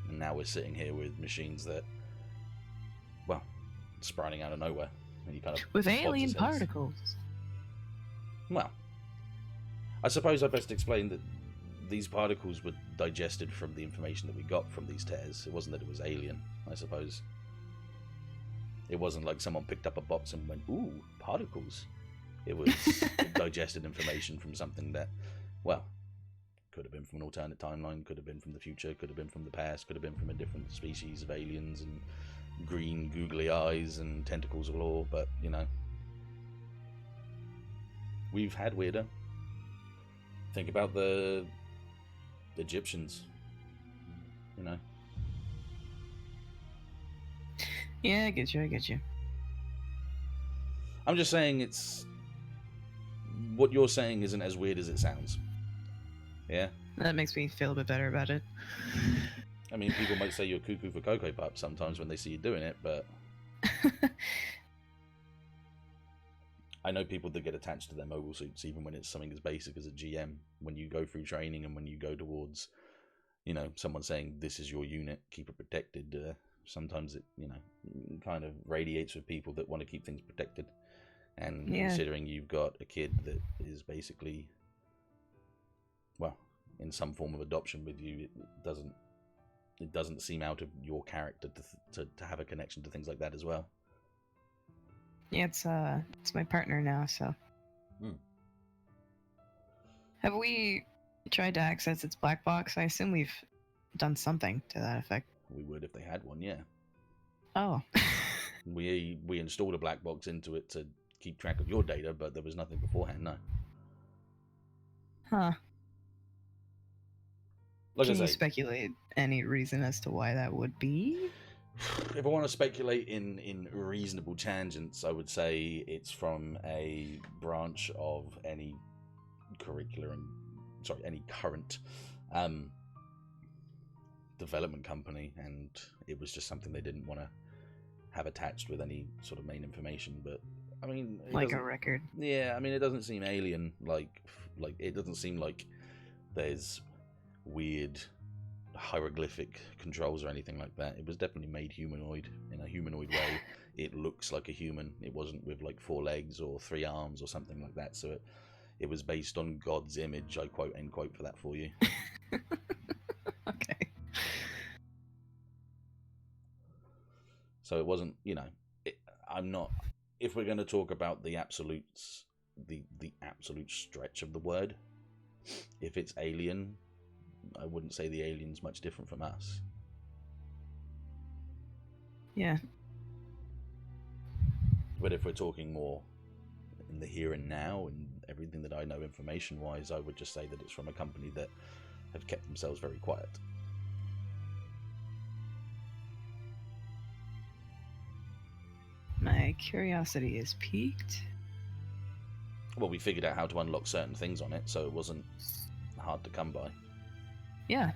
And now we're sitting here with machines that, well, sprouting out of nowhere. And you kind of with alien particles. Well, I suppose I best explain that these particles were digested from the information that we got from these tears. It wasn't that it was alien, I suppose. It wasn't like someone picked up a box and went, ooh, particles. It was digested information from something that, well, could have been from an alternate timeline, could have been from the future, could have been from the past, could have been from a different species of aliens and green googly eyes and tentacles galore, but, we've had weirder. Think about the Egyptians, Yeah, I get you. I'm just saying what you're saying isn't as weird as it sounds. Yeah? That makes me feel a bit better about it. I mean, people might say you're cuckoo for Cocoa Pups sometimes when they see you doing it, but... I know people that get attached to their mobile suits even when it's something as basic as a GM. When you go through training and when you go towards, someone saying, this is your unit, keep it protected, sometimes it, kind of radiates with people that want to keep things protected. And considering you've got a kid that is basically, well, in some form of adoption with you, it doesn't seem out of your character to have a connection to things like that as well. Yeah, it's my partner now, so. Have we tried to access its black box? I assume we've done something to that effect. We would if they had one, yeah. Oh. We installed a black box into it to keep track of your data, but there was nothing beforehand, no. Huh. Like Can you speculate any reason as to why that would be? If I want to speculate in reasonable tangents, I would say it's from a branch of any any current development company, and it was just something they didn't want to have attached with any sort of main information. But I mean, Like a record. Yeah, I mean, it doesn't seem alien. Like it doesn't seem like there's weird hieroglyphic controls or anything like that. It was definitely made humanoid in a humanoid way. It looks like a human. It wasn't with like 4 legs or 3 arms or something like that. So it was based on God's image. I quote end quote for that for you. Okay. So it wasn't, I'm not. If we're going to talk about the absolutes, the absolute stretch of the word, if it's alien, I wouldn't say the alien's much different from us. Yeah. But if we're talking more in the here and now and everything that I know information-wise, I would just say that it's from a company that have kept themselves very quiet. My curiosity is piqued. Well, we figured out how to unlock certain things on it, so it wasn't hard to come by. Yeah.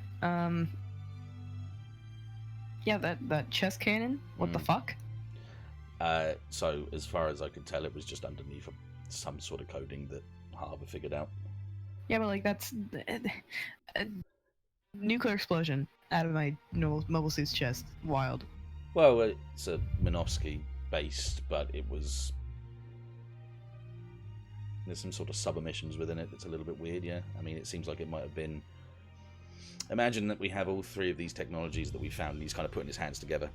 Yeah, that chest cannon. What the fuck? So as far as I could tell, it was just underneath some sort of coding that Harbour figured out. Yeah, but like that's a nuclear explosion out of my mobile suit's chest. Wild. Well, it's a Minovsky based, but there's some sort of sub-emissions within it that's a little bit weird, yeah. I mean, it seems like it might have been... Imagine that we have all 3 of these technologies that we found, and he's kind of putting his hands together.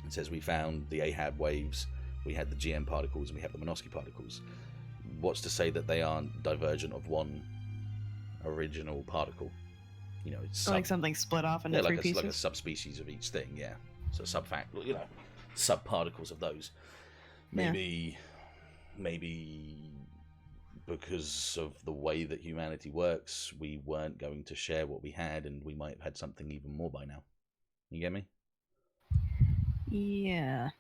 It says we found the Ahab waves, we had the GM particles, and we have the Minovsky particles. What's to say that they aren't divergent of one original particle? It's like something split off into 3 pieces? like a subspecies of each thing, yeah. So sub-particles of those. Maybe because of the way that humanity works, we weren't going to share what we had, and we might have had something even more by now. You get me? Yeah.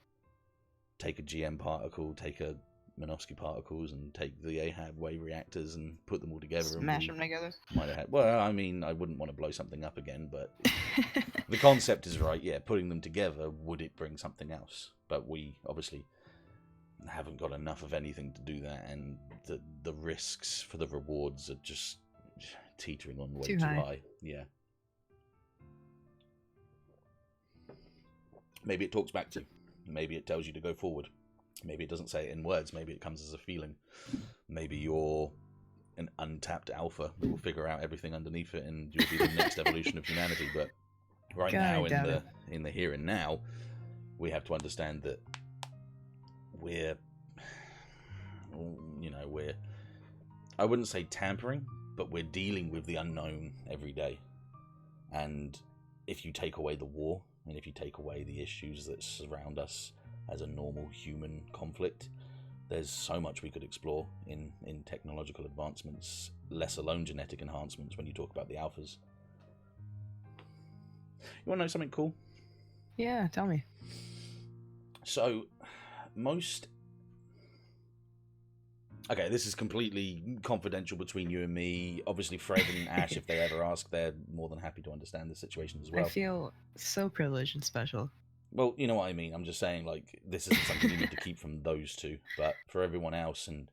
Take a GM particle, take a Minovsky particles, and take the Ahab wave reactors and put them all together. Smash them together? Might have had... Well, I mean, I wouldn't want to blow something up again, but the concept is right, yeah. Putting them together, would it bring something else? But we obviously haven't got enough of anything to do that, and the risks for the rewards are just teetering on way too high. Yeah. Maybe it talks back to you. Maybe it tells you to go forward. Maybe it doesn't say it in words. Maybe it comes as a feeling. Maybe you're an untapped alpha that will figure out everything underneath it, and you'll be the next evolution of humanity. But right now, in the here and now, we have to understand that we're I wouldn't say tampering, but we're dealing with the unknown every day. And if you take away the war, and if you take away the issues that surround us as a normal human conflict, there's so much we could explore in technological advancements, less alone genetic enhancements when you talk about the alphas. You want to know something cool? Yeah, tell me. So, Okay, this is completely confidential between you and me. Obviously, Fred and Ashe, if they ever ask, they're more than happy to understand the situation as well. I feel so privileged and special. Well, you know what I mean. I'm just saying, like, this isn't something you need to keep from those two. But for everyone else, and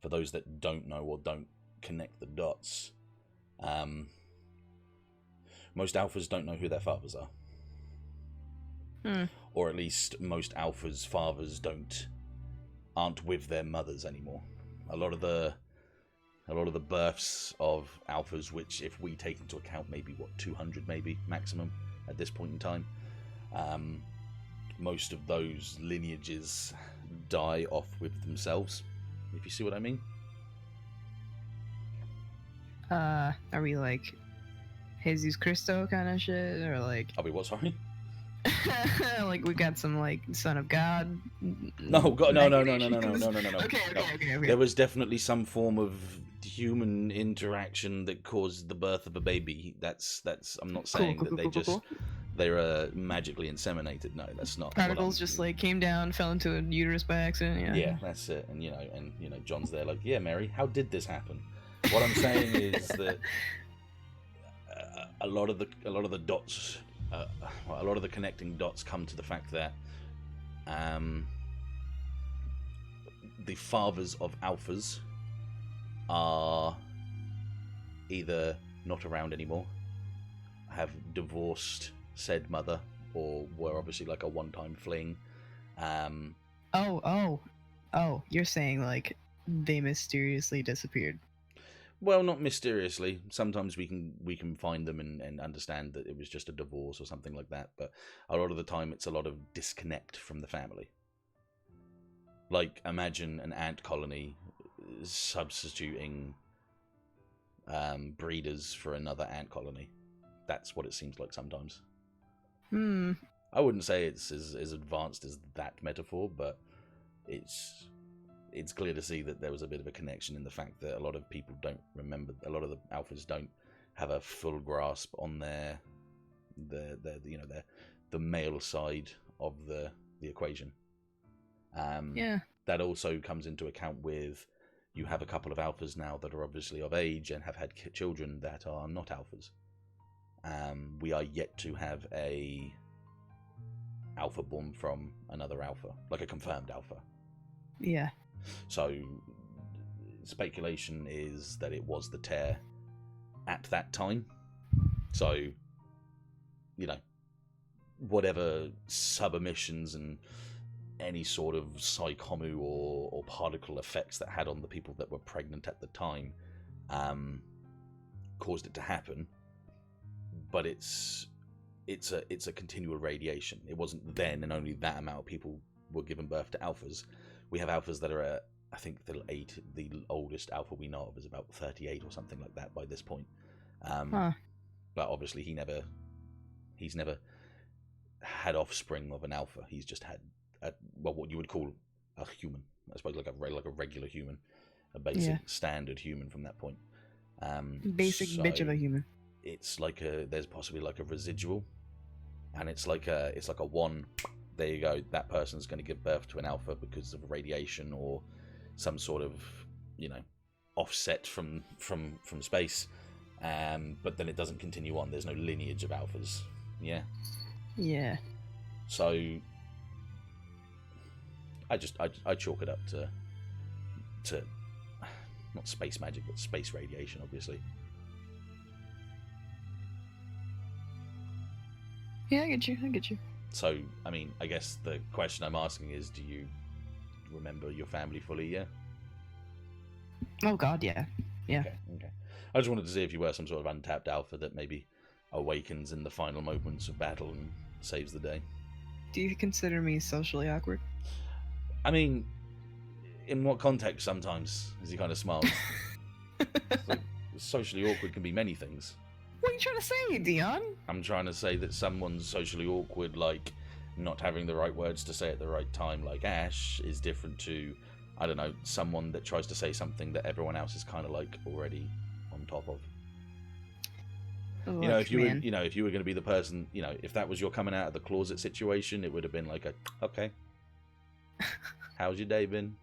for those that don't know or don't connect the dots, most alphas don't know who their fathers are. Or at least most alphas' fathers aren't with their mothers anymore. A lot of the births of alphas, which if we take into account maybe 200 maybe maximum at this point in time, most of those lineages die off with themselves, if you see what I mean. Are we like Jesus Christo kind of shit, or like? Are we what? Sorry. Like we got some like Son of God. No, God, no. Okay. There was definitely some form of human interaction that caused the birth of a baby. That's. I'm not saying that they're magically inseminated. No, that's not. Particles just like came down, fell into a uterus by accident. Yeah. Yeah, that's it. And John's there like, yeah, Mary, how did this happen? What I'm saying is that a lot of the dots. A lot of the connecting dots come to the fact that the fathers of alphas are either not around anymore, have divorced said mother, or were obviously like a one-time fling. Oh, you're saying like they mysteriously disappeared. Well, not mysteriously. Sometimes we can find them and understand that it was just a divorce or something like that. But a lot of the time, it's a lot of disconnect from the family. Like, imagine an ant colony substituting breeders for another ant colony. That's what it seems like sometimes. I wouldn't say it's as advanced as that metaphor, but it's clear to see that there was a bit of a connection in the fact that a lot of people don't remember. A lot of the alphas don't have a full grasp on the male side of the equation. Yeah. That also comes into account with you have a couple of alphas now that are obviously of age and have had children that are not alphas. We are yet to have a alpha born from another alpha, like a confirmed alpha. Yeah. So speculation is that it was the tear at that time. So, whatever sub-emissions and any sort of psychomu or particle effects that had on the people that were pregnant at the time caused it to happen. But it's a continual radiation. It wasn't then and only that amount of people were given birth to alphas. We have alphas that are at, I think the oldest alpha we know of is about 38 or something like that by this point. But obviously he's never had offspring of an alpha. He's just had what you would call a human, I suppose, like a regular human, a basic standard human from that point. Basic bitch of a human. It's like there's possibly like a residual, and it's like a one. There you go. That person's going to give birth to an alpha because of radiation or some sort of, offset from space. But then it doesn't continue on. There's no lineage of alphas. Yeah. Yeah. So I chalk it up to not space magic, but space radiation, obviously. Yeah, I get you. So, I mean, I guess the question I'm asking is, do you remember your family fully, yeah? Oh god, yeah. Yeah. Okay. I just wanted to see if you were some sort of untapped alpha that maybe awakens in the final moments of battle and saves the day. Do you consider me socially awkward? I mean, in what context sometimes? As he kind of smiles. Like, socially awkward can be many things. What are you trying to say, Deon? I'm trying to say that someone's socially awkward, like not having the right words to say at the right time, like Ashe, is different to, I don't know, someone that tries to say something that everyone else is kind of like already on top of. Look, if you were going to be the person, if that was your coming out of the closet situation, it would have been like okay, how's your day been?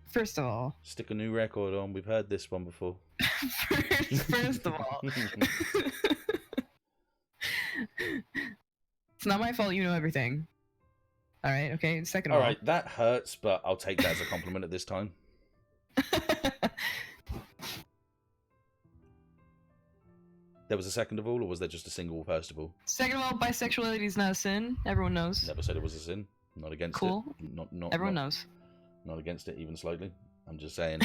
First of all, stick a new record on. We've heard this one before. First of all, it's not my fault you know everything. All right, okay. Second of all, right, that hurts, but I'll take that as a compliment at this time. There was a second of all, or was there just a single first of all? Second of all, bisexuality is not a sin. Everyone knows. Never said it was a sin. Not against cool. it. Not. Everyone knows. Not against it, even slightly. I'm just saying.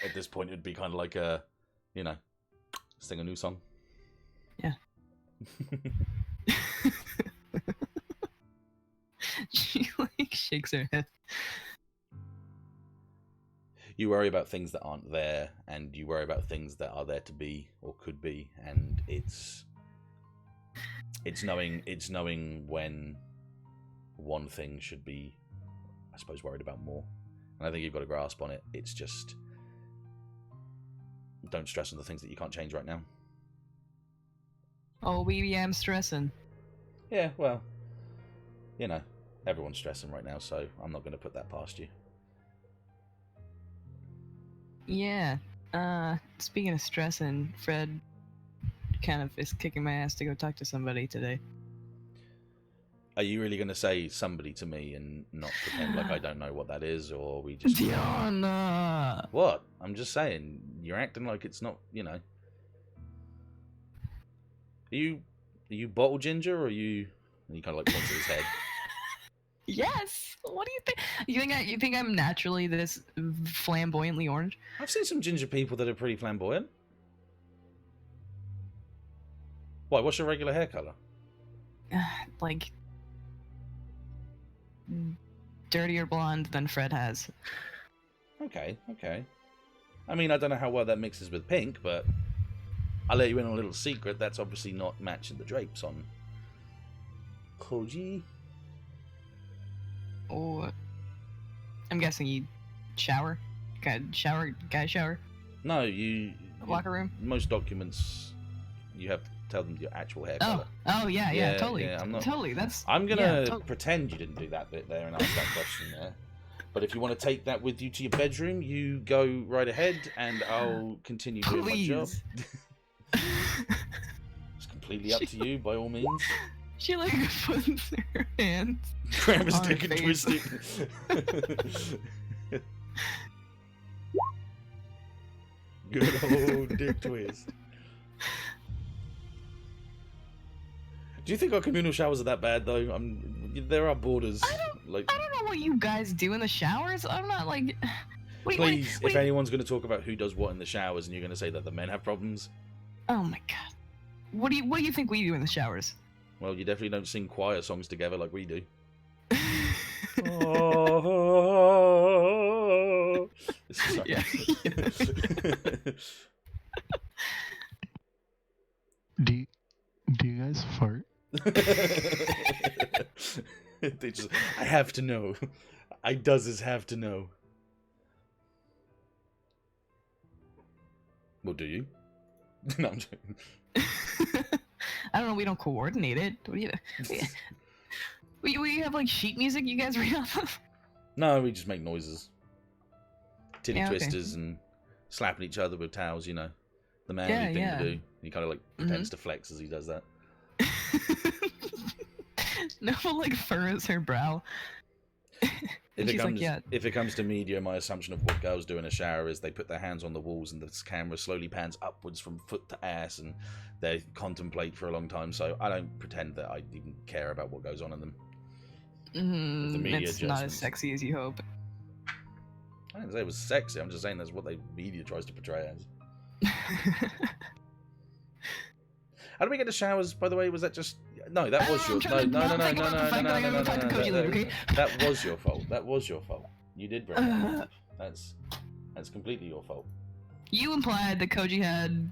At this point, it'd be kind of like a, sing a new song. Yeah. She shakes her head. You worry about things that aren't there, and you worry about things that are there to be or could be, and it's knowing when one thing should be, I suppose, worried about more. And I think you've got a grasp on it. It's just, don't stress on the things that you can't change right now. Oh, baby, I'm stressing. Yeah, well, everyone's stressing right now, so I'm not going to put that past you. Yeah. Speaking of stressing, Fred kind of is kicking my ass to go talk to somebody today. Are you really going to say somebody to me and not pretend like I don't know what that is, or are we just... Deon! What? I'm just saying, you're acting like it's not, you know... Are you bottle ginger, or are you... And he kind of like points at his head. Yes! What do you think? You think I'm naturally this flamboyantly orange? I've seen some ginger people that are pretty flamboyant. Why, what's your regular hair colour? Like... dirtier blonde than Fred has. Okay. I mean, I don't know how well that mixes with pink, but I'll let you in on a little secret. That's obviously not matching the drapes on Koji. Oh, I'm guessing you shower? Guy shower? No, you... Locker room? Most documents, you have to tell them your actual hair colour. Oh, yeah, totally. Yeah, I'm not... Totally, I'm gonna pretend you didn't do that bit there and ask that question there. But if you want to take that with you to your bedroom, you go right ahead, and I'll continue doing my job. It's completely up to you, by all means. She like puts her hands. Grab his on dick her and face. twist it. Good old dick twist. Do you think our communal showers are that bad, though? There are borders. I don't know what you guys do in the showers. I'm not like. Please, if anyone's going to talk about who does what in the showers, and you're going to say that the men have problems. Oh my god. What do you think we do in the showers? Well, you definitely don't sing choir songs together like we do. Yeah. Do you guys fart? They just, I have to know. I does have to know. Well, do you? No, I'm joking. I don't know. We don't coordinate it. What do you? We have like sheet music. You guys read off of? No, we just make noises. Titty Yeah, okay. twisters and slapping each other with towels. You know, the manly thing to do. He kind of like pretends to flex as he does that. No, like furrows her brow. If it comes to media, my assumption of what girls do in a shower is they put their hands on the walls and the camera slowly pans upwards from foot to ass, and they contemplate for a long time. So I don't pretend that I even care about what goes on in them. The media It's not as adjustments. sexy as you hope. I didn't say it was sexy. I'm just saying that's what the media tries to portray as. How do we get to showers, by the way? Was that just... No, that was your... No. That was your fault. That was your fault. You did bring that up. That's completely your fault. You implied that Koji had...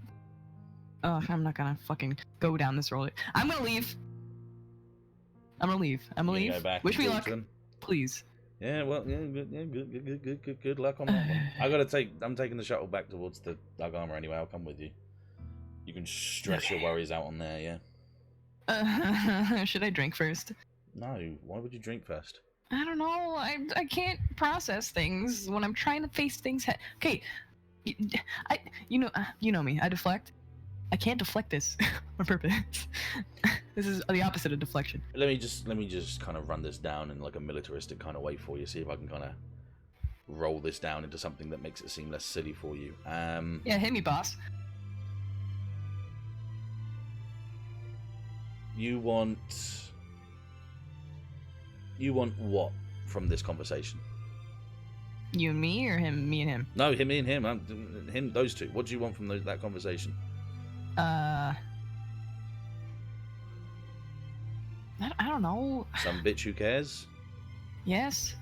Oh, I'm not gonna fucking go down this road. I'm gonna leave. I'm gonna leave. Go back Wish and me talk luck. to them? Please. Yeah, well, yeah, good luck on that one. I'm taking the shuttle back towards the Dagama anyway. I'll come with you. You can stress your worries out on there, yeah? Should I drink first? No, why would you drink first? I don't know. I can't process things when I'm trying to face things. Okay, you know me. I deflect. I can't deflect this on purpose. This is the opposite of deflection. Let me just kind of run this down in like a militaristic kind of way for you. See if I can kind of roll this down into something that makes it seem less silly for you. Yeah, hit me, boss. You want what from this conversation? You and me, or him? Me and him. No, him and him. Him, those two. What do you want from that conversation? I don't know. Some bitch who cares? Yes.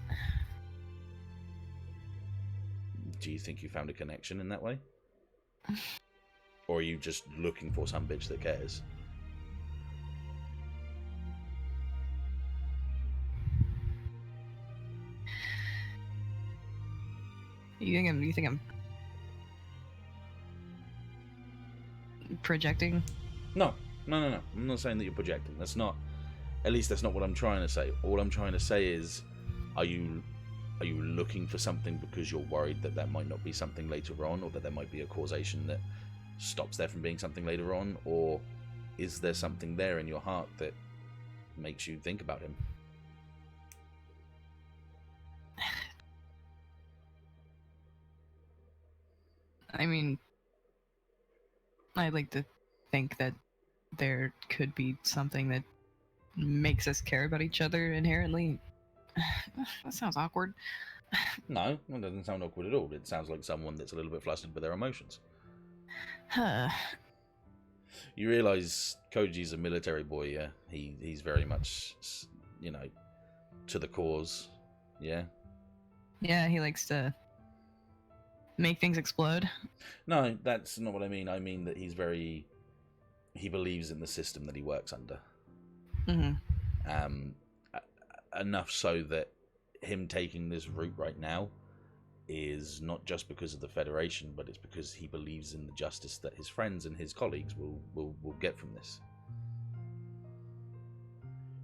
Do you think you found a connection in that way? Or are you just looking for some bitch that cares? You think I'm projecting? No. I'm not saying that you're projecting. That's not. At least that's not what I'm trying to say. All I'm trying to say is, are you looking for something because you're worried that that might not be something later on, or that there might be a causation that stops there from being something later on, or is there something there in your heart that makes you think about him? I mean, I like to think that there could be something that makes us care about each other inherently. That sounds awkward. No, it doesn't sound awkward at all. It sounds like someone that's a little bit flustered with their emotions. Huh. You realise Koji's a military boy, yeah? He's very much, you know, to the cause, yeah? Yeah, he likes to make things explode. No, that's not what I mean. I mean that he believes in the system that he works under. Mm-hmm. Enough so that him taking this route right now is not just because of the Federation, but it's because he believes in the justice that his friends and his colleagues will get from this.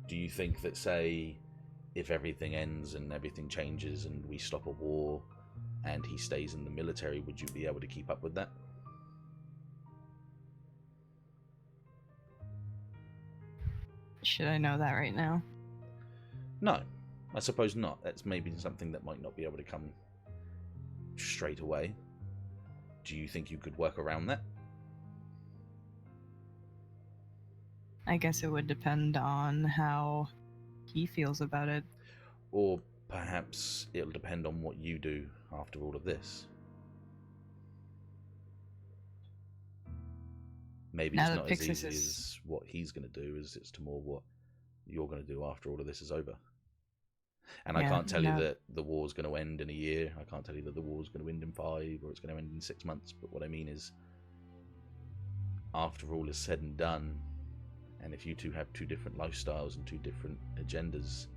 Do you think that, say, if everything ends and everything changes and we stop a war and he stays in the military, would you be able to keep up with that? Should I know that right now? No, I suppose not. That's maybe something that might not be able to come straight away. Do you think you could work around that? I guess it would depend on how he feels about it. Or perhaps it'll depend on what you do after all of this. Maybe Now it's that not as Pixis easy is- as what he's going to do as it's to more what you're going to do after all of this is over. And I Yeah, can't tell you no. that the war's going to end in a year. I can't tell you that the war's going to end in 5 or it's going to end in 6 months. But what I mean is, after all is said and done, and if you two have 2 different lifestyles and 2 different agendas,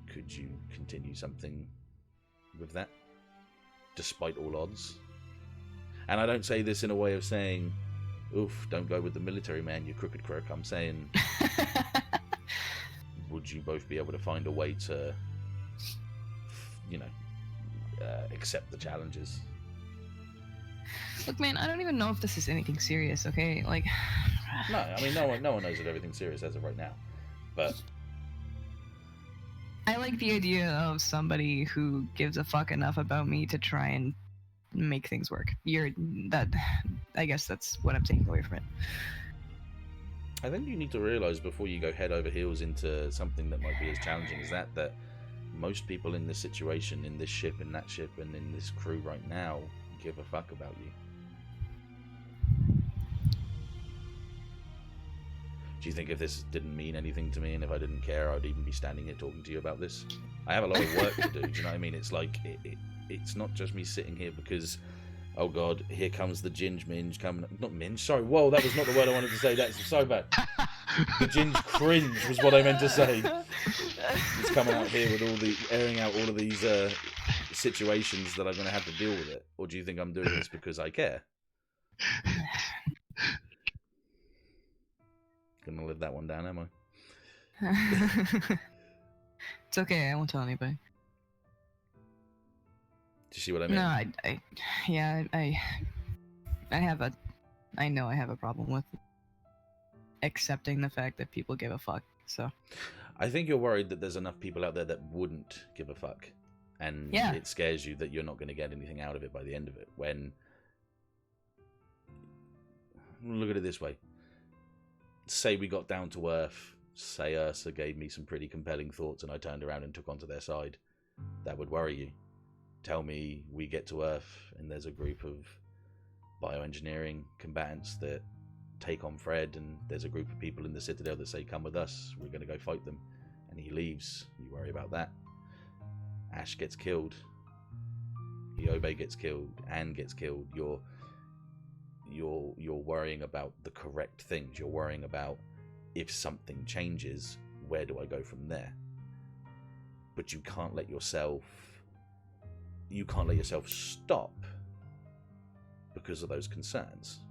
could you continue something with that, despite all odds? And I don't say this in a way of saying, oof, don't go with the military, man, you crooked crook. I'm saying, would you both be able to find a way to, you know, accept the challenges? Look, man, I don't even know if this is anything serious, okay? Like, No, I mean, no one knows that everything's serious as of right now. But I like the idea of somebody who gives a fuck enough about me to try and make things work. I guess that's what I'm taking away from it. I think you need to realise before you go head over heels into something that might be as challenging as that most people in this situation, in this ship, in that ship, and in this crew right now give a fuck about you. Do you think if this didn't mean anything to me and if I didn't care, I'd even be standing here talking to you about this? I have a lot of work to do, do you know what I mean? It's like, it's not just me sitting here because, oh god, here comes the ginge minge coming. Not minge, sorry, whoa, that was not the word I wanted to say, that's so bad. The ginge cringe was what I meant to say. It's coming out here with airing out all of these situations that I'm going to have to deal with it. Or do you think I'm doing this because I care? Gonna live that one down, am I? It's okay, I won't tell anybody. Do you see what I mean? No, I know I have a problem with accepting the fact that people give a fuck, so. I think you're worried that there's enough people out there that wouldn't give a fuck. And Yeah. it scares you that you're not going to get anything out of it by the end of it. When, look at it this way. Say we got down to earth, say Ursa gave me some pretty compelling thoughts and I turned around and took onto their side. That would worry you. Tell me we get to Earth and there's a group of bioengineering combatants that take on Fred, and there's a group of people in the Citadel that say, come with us, we're going to go fight them. And he leaves. You worry about that. Ashe gets killed. Hyobe gets killed. Anne gets killed. You're worrying about the correct things. You're worrying about if something changes, where do I go from there? But you can't let yourself stop because of those concerns.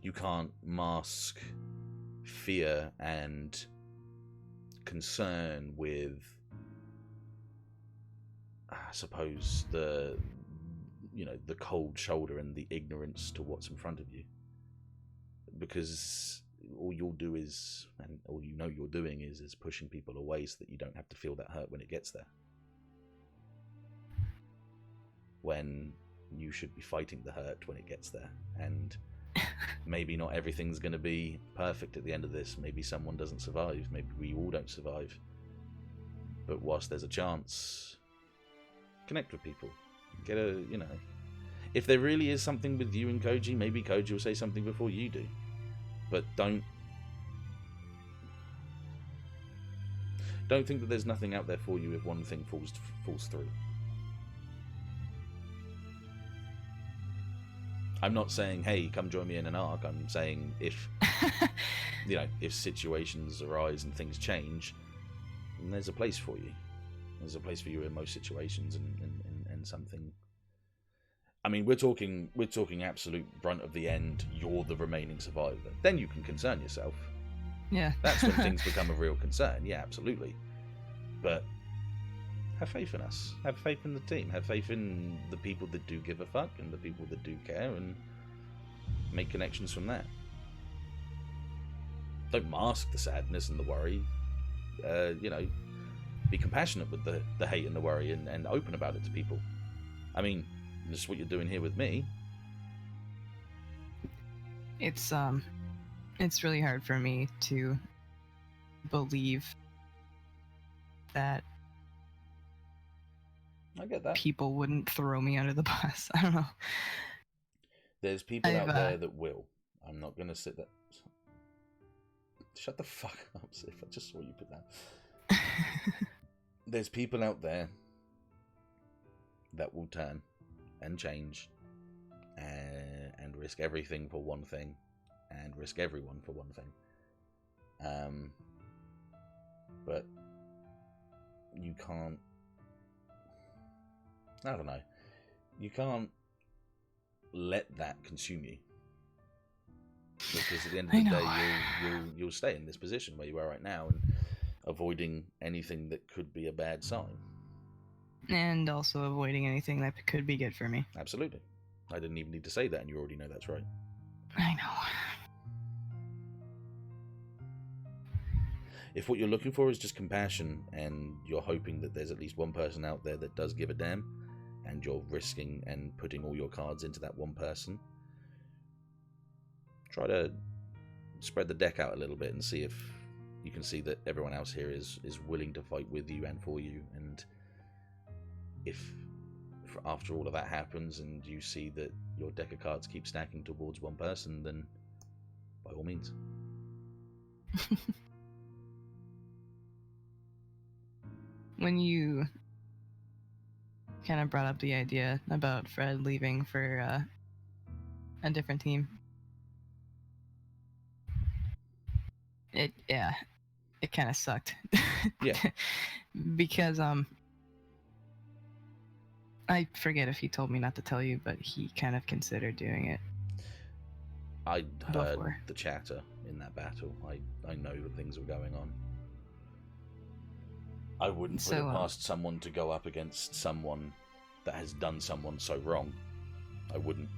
You can't mask fear and concern with, I suppose, the cold shoulder and the ignorance to what's in front of you. Because all you'll do is, and all you know you're doing is pushing people away so that you don't have to feel that hurt when it gets there. When you should be fighting the hurt when it gets there. And maybe not everything's going to be perfect at the end of this. Maybe someone doesn't survive. Maybe we all don't survive. But whilst there's a chance, connect with people. Get a, you know, if there really is something with you and Koji, maybe Koji will say something before you do. But don't think that there's nothing out there for you if one thing falls through. I'm not saying, hey, come join me in an arc. I'm saying if if situations arise and things change, then there's a place for you. There's a place for you in most situations, and something. I mean, we're talking absolute brunt of the end. You're the remaining survivor. Then you can concern yourself. Yeah. That's when things become a real concern. Yeah, absolutely. But have faith in us. Have faith in the team. Have faith in the people that do give a fuck and the people that do care, and make connections from that. Don't mask the sadness and the worry. Be compassionate with the hate and the worry, and open about it to people. I mean, this is what you're doing here with me. It's really hard for me to believe that I get that. people wouldn't throw me under the bus. I don't know. There's people out there that will. I'm not going to sit there. Shut the fuck up, Sif. I just saw you put that. There's people out there that will turn and change and risk everything for one thing, and risk everyone for one thing. But you can't. I don't know. You can't let that consume you, because at the end of the day, you'll stay in this position where you are right now, and avoiding anything that could be a bad sign, and also avoiding anything that could be good for me. Absolutely. I didn't even need to say that, and you already know that's right. I know. If what you're looking for is just compassion, and you're hoping that there's at least one person out there that does give a damn, and you're risking and putting all your cards into that one person, try to spread the deck out a little bit and see if you can see that everyone else here is willing to fight with you and for you. And if after all of that happens and you see that your deck of cards keep stacking towards one person, then by all means. When you kind of brought up the idea about Fred leaving for a different team, it kind of sucked. Yeah. Because I forget if he told me not to tell you, but he kind of considered doing it. I heard Before. the chatter in that battle. I know that things were going on. I wouldn't put it past someone to go up against someone that has done someone so wrong. I wouldn't.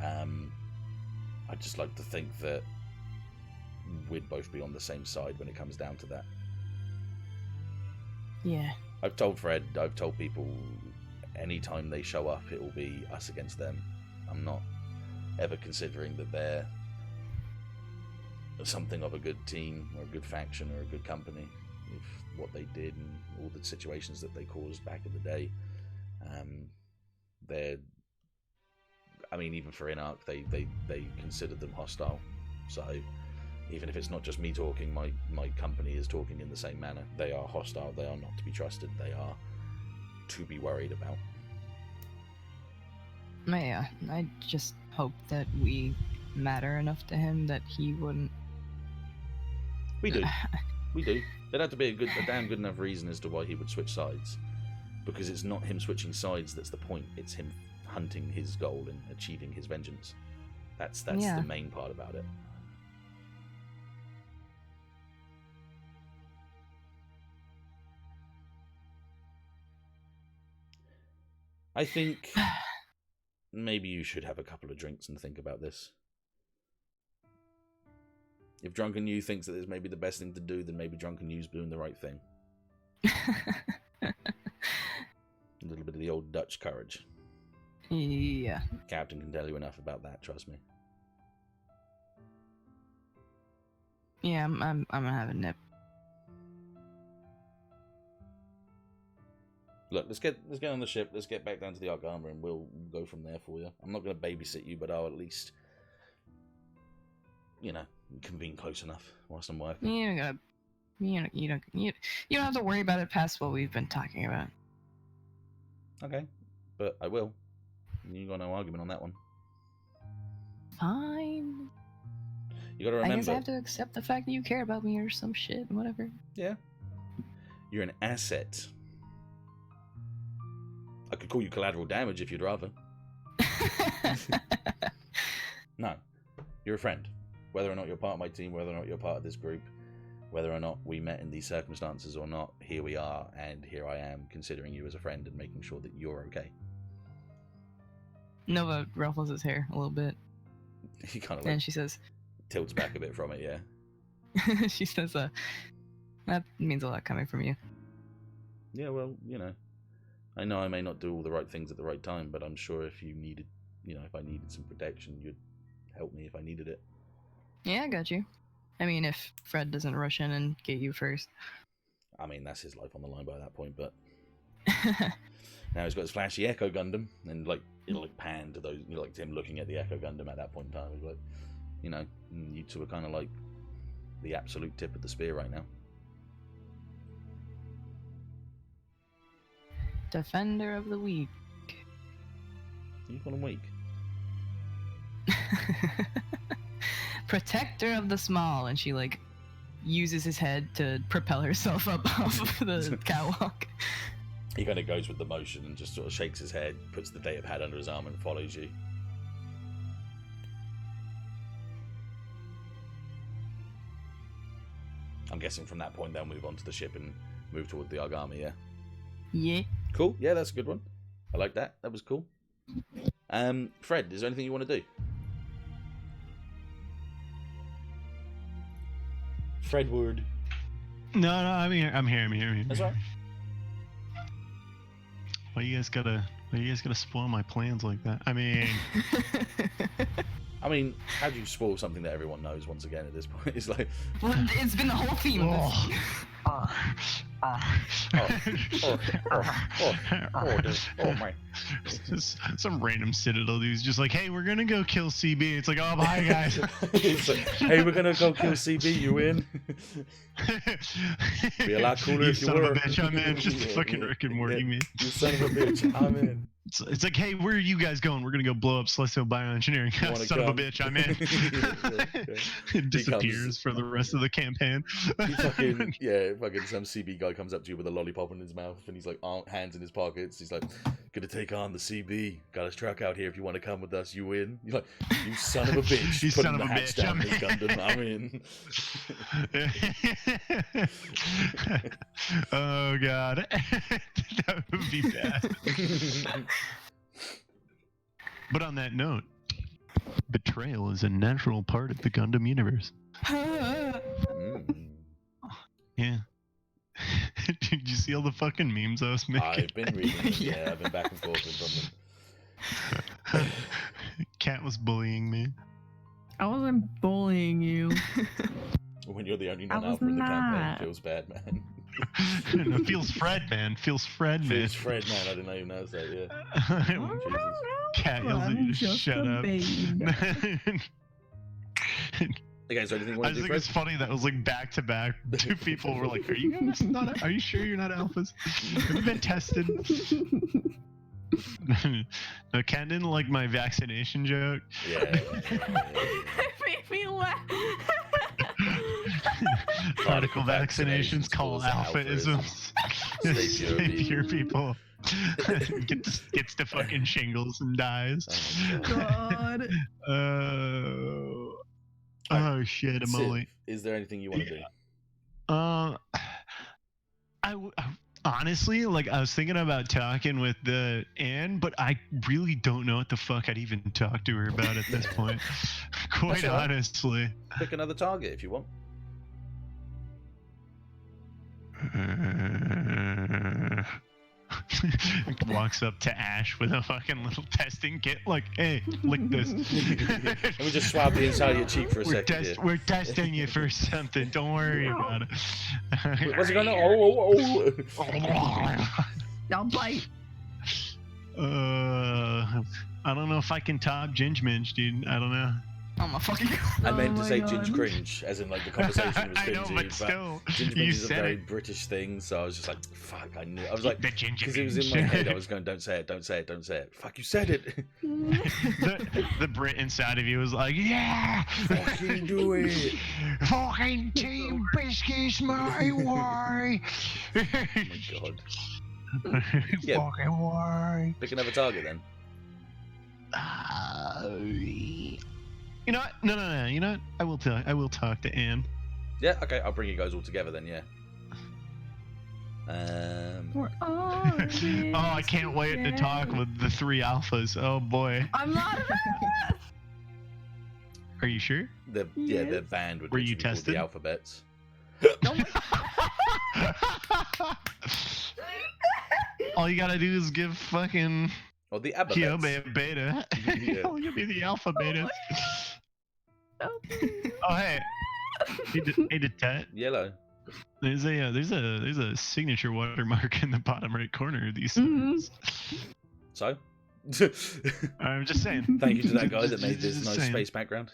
I'd just like to think that we'd both be on the same side when it comes down to that. Yeah. I've told Fred, I've told people, anytime they show up, it will be us against them. I'm not ever considering that they're something of a good team or a good faction or a good company. If what they did and all the situations that they caused back in the day, even for Inarch, they considered them hostile. So even if it's not just me talking, my company is talking in the same manner. They are hostile. They are not to be trusted. They are to be worried about. Yeah, I just hope that we matter enough to him that he wouldn't. We do. We do. There'd have to be a damn good enough reason as to why he would switch sides. Because it's not him switching sides that's the point. It's him hunting his goal and achieving his vengeance. That's the main part about it. I think maybe you should have a couple of drinks and think about this. If Drunken You thinks that it's maybe the best thing to do, then maybe Drunken You's doing the right thing. A little bit of the old Dutch courage. Yeah. Captain can tell you enough about that, trust me. Yeah, I'm gonna have a nip. Look, let's get on the ship. Let's get back down to the Ark Armor, and we'll go from there for you. I'm not going to babysit you, but I'll at least, convene close enough whilst I'm working. You don't have to worry about it past what we've been talking about. Okay, but I will. You got no argument on that one. Fine. You got to remember. I guess I have to accept the fact that you care about me or some shit, whatever. Yeah. You're an asset. I could call you collateral damage if you'd rather. No. You're a friend. Whether or not you're part of my team, whether or not you're part of this group, whether or not we met in these circumstances or not, here we are, and here I am, considering you as a friend and making sure that you're okay. Nova ruffles his hair a little bit. He kind of and she says... tilts back a bit from it, yeah. She says, that means a lot coming from you. Yeah, well, I know I may not do all the right things at the right time, but I'm sure if you needed, if I needed some protection, you'd help me if I needed it. Yeah, I got you. I mean, if Fred doesn't rush in and get you first. I mean, that's his life on the line by that point, but... Now he's got his flashy Echo Gundam, and, it'll, pan to those, him looking at the Echo Gundam at that point in time. He's like, you two are kind of like the absolute tip of the spear right now. Defender of the week. You call him weak? Protector of the small, and she uses his head to propel herself up off of the catwalk. He kind of goes with the motion and just sort of shakes his head, puts the data pad under his arm, and follows you. I'm guessing from that point they'll move on to the ship and move toward the Argami, yeah? Yeah. Cool. Yeah, that's a good one. I like that. That was cool. Fred, is there anything you want to do? Fredward. No, I'm here. That's right. Why you guys gotta spoil my plans like that? I mean, how do you spoil something that everyone knows once again at this point? It's like... Well, it's been the whole theme of this. My. Some random Citadel dude's just like, hey, we're gonna go kill CB. It's like, oh, bye, guys. It's like, hey, we're gonna go kill CB. You in? Be a lot cooler if you son were. Of a bitch, I'm in. Just fucking Rick and Morty, man. You son of a bitch, I'm in. It's like, hey, where are you guys going? We're gonna go blow up Celestial Bioengineering. Son of a bitch, I'm in. It disappears for the rest of the campaign. Fucking some CB guy comes up to you with a lollipop in his mouth, and he's like, hands in his pockets. He's like, gonna take on the CB. Got his truck out here. If you want to come with us, you in. You're like, you son of a bitch. You son of a bitch. Down this Gundam. I'm in. Oh god, that would be bad. But on that note, betrayal is a natural part of the Gundam universe. Yeah. Did you see all the fucking memes I was making? I've been reading them. Yeah, I've been back and forth with them. Cat was bullying me. I wasn't bullying you. When you're the only non-alpha in the campaign, it feels bad, man. No, feels Fred, man. Feels Fred, man. Feels Fred, man. I didn't know you noticed that, yeah. Cat yells at you to shut up. Okay, so anything you I want to do, think Fred? it's funny that it was back to back. Two people were like, are you guys not, are you sure you're not alphas? Have you been tested? No, Cat didn't like my vaccination joke. Yeah. It made me laugh. Particle vaccinations call alphaisms. Stay pure people. Gets to fucking shingles and dies. God. Oh shit, I'm only. Is there anything you want to do? Honestly, I was thinking about talking with Anne, but I really don't know what the fuck I'd even talk to her about at this point. Quite honestly. pick another target if you want. Walks up to Ashe with a fucking little testing kit, like, hey, lick this. Let me just swab the inside of your cheek for a second. Here. We're testing you for something. Don't worry about it. Wait, what's going on? I'll bite. I don't know if I can top Ginge Minge, dude. I don't know. Oh my fucking god. I meant to my say God. Ginge Cringe, as in like the conversation was I cringy, know, but still, Ginge you Minge is a said very it. British thing, so I was just like, fuck, I knew. I was like, The Ginger because it was in my head, I was going, don't say it, don't say it, don't say it. Fuck, you said it. the Brit inside of you was like, yeah, Fucking do it. fucking Team Biscuits my way. Oh my god. Yeah. Fucking way. Pick another target then. You know what? No. You know what? I will talk to Anne. Yeah, okay, I'll bring you guys all together then, yeah. We're all Oh, I can't wait to talk with the 3 alphas. Oh boy. I'm not an alpha. Are you sure? the Yes. band would Were you literally be called tested? the alphabets. All you gotta do is give fucking Or the Kyo alphabets. beta. Yeah. All you be the alpha beta. Oh, Oh hey, hey Dettet. Yellow. There's a signature watermark in the bottom right corner of these. Mhm. So? I'm just saying. Thank you to that guy that made this Just nice saying. space background.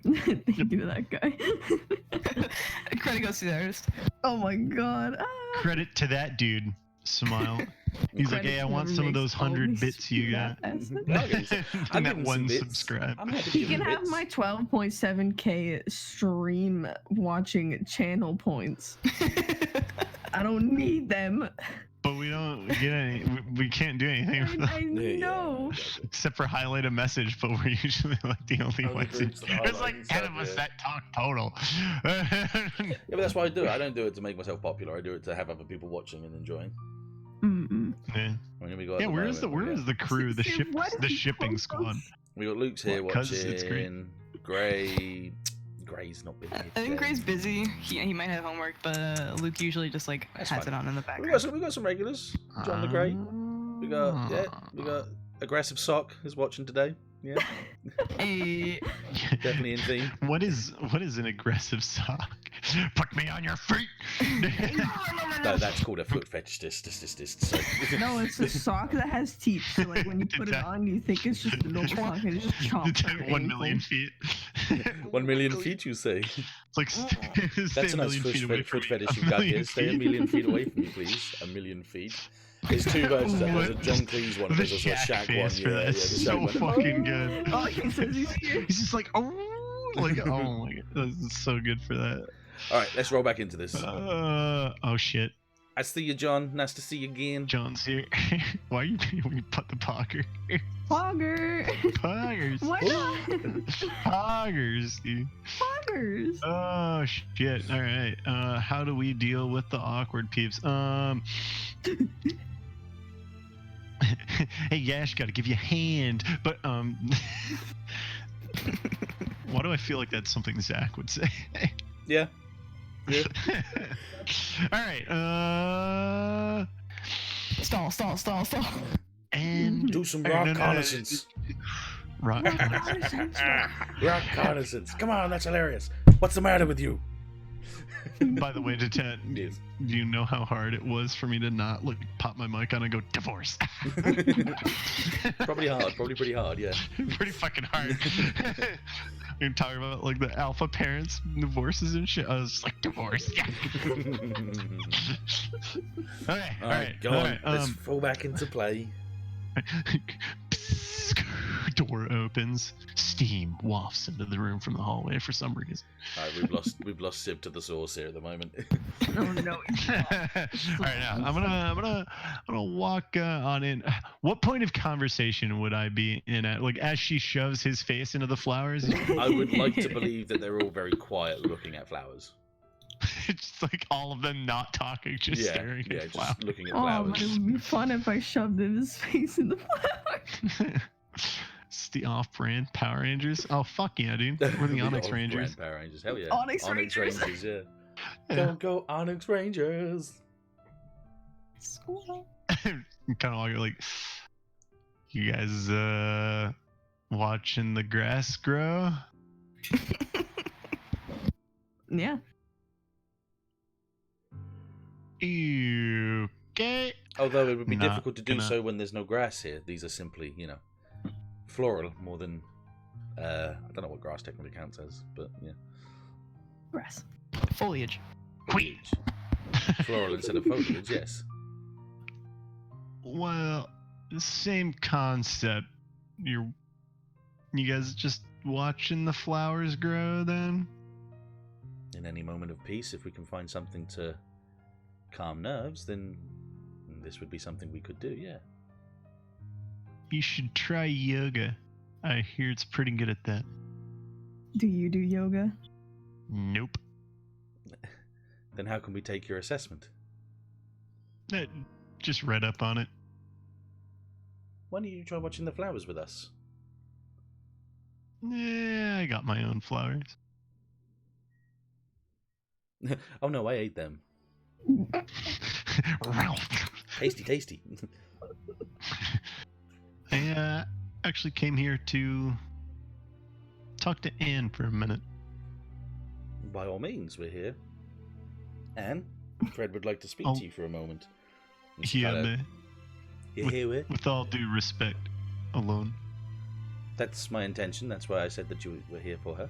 Thank you to that guy. Credit goes to the artist. Oh my god. Ah. Credit to that dude. Smile. He's like, Credit hey, I to want whoever some of makes those all 100 these bits you got. stupid Yeah, I'll assets. give him some- I'll And give that him some one bits. subscribe. I'm happy to He give can him have bits. my 12.7k stream watching channel points. I don't need them. But we don't get any. We can't do anything with them. I Yeah, know. exactly. Except for highlight a message, but we're usually like the only Only ones. groups that There's highlight like and 10 stuff, of us yeah. that talk total. Yeah, but that's why I do it. I don't do it to make myself popular. I do it to have other people watching and enjoying. Mm-mm. Yeah, I mean, we got yeah. Where is the crew? The See, ship, why did the he shipping post squad. those? We got Luke's here Well, 'cause it's great. watching. Gray. Gray's not been here. I think today. Gray's busy. He might have homework, but Luke usually just like That's has fine. it on in the We background. got some regulars. John the Great. We got Aggressive Sock is watching today. Yeah, Hey, definitely in theme. What is an aggressive sock? Put me on your feet. No, that's called a foot fetishist. So. No, it's a sock that has teeth. So like when you put it on, you think it's just a normal sock and it just chomps on your 1 million ankle. feet. 1 million feet, you say? It's like stay That's a a nice million feet away foot from me. fetish A you've got million here. Stay a feet? million feet away from me, please. A million feet. There's 2 versions. There's a John Cleese one. And The there's also a Shaq Shaq one. face for Yeah, that. yeah, the It's Shaq so one. fucking good. Oh, he says he's here. He's just like, oh, like, oh my god, that's so good for that. All right, let's roll back into this. Oh shit, I see you, John. Nice to see you again. John's here. Why are you when you put the pogger? Fogger. Poggers. Why not? Poggers, dude. Foggers. Oh shit. All right. How do we deal with the awkward peeps? Hey Yash, gotta give you a hand, but why do I feel like that's something Zach would say? Yeah. Yeah. All right. stall. And Do some all right, reconnaissance. Rock. Reconnaissance. Come on, that's hilarious. What's the matter with you? By the way, Dettet, Yes. do you know how hard it was for me to not pop my mic on and go divorce? Probably hard. Probably pretty hard. Yeah. Pretty fucking hard. You're talking about like the alpha parents, divorces and shit. I was just like, divorce. Yeah. Okay. All right, go all on. right, Let's fall back into play. Door opens. Steam wafts into the room from the hallway for some reason. All right, we've lost Sib to the source here at the moment. Oh no. All right, now I'm gonna walk on in. What point of conversation would I be in at? Like as she shoves his face into the flowers. I would like to believe that they're all very quiet, looking at flowers. It's like all of them not talking, just staring yeah, at flowers. just looking at Oh, but it flowers. would be fun if I shoved his face in the flower. It's the off-brand Power Rangers. Oh fuck yeah, dude! We're the Onyx off-brand Rangers. Power Rangers. Hell yeah. Onyx Rangers. yeah. Yeah. Go Onyx Rangers. School. Kind of like, you guys watching the grass grow? Yeah. Okay. Although it would be Not difficult to do gonna- so when there's no grass here. These are simply, floral more than. I don't know what grass technically counts as, but yeah. Grass. Foliage. Foliage. Floral instead of foliage, yes. Well, same concept. You guys just watching the flowers grow then? In any moment of peace, if we can find something to calm nerves, then this would be something we could do, yeah. You should try yoga. I hear it's pretty good at that. Do you do yoga? Nope. Then how can we take your assessment? Just read up on it. Why don't you try watching the flowers with us? Yeah, I got my own flowers. Oh no, I ate them. Tasty, tasty. I actually came here to talk to Anne for a minute. By all means, we're here. Anne, Fred would like to speak Oh. to you for a moment. It's Yeah, kinda- You here with? with all due respect, alone. That's my intention. That's why I said that you were here for her.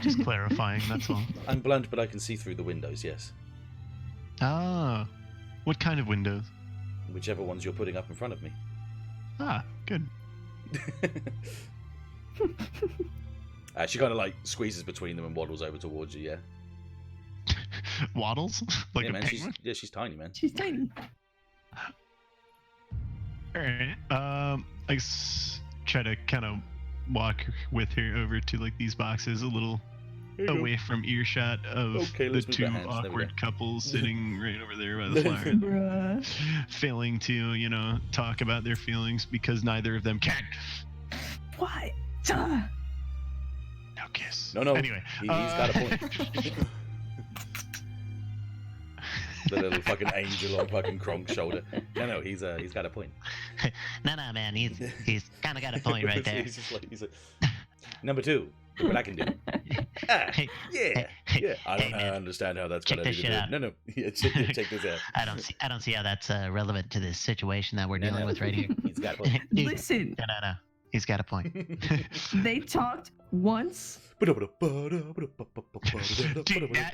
Just clarifying, that's all. I'm blunt, but I can see through the windows, yes. Ah, what kind of windows? Whichever ones you're putting up in front of me. Ah, good. She kind of like squeezes between them and waddles over towards you, yeah? Waddles? Like yeah, a man, penguin? she's tiny, man. She's tiny. Alright, I try to kind of walk with her over to like these boxes a little away from earshot of Okay, the let's move two our hands. There we awkward go. couples sitting right over there by the fire, Bruh. failing to, talk about their feelings because neither of them can. What? No kiss. No. Anyway, He's got a point. The little fucking angel on fucking Kronk's shoulder. No, he's got a point. No, man, he's kind of got a point right there. He's just like, number two, look what I can do. Ah, yeah. I don't understand how that's check got anything this to do. shit No. Yeah, check this out. I don't see how that's relevant to this situation that we're dealing with right here. He's got a point. Dude, Listen, no. He's got a point. they talked once. dude, that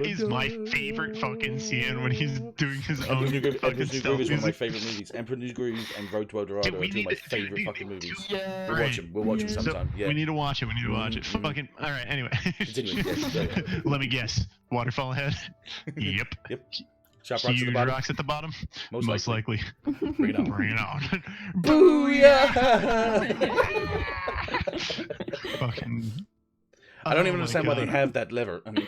is my favorite fucking scene when he's doing his own Emperor's New Groove fucking is stealth one of my music. favorite movies. Emperor's New Groove and Road to El Dorado Dude, are we two of my need to- favorite dude, fucking dude, movies. Yeah. We'll watch them. We'll watch them Yeah. sometime. Yeah. We need to watch it. We need to watch it. Mhm. Fucking. All right. Anyway. Continue, yes, go ahead. Let me guess. Waterfall ahead. Yep. Sharp rocks at the Huge bottom. rocks at the bottom. Most likely. likely. Bring it on. Bring it on. Booyah! Fucking. I don't Oh even my understand why they God. have that lever. I mean,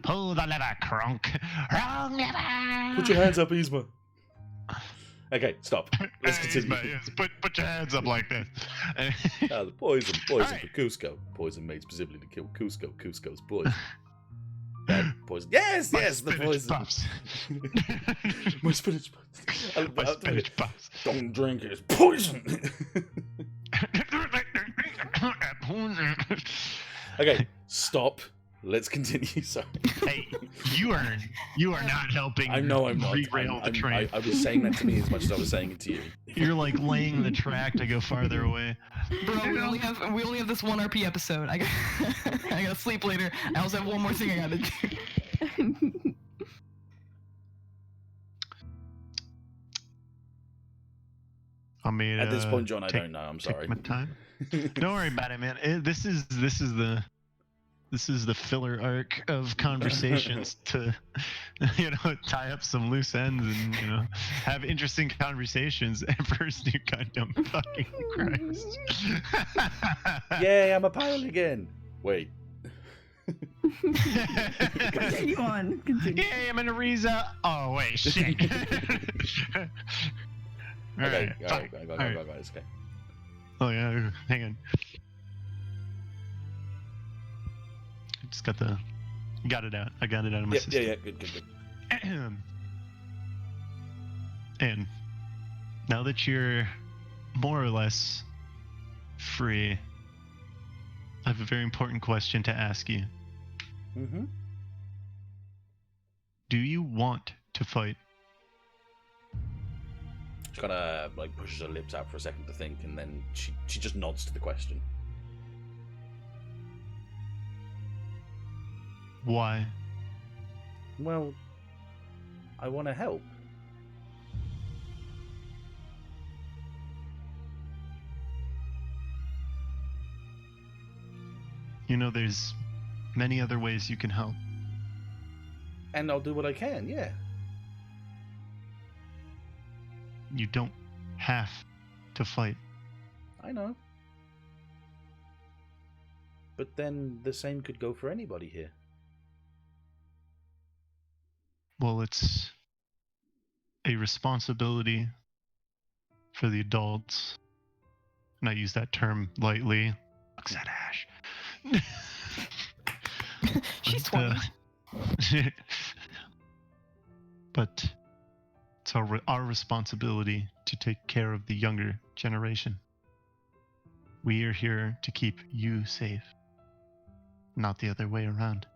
Pull the lever, Kronk. Wrong lever. put your hands up, Yzma. Okay, stop. Let's Hey, continue. yes, put your hands up like this. The poison for Alright. Cusco. Poison made specifically to kill Cusco. Cusco's poison. Bad poison. Yes, My the spinach poison. puffs. My spinach puffs. My spinach puffs. Don't drink it. It's poison. Okay, stop. Let's continue. Sorry. Hey, you are not helping. I know I'm not. Derail the train. I was saying that to me as much as I was saying it to you. You're like laying the track to go farther away. Bro, we only have this one RP episode. I gotta sleep later. I also have one more thing I gotta do. I mean, At this point, John, I take- don't know. I'm take sorry. my time. Don't worry about it, man. This is the filler arc of conversations to, tie up some loose ends and have interesting conversations. Emperor's New Gundam, fucking Christ. Yay, I'm a pilot again. Wait. Continue on. Continue. Yay, I'm in Ariza. Oh wait, shit. Okay, Alright, fine. go, Alright. guys. Okay. Oh yeah, hang on. I just got it out. I got it out of my system. Yeah. Good. And now that you're more or less free, I have a very important question to ask you. Mm-hmm. Do you want to fight? She kind of like pushes her lips out for a second to think, and then she just nods to the question. Why? Well, I want to help. You know, there's many other ways you can help. And I'll do what I can, yeah. You don't have to fight. I know. But then the same could go for anybody here. Well, it's a responsibility for the adults. And I use that term lightly. Looks at Ash. She's But, 20. but it's our responsibility to take care of the younger generation. We are here to keep you safe, not the other way around.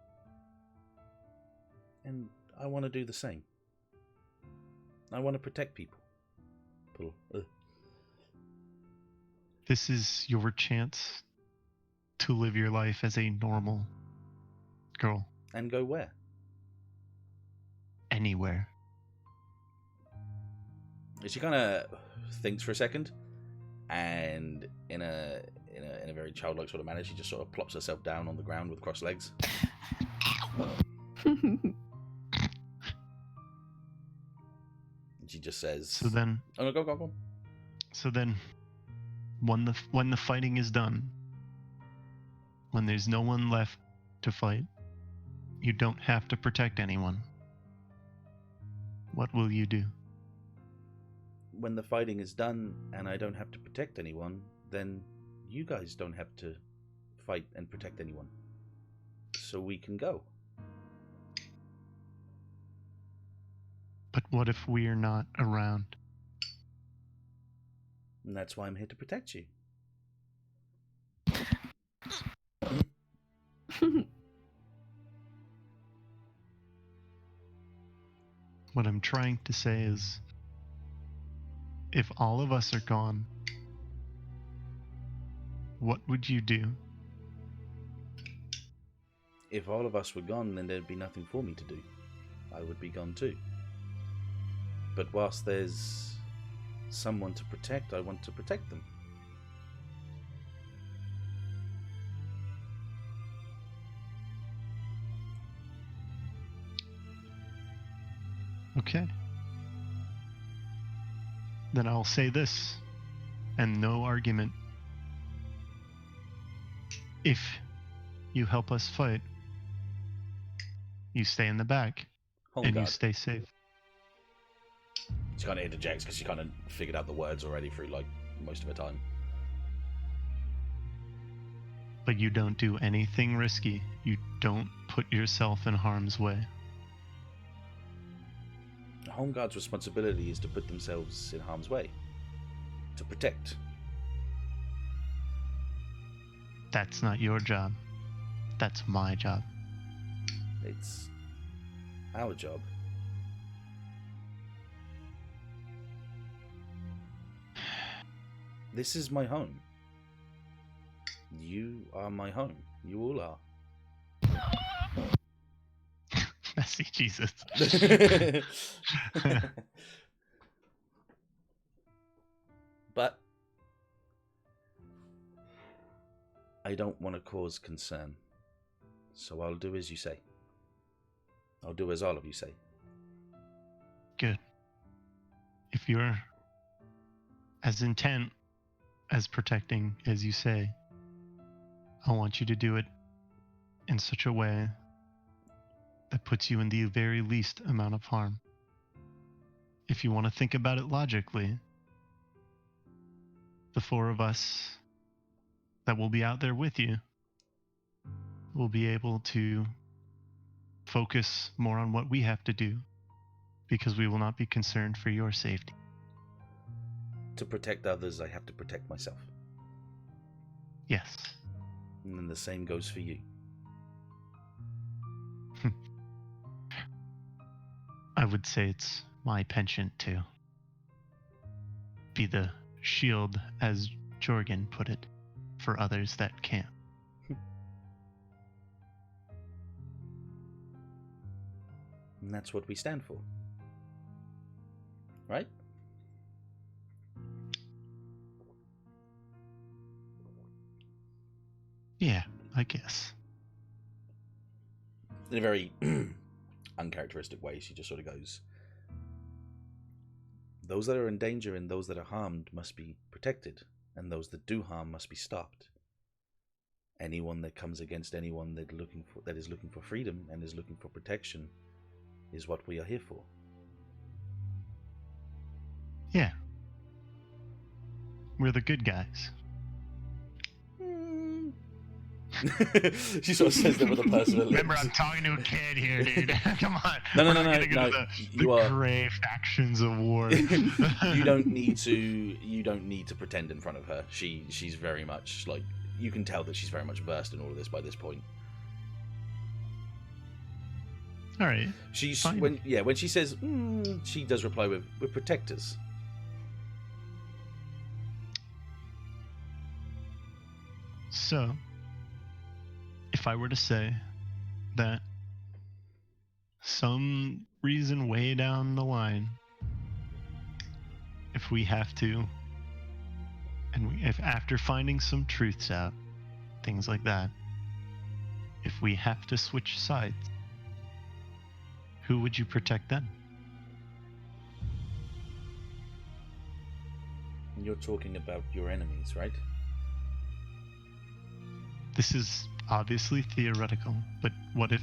And I want to do the same. I want to protect people. This is your chance to live your life as a normal girl. And go where? Anywhere. She kind of thinks for a second, and in a very childlike sort of manner, she just sort of plops herself down on the ground with crossed legs. And she just says, So then, "Oh no, go." so then, when the fighting is done, when there's no one left to fight, you don't have to protect anyone. What will you do? When the fighting is done and I don't have to protect anyone, then you guys don't have to fight and protect anyone. So we can go. But what if we're not around? And that's why I'm here to protect you. What I'm trying to say is, if all of us are gone, what would you do? If all of us were gone, then there'd be nothing for me to do. I would be gone too. But whilst there's someone to protect, I want to protect them. Okay. Then I'll say this, and no argument. If you help us fight, you stay in the back, Oh and you God. stay safe. She kind of interjects because she kind of figured out the words already through like most of her time. But you don't do anything risky. You don't put yourself in harm's way. The Home Guard's responsibility is to put themselves in harm's way. To protect. That's not your job. That's my job. It's our job. This is my home. You are my home. You all are. Messi, Jesus. But I don't want to cause concern. So I'll do as you say. I'll do as all of you say. Good. If you're as intent as protecting as you say, I want you to do it in such a way that puts you in the very least amount of harm. If you want to think about it logically, four of us that will be out there with you will be able to focus more on what we have to do, because we will not be concerned for your safety. To protect others, I have to protect myself. Yes. And then the same goes for you. I would say it's my penchant to be the shield, as Jorgen put it, for others that can't. And that's what we stand for. Right? Yeah, I guess. In a very uncharacteristic way, she just sort of goes, those that are in danger and those that are harmed must be protected, and those that do harm must be stopped. Anyone that comes against anyone that is looking for freedom and is looking for protection is what we are here for. Yeah. We're the good guys. She sort of says that with a personal. Remember, I'm talking to a kid here, dude. Come on. No. We're not getting into You are. gray factions of war. You don't need to pretend in front of her. She's very much like, you can tell that she's very much versed in all of this by this point. All right. She's fine. when she says she does reply with, "We're protectors." So, if I were to say that some reason way down the line, if we have to, if after finding some truths out, things like that, if we have to switch sides, who would you protect then? You're talking about your enemies, right? This is obviously theoretical, but what if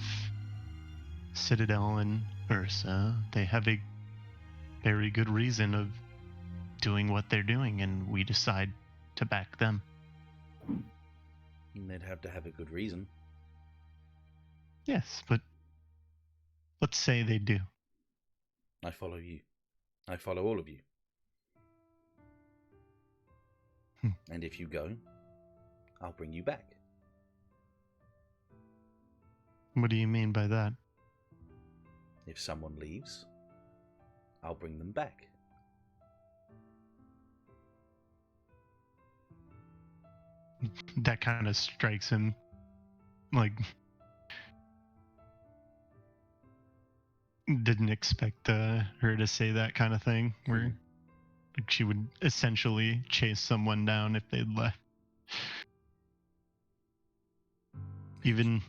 Citadel and Ursa, they have a very good reason of doing what they're doing, and we decide to back them? And they'd have to have a good reason. Yes, but let's say they do. I follow you. I follow all of you. And if you go, I'll bring you back. What do you mean by that? If someone leaves, I'll bring them back. That kind of strikes him like didn't expect her to say that kind of thing, where like, she would essentially chase someone down if they'd left. Even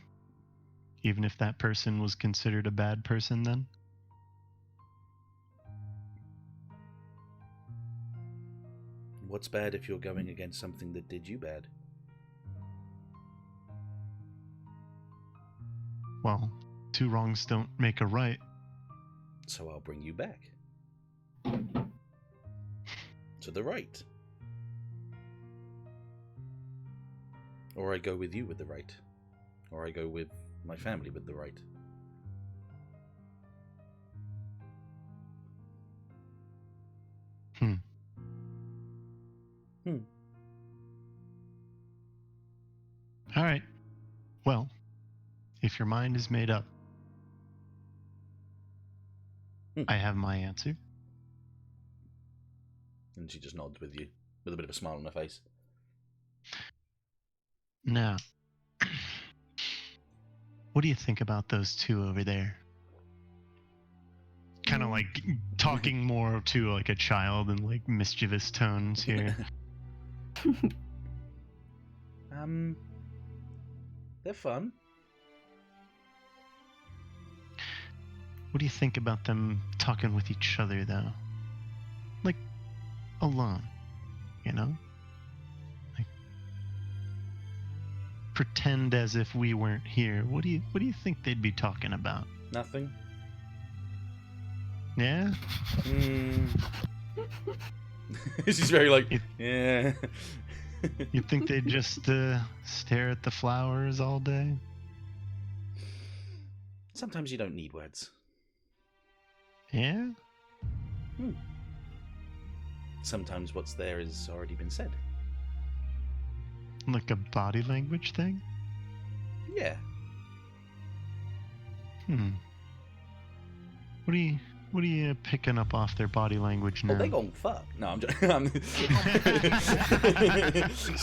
if that person was considered a bad person then? What's bad if you're going against something that did you bad? Well, two wrongs don't make a right. So I'll bring you back. To the right. Or I go with you with the right. Or I go with my family with the right. All right. Well, if your mind is made up, I have my answer. And she just nods with you, with a bit of a smile on her face. Now, what do you think about those two over there? Kind of like talking more to like a child in like mischievous tones here. They're fun. What do you think about them talking with each other though? Like alone, you know? Like pretend as if we weren't here. What do you think they'd be talking about? Nothing. Yeah? She's very like, yeah. You think they'd just stare at the flowers all day? Sometimes you don't need words. Yeah? Sometimes what's there has already been said. Like a body language thing? Yeah. What are you picking up off their body language now? Oh, they gon' fuck. No, I'm just.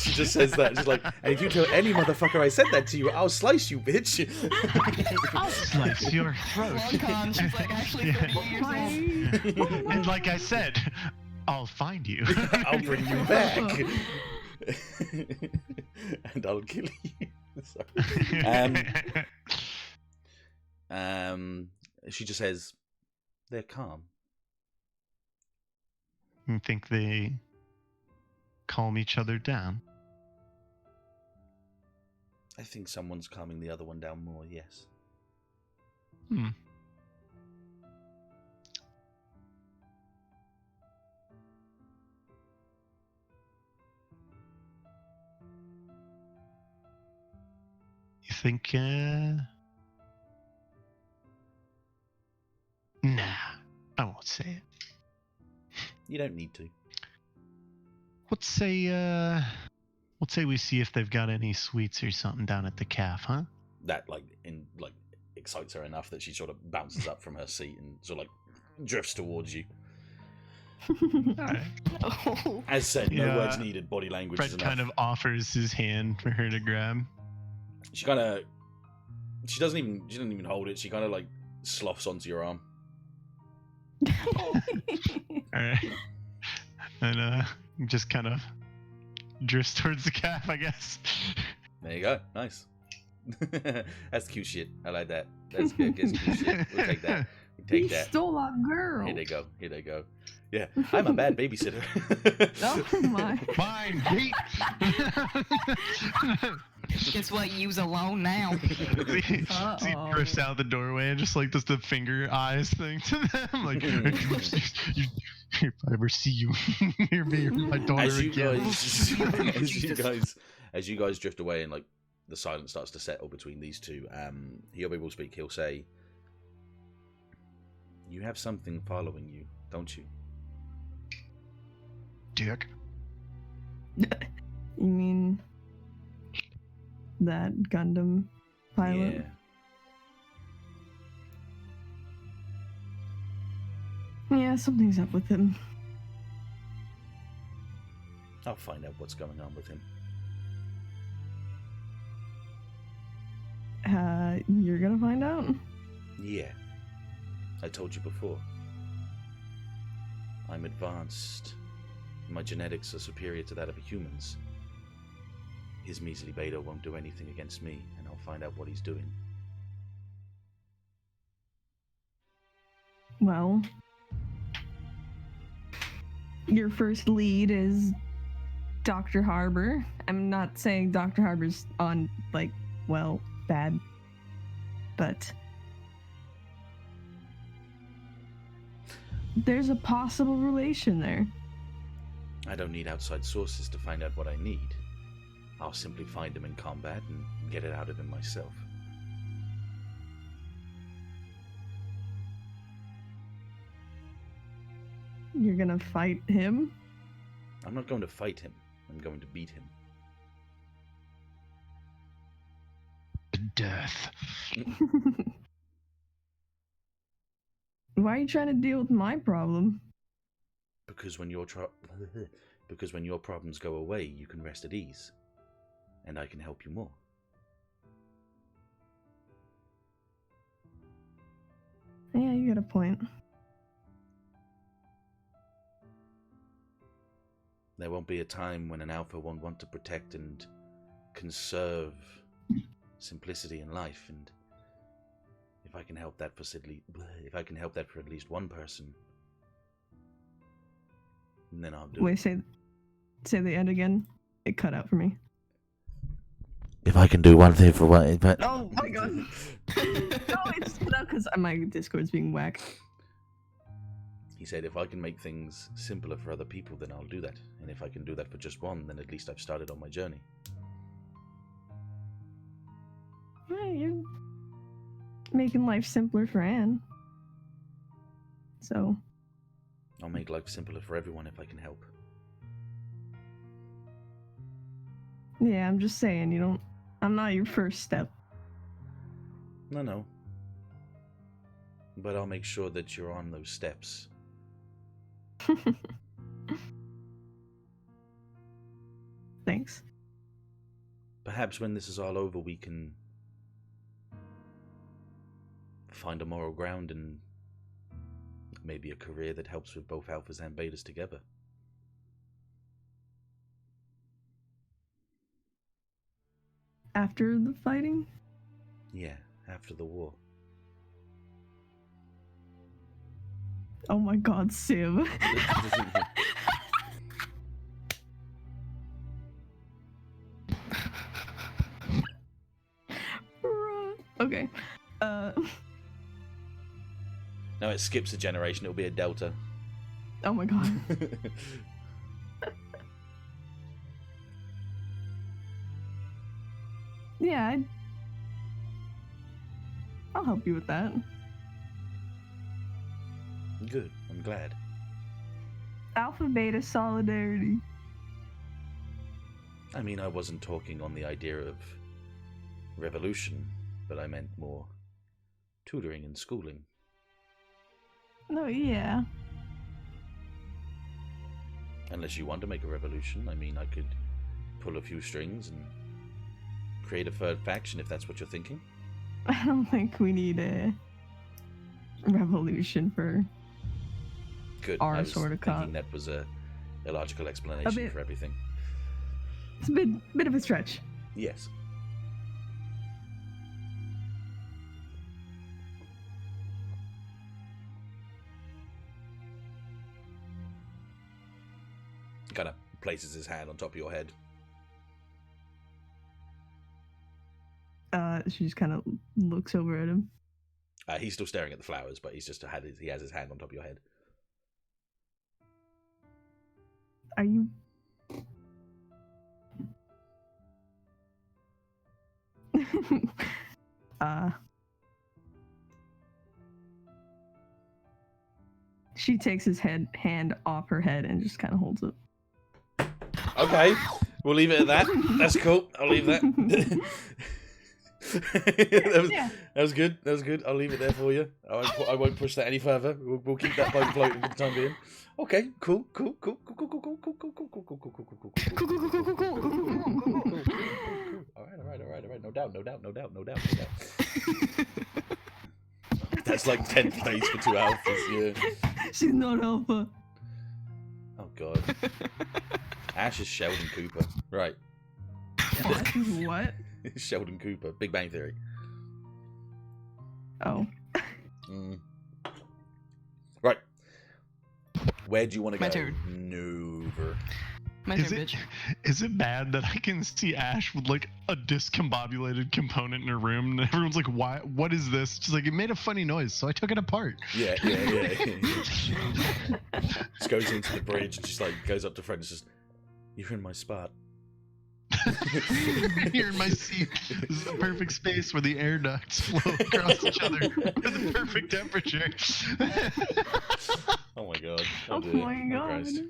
She just says that. She's like, and if you tell any motherfucker I said that to you, I'll slice you, bitch. I'll slice your throat. Long she's like actually 30 years old. And like I said, I'll find you. I'll bring you back. And I'll kill you. Sorry. She just says, they're calm. You think they calm each other down? I think someone's calming the other one down more, yes. You think, Nah, I won't say it. You don't need to. Let's say we see if they've got any sweets or something down at the caf, huh? That excites her enough that she sort of bounces up from her seat and sort of drifts towards you. Alright. Oh. As said, no Yeah. words needed. Body language Fred is enough. kind of offers his hand for her to grab. She doesn't even hold it. She kind of sloughs onto your arm. Alright. And just kind of drifts towards the caf, I guess. There you go. Nice. That's cute shit. I like that. That's good. That's cute shit. We'll take that. We take He that. stole our girl. Here they go. Here they go. Yeah, I'm a bad babysitter. Oh my. Fine, Pete. Guess what? You's alone now. He drifts out the doorway and just does the finger eyes thing to them. Like, if I ever see you near me or my daughter as you again. as you guys drift away and the silence starts to settle between these two, Hiobe will speak. He'll say, "You have something following you, don't you?" Dick. You mean that Gundam pilot? Yeah, something's up with him. I'll find out what's going on with him. You're gonna find out? Yeah. I told you before. I'm advanced. My genetics are superior to that of humans. His measly beta won't do anything against me, and I'll find out what he's doing. Well, your first lead is Dr. Harbor. I'm not saying Dr. Harbor's bad, but there's a possible relation there. I don't need outside sources to find out what I need. I'll simply find him in combat and get it out of him myself. You're gonna fight him? I'm not going to fight him. I'm going to beat him. Death. Why are you trying to deal with my problem? Because when your problems go away, you can rest at ease. And I can help you more. Yeah, you got a point. There won't be a time when an alpha won't want to protect and conserve simplicity in life, and if I can help that for at least one person, then I'll do Wait, it. say the end again. It cut out for me. If I can do one thing for one, but Oh my god. No, it's cut out because my Discord's being whacked. He said, if I can make things simpler for other people, then I'll do that. And if I can do that for just one, then at least I've started on my journey. Well, you're making life simpler for Anne. So. I'll make life simpler for everyone if I can help. Yeah, I'm just saying, I'm not your first step. No. But I'll make sure that you're on those steps. Thanks. Perhaps when this is all over, we can find a moral ground and maybe a career that helps with both alphas and betas together. After the fighting? Yeah, after the war. Oh my god, Civ. Okay. No, it skips a generation. It'll be a delta. Oh my god. Yeah, I'll help you with that. Good. I'm glad. Alpha Beta solidarity. I mean, I wasn't talking on the idea of revolution, but I meant more tutoring and schooling. No, yeah. Unless you want to make a revolution, I mean, I could pull a few strings and create a third faction if that's what you're thinking. I don't think we need a revolution for Good. our I was sort of thinking that was a illogical explanation for everything. It's a bit of a stretch. Yes. Kind of places his hand on top of your head. She just kind of looks over at him. He's still staring at the flowers, but he has his hand on top of your head. Are you? She takes his hand off her head and just kind of holds it. Okay, we'll leave it at that. That's cool. I'll leave that. That was good. That was good. I'll leave it there for you. I won't push that any further. We'll keep that boat floating for the time being. Okay, cool. All right. No doubt. That's like 10th base for 2 alphas, yeah. She's not alpha. Oh god. Ashe is Sheldon Cooper. Right. Ash is what? Sheldon Cooper. Big Bang Theory. Oh. Right. Where do you want to go? My turn. Maneuver. My turn, bitch. Is it bad that I can see Ashe with like a discombobulated component in her room and everyone's like, "Why? What is this?" She's like, "It made a funny noise, so I took it apart." Yeah. Just goes into the bridge and just like goes up to Fred and says, "You're in my spot." You're in my seat. This is the perfect space where the air ducts flow across each other with the perfect temperature. Oh my god. Oh dear. my god. Christ.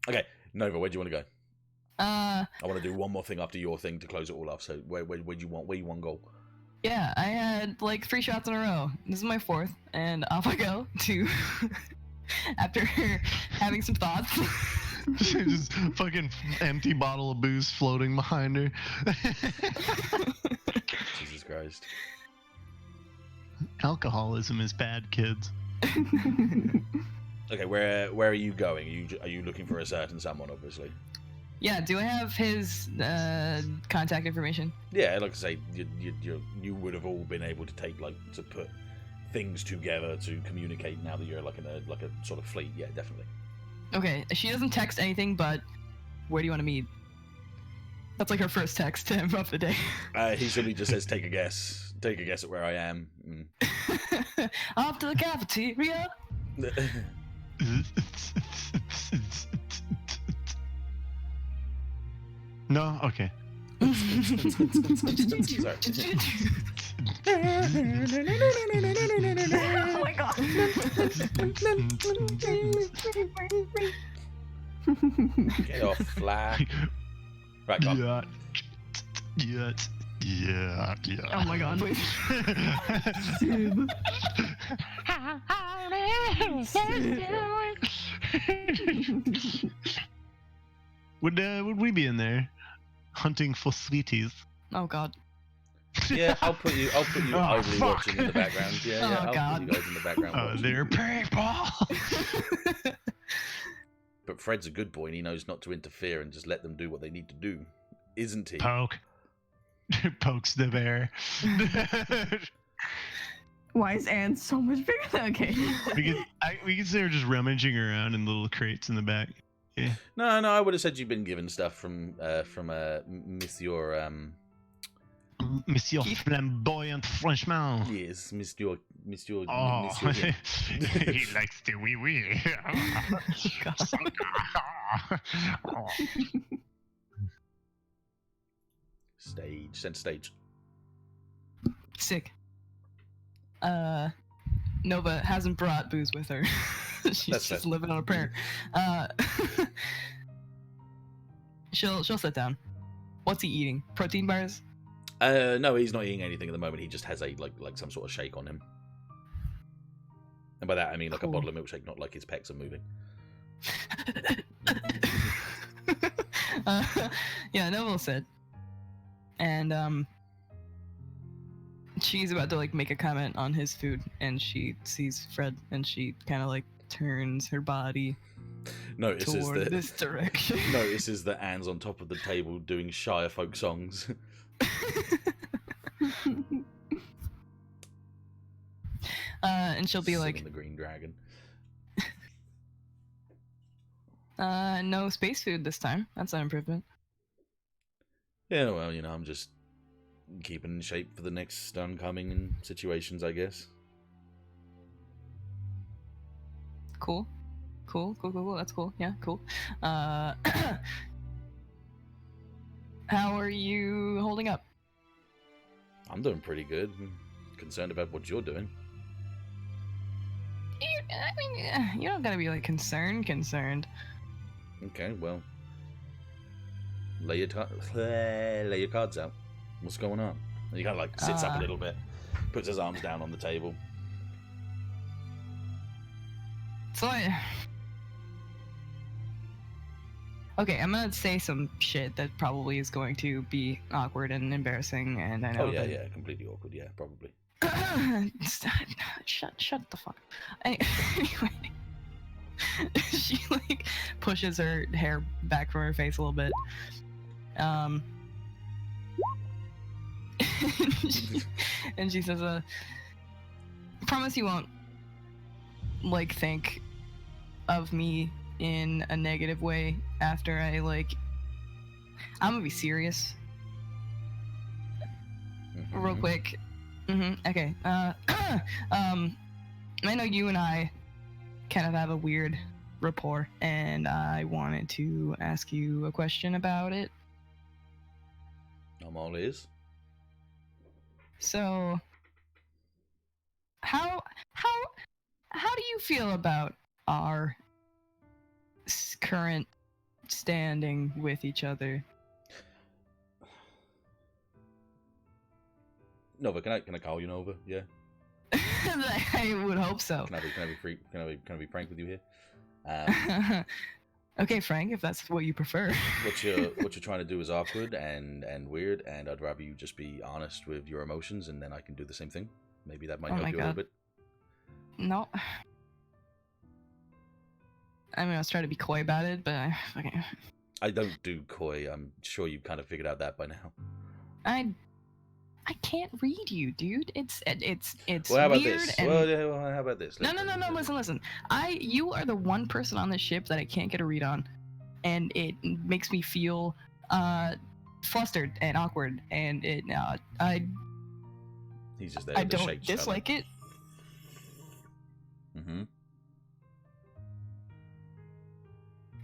Okay, Nova, where do you want to go? I I want to do one more thing after your thing to close it all off. So where do you want? Where you want to go? Yeah, I had like 3 shots in a row. This is my 4th, and off I go to after having some thoughts. Just fucking empty bottle of booze floating behind her. Jesus Christ. Alcoholism is bad, kids. Okay, where are you going? Are you looking for a certain someone, obviously? Yeah, do I have his contact information? Yeah, like I say, you would have all been able to to put things together to communicate now that you're like in a sort of fleet. Yeah, definitely. Okay, she doesn't text anything, but where do you want to meet? That's like her first text to him of the day. He simply just says, "Take a guess. Take a guess at where I am." Off to the cafeteria. No? Okay. Sorry. Oh my god. Get off, fly. Right, go on. Yeah. Oh my god. Sid. Would we be in there hunting for sweeties? Oh god. Yeah, I'll put you Oh, idly fuck. watching in the background. Yeah, Oh, I'll God. put you guys in the background watching. They're people. But Fred's a good boy and he knows not to interfere and just let them do what they need to do. Isn't he? Poke. Pokes the bear. Why is Anne so much bigger than okay? we could say we're just rummaging around in little crates in the back. Yeah. No, I would have said you've been given stuff from Monsieur Monsieur Flamboyant Frenchman. yes, Monsieur Oh, Monsieur. he likes to wee wee. Oh. Center stage. Sick. Nova hasn't brought booze with her. She's That's just fair. living on a prayer. She'll sit down. What's he eating? Protein bars? No, he's not eating anything at the moment. He just has a like some sort of shake on him. And by that I mean like a Cool. bottle of milkshake, not like his pecs are moving. Yeah, Nova will sit. And she's about to like make a comment on his food, and she sees Fred, and she kind of like turns her body Notices toward that this direction. notices that Anne's on top of the table doing Shire folk songs. And she'll be Singing like, the Green Dragon. no space food this time. That's an improvement. Yeah, well, I'm just keeping in shape for the next oncoming situations, I guess. Cool. That's cool. Yeah, cool. How are you holding up? I'm doing pretty good. I'm concerned about what you're doing. You don't gotta be like concerned. Okay, well, lay your cards out. What's going on? And he kind of like sits up a little bit, puts his arms down on the table. So okay, I'm gonna say some shit that probably is going to be awkward and embarrassing, and I know. Oh yeah, completely awkward. Yeah, probably. Shut the fuck. Anyway, she like pushes her hair back from her face a little bit. And she says, promise you won't like think of me in a negative way after I'm gonna be serious real quick. Okay. I know you and I kind of have a weird rapport, and I wanted to ask you a question about it. I'm all ears. So, how do you feel about our current standing with each other? Nova, can I call you Nova? Yeah. I would hope so. Can I be frank with you here? Okay, Frank, if that's what you prefer. What you're trying to do is awkward and weird, and I'd rather you just be honest with your emotions, and then I can do the same thing. Maybe that might Oh help my you a little God. bit. No. I mean, I was trying to be coy about it, but I don't do coy. I'm sure you've kind of figured out that by now. I can't read you, dude. It's Well, how about weird this? and Well, how about this? no. Listen. You are the one person on this ship that I can't get a read on, and it makes me feel flustered and awkward, and He's just there. I with the don't shake dislike it. Mm-hmm.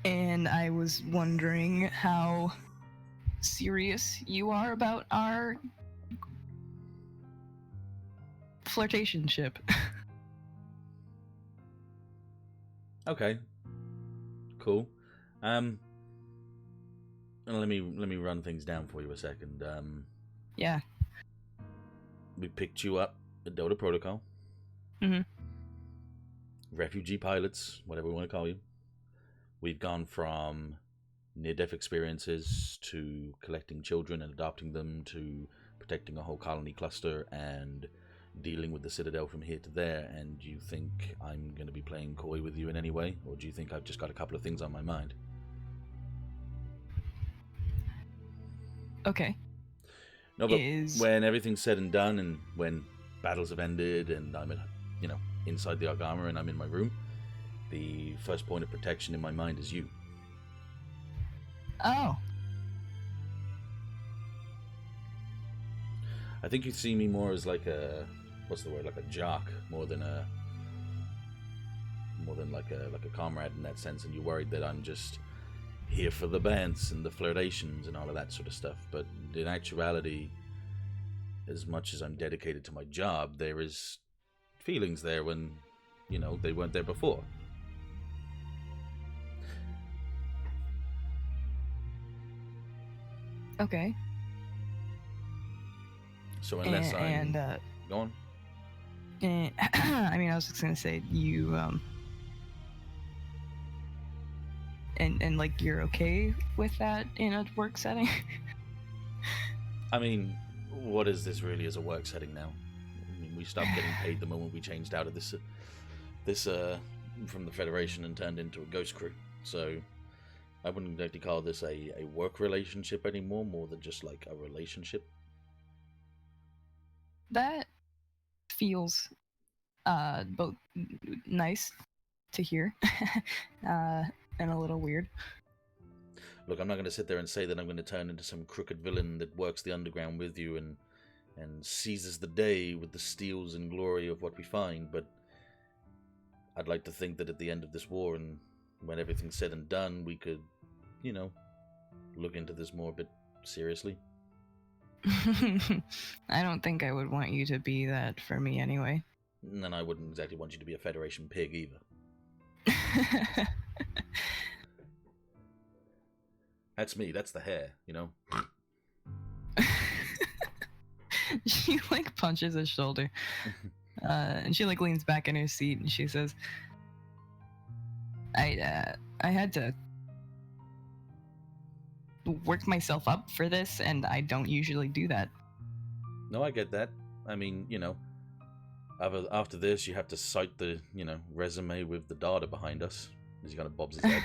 And I was wondering how serious you are about our flirtationship. Okay. Cool. And let me run things down for you a second. Yeah. We picked you up at Delta Protocol. Mhm. Refugee pilots, whatever we want to call you. We've gone from near-death experiences to collecting children and adopting them to protecting a whole colony cluster and dealing with the Citadel from here to there. And do you think I'm going to be playing coy with you in any way? Or do you think I've just got a couple of things on my mind? Okay. No, but Is when everything's said and done and when battles have ended and I'm inside the Arc armor and I'm in my room, the first point of protection in my mind is you. oh, I think you see me more as like a, what's the word, like a jock more than like a comrade in that sense, and you're worried that I'm just here for the bands and the flirtations and all of that sort of stuff. But in actuality, as much as I'm dedicated to my job, there is feelings there when, they weren't there before. okay. So unless I'm... Go on. I mean, I was just gonna say you and like you're okay with that in a work setting. I mean, what is this really as a work setting now? I mean, we stopped getting paid the moment we changed out of this from the Federation and turned into a ghost crew. So I wouldn't exactly call this a work relationship anymore, more than just like a relationship. That feels both nice to hear and a little weird. Look, I'm not going to sit there and say that I'm going to turn into some crooked villain that works the underground with you and seizes the day with the steals and glory of what we find, but I'd like to think that at the end of this war and when everything's said and done, we could, look into this more a bit seriously. I don't think I would want you to be that for me anyway. And I wouldn't exactly want you to be a Federation pig either. That's me, that's the hair, She like punches his shoulder. And she like leans back in her seat and she says, I had to work myself up for this and I don't usually do that. No, I get that. I mean, after this you have to cite the, resume with the data behind us. He kind of bobs his head.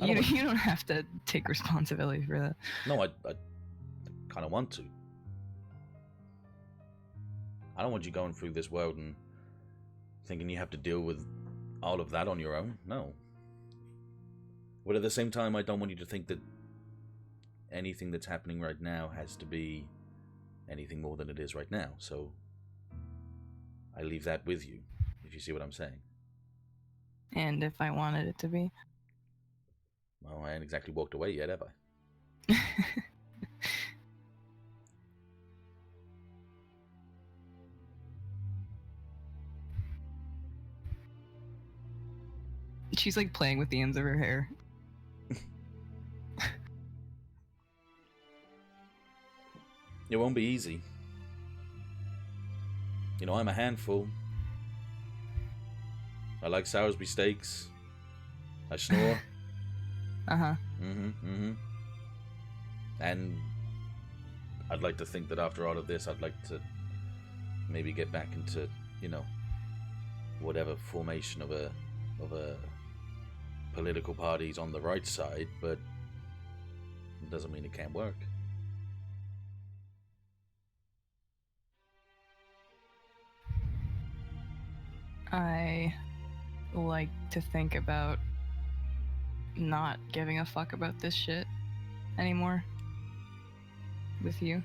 You don't have to take responsibility for that. No, I kind of want to. I don't want you going through this world and thinking you have to deal with all of that on your own. No. But at the same time, I don't want you to think that anything that's happening right now has to be anything more than it is right now. So I leave that with you, if you see what I'm saying. And if I wanted it to be? Well, I ain't exactly walked away yet, have I? She's like playing with the ends of her hair. It won't be easy. I'm a handful. I like Sowersby steaks. I snore. Uh-huh. And I'd like to think that after all of this, I'd like to maybe get back into, whatever formation of a political party's on the right side, but it doesn't mean it can't work. I like to think about not giving a fuck about this shit anymore with you.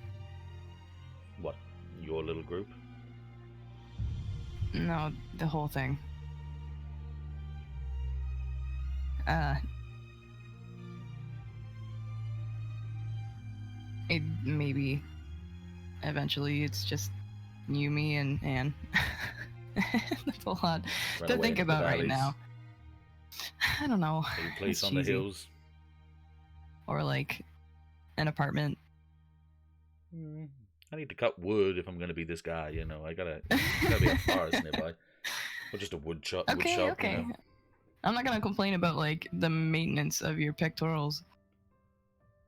What, your little group? No, the whole thing. Maybe eventually it's just you, me, and Anne. That's a lot Run to away think into the about right valleys. now. I don't know. A place It's on the cheesy. hills. Or like an apartment. I need to cut wood if I'm going to be this guy, you know. I gotta be a forest nearby. Or just a wood shop, Okay, you okay. know. I'm not gonna complain about like the maintenance of your pectorals.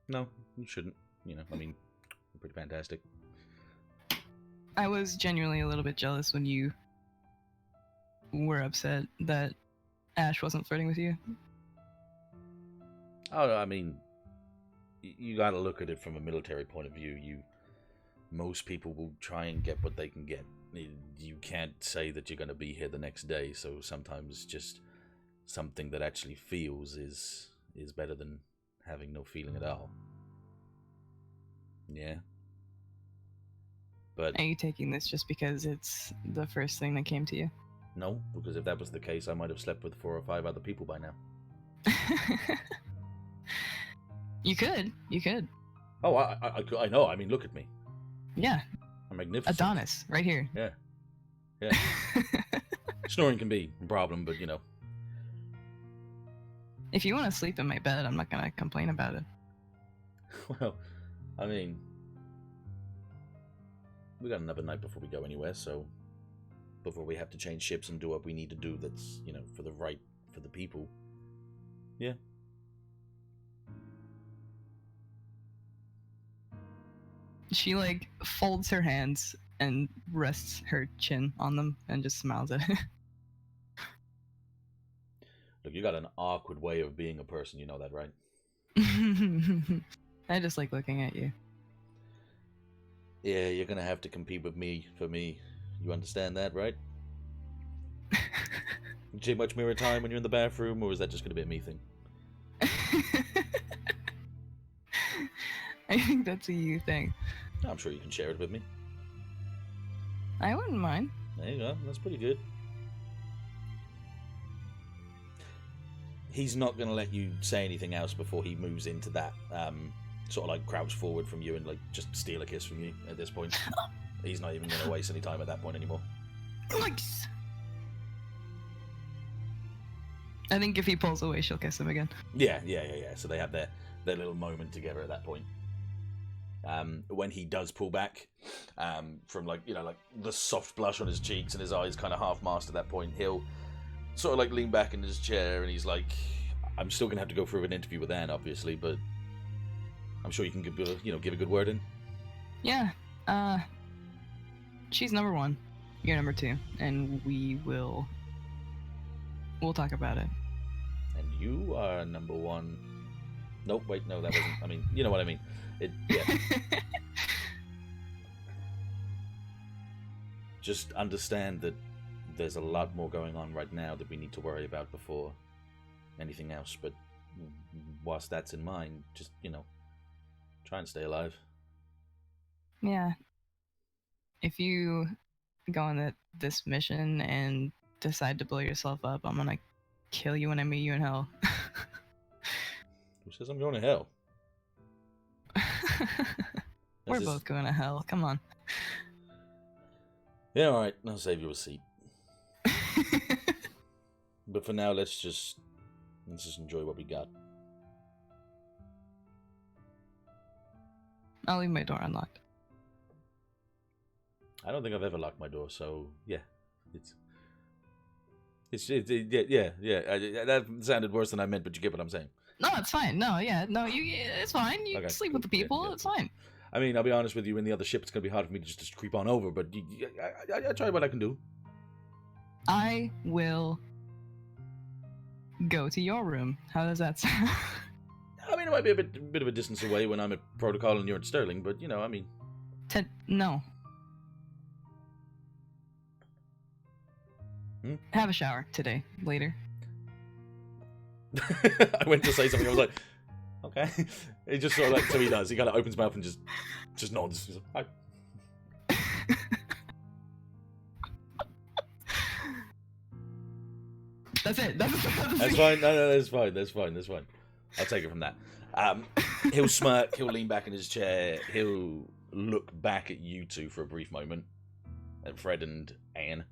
No, you shouldn't. You know, I mean, they're pretty fantastic. I was genuinely a little bit jealous when you were upset that Ashe wasn't flirting with you. Oh, I mean, you got to look at it from a military point of view. Most people will try and get what they can get. You can't say that you're going to be here the next day, so sometimes just something that actually feels is better than having no feeling at all. Yeah. But Are you taking this just because it's the first thing that came to you? no, because if that was the case, I might have slept with 4 or 5 other people by now. You could. Oh, I know. I mean, look at me. Yeah, I'm magnificent. Adonis, right here. Yeah. Snoring can be a problem, but you know. If you want to sleep in my bed, I'm not gonna complain about it. Well, I mean, we got another night before we go anywhere, so before we have to change ships and do what we need to do that's, you know, for the people. Yeah. She like folds her hands and rests her chin on them and just smiles at it. Look, you got an awkward way of being a person, you know that, right? I just like looking at you. Yeah, you're gonna have to compete with me for me. You understand that, right? You take much mirror time when you're in the bathroom, or is that just gonna be a me thing? I think that's a you thing. I'm sure you can share it with me. I wouldn't mind. There you go. That's pretty good. He's not going to let you say anything else before he moves into that sort of like crouch forward from you and like just steal a kiss from you at this point. He's not even going to waste any time at that point anymore. Nice. I think if he pulls away, she'll kiss him again. Yeah. So they have their little moment together at that point. When he does pull back from like, you know, like the soft blush on his cheeks and his eyes kind of half masked at that point, he'll sort of like lean back in his chair and he's like, I'm still gonna have to go through an interview with Anne, obviously, but I'm sure you can give a good word in. Yeah. She's number 1. You're number 2, and we'll talk about it. And you are number 1. Nope, wait, no, that wasn't. I mean, you know what I mean. Yeah. Just understand that there's a lot more going on right now that we need to worry about before anything else. But whilst that's in mind, just, you know, try and stay alive. Yeah. If you go on this mission and decide to blow yourself up, I'm gonna kill you when I meet you in hell. Who says I'm going to hell? We're This is- both going to hell. Come on. Yeah, alright, I'll save you a seat. But for now, let's just enjoy what we got. I'll leave my door unlocked. I don't think I've ever locked my door, so yeah, yeah. That sounded worse than I meant, but you get what I'm saying. No, it's fine. No, it's fine. You Okay, sleep cool. with the people. Yeah. It's fine. I mean, I'll be honest with you. In the other ship, it's gonna be hard for me to just creep on over, but I try what I can do. I will go to your room. How does that sound? I mean, it might be a bit of a distance away when I'm at Protocol and you're at Sterling, but you know, I mean, No. Have a shower today. Later. I went to say something. I was like, okay. He just sort of like, so he does. He kind of opens his mouth and just nods. He's like, hi. That's it. That's That's fine. No, that's fine. That's fine. That's fine. I'll take it from that. He'll smirk. He'll lean back in his chair. He'll look back at you two for a brief moment, at Fred and Anne.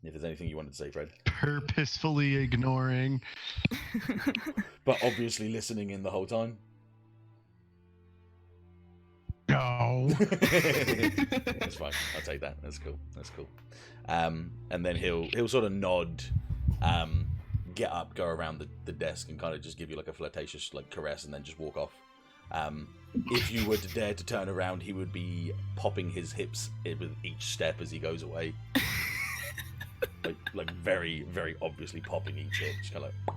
If there's anything you wanted to say, Fred. Purposefully ignoring. But obviously listening in the whole time. No. That's fine. I'll take that. That's cool. That's cool. And then he'll sort of nod, get up, go around the desk, and kind of just give you like a flirtatious like caress, and then just walk off. If you were to dare to turn around, he would be popping his hips with each step as he goes away. like very, very obviously popping each hip. Just kind of like...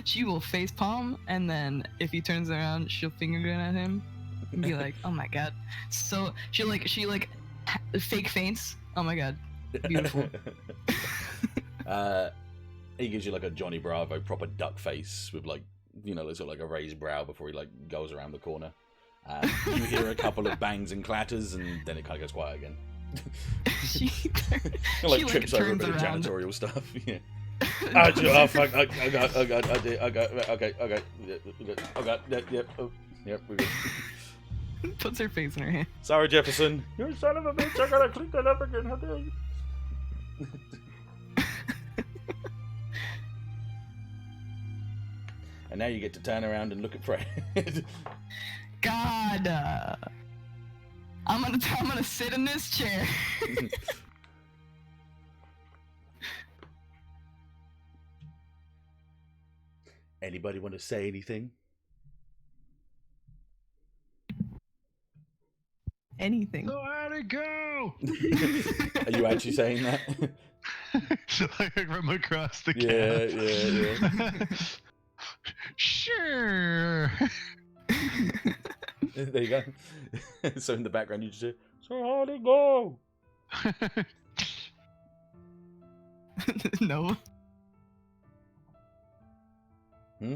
she will face palm, and then if he turns around, she'll finger gun at him and be like, "Oh my god!" So she fake faints. Oh my god, beautiful. He gives you like a Johnny Bravo proper duck face with like sort of like a raised brow before he like goes around the corner. You hear a couple of bangs and clatters, and then it kind of goes quiet again. she trips over a bit of janitorial stuff. Yeah. Oh fuck! Oh god! Oh god! Okay. Yep. Oh, yep. We're good. Puts her face in her hand. Sorry, Jefferson. You son of a bitch! I gotta click that up again. How dare you? And now you get to turn around and look at Fred. God, I'm gonna sit in this chair. Anybody want to say anything? Anything. So how'd it go? Are you actually saying that? Like from across the Yeah. Sure. There you go. So in the background you just hear, so how'd it go? No. Hmm?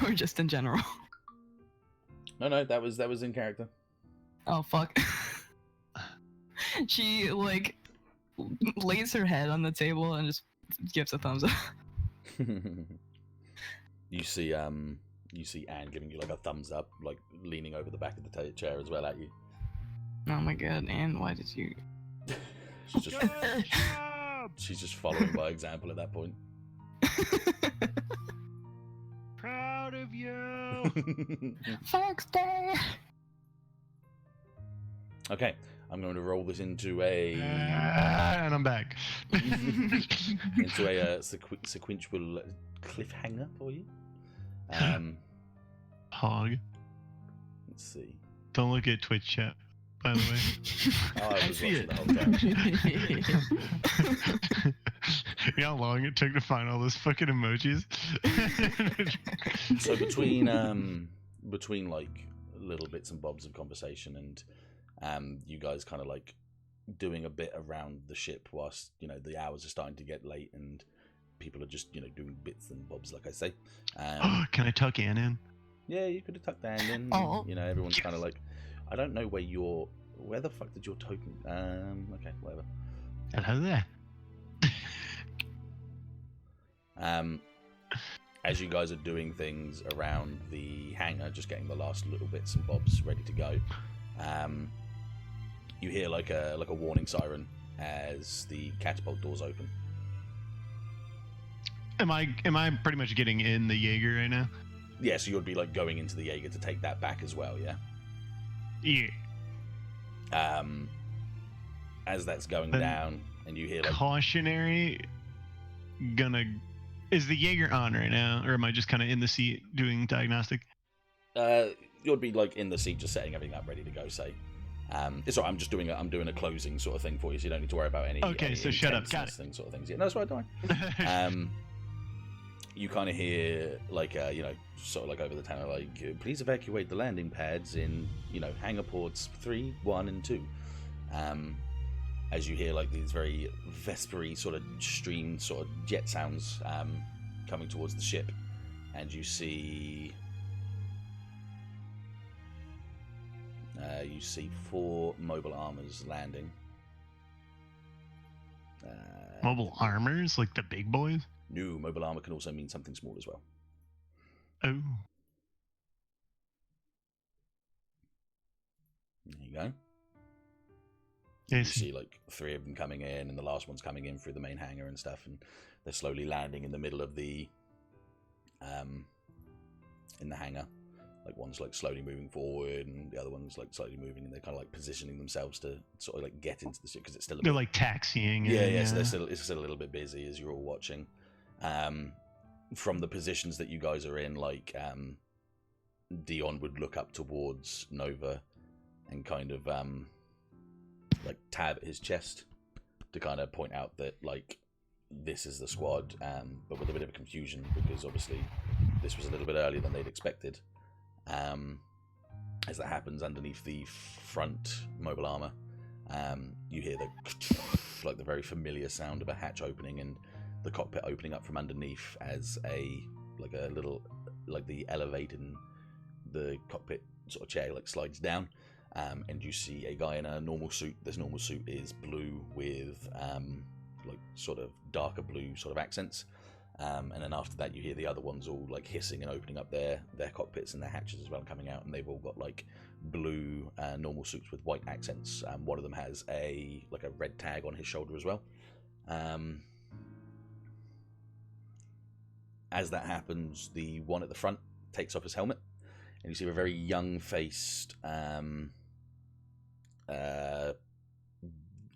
Or just in general. No, that was in character. Oh fuck. She like lays her head on the table and just gives a thumbs up. You see Anne giving you like a thumbs up, like leaning over the back of the chair as well at you. Oh my god, Anne, why did you? She's just following by example at that point. Proud of you. Fox Day. Okay, I'm going to roll this into a And I'm back. into a sequential cliffhanger for you. Hog. Let's see. Don't look at Twitch chat, by the way. Oh, I was see watching it. the whole time. You know how long it took to find all those fucking emojis? So between like little bits and bobs of conversation and you guys kind of like doing a bit around the ship whilst the hours are starting to get late and people are just doing bits and bobs, like I say. Can I tuck Ann in? Yeah, you could have tucked that in. Oh. Everyone's kind of like, I don't know where the fuck did your token? Okay, whatever. Hello there. As you guys are doing things around the hangar, just getting the last little bits and bobs ready to go, you hear like a warning siren as the catapult doors open. Am I pretty much getting in the Jaeger right now? Yeah, so you'd be like going into the Jaeger to take that back as well, yeah? Yeah. As that's going Then down, and you hear like cautionary. Is the Jaeger on right now, or am I just kind of in the seat doing diagnostic? you'd be like in the seat, just setting everything up, ready to go. Say, it's all right. I'm doing a closing sort of thing for you, so you don't need to worry about any. Okay, any so shut up. Got it. Thing, sort of things. Yeah, no, that's right. Don't worry. You kind of hear like sort of like over the tower, like please evacuate the landing pads in hangar ports 3, 1, and 2. As you hear like these very vespery sort of stream sort of jet sounds coming towards the ship, and you see 4 mobile armors landing Mobile armors, like the big boys? No, mobile armor can also mean something small as well. Oh. There you go. Yeah, You see like 3 of them coming in, and the last one's coming in through the main hangar and stuff, and they're slowly landing in the middle of the in the hangar. Like one's like slowly moving forward, and the other one's like slowly moving, and they're kind of like positioning themselves to sort of like get into the ship because it's still they're like taxiing. yeah. So it's still a little bit busy as you're all watching. From the positions that you guys are in, like Deon would look up towards Nova and kind of like tab his chest to kind of point out that like this is the squad, but with a bit of a confusion because obviously this was a little bit earlier than they'd expected. As that happens underneath the front mobile armor, you hear the very familiar sound of a hatch opening and the cockpit opening up from underneath as a little the elevator in the cockpit sort of chair like slides down, and you see a guy in a normal suit. This normal suit is blue with like sort of darker blue sort of accents. And then after that you hear the other ones all like hissing and opening up their cockpits and their hatches as well coming out, and they've all got like blue normal suits with white accents. One of them has a red tag on his shoulder as well. As that happens, the one at the front takes off his helmet, and you see a very young-faced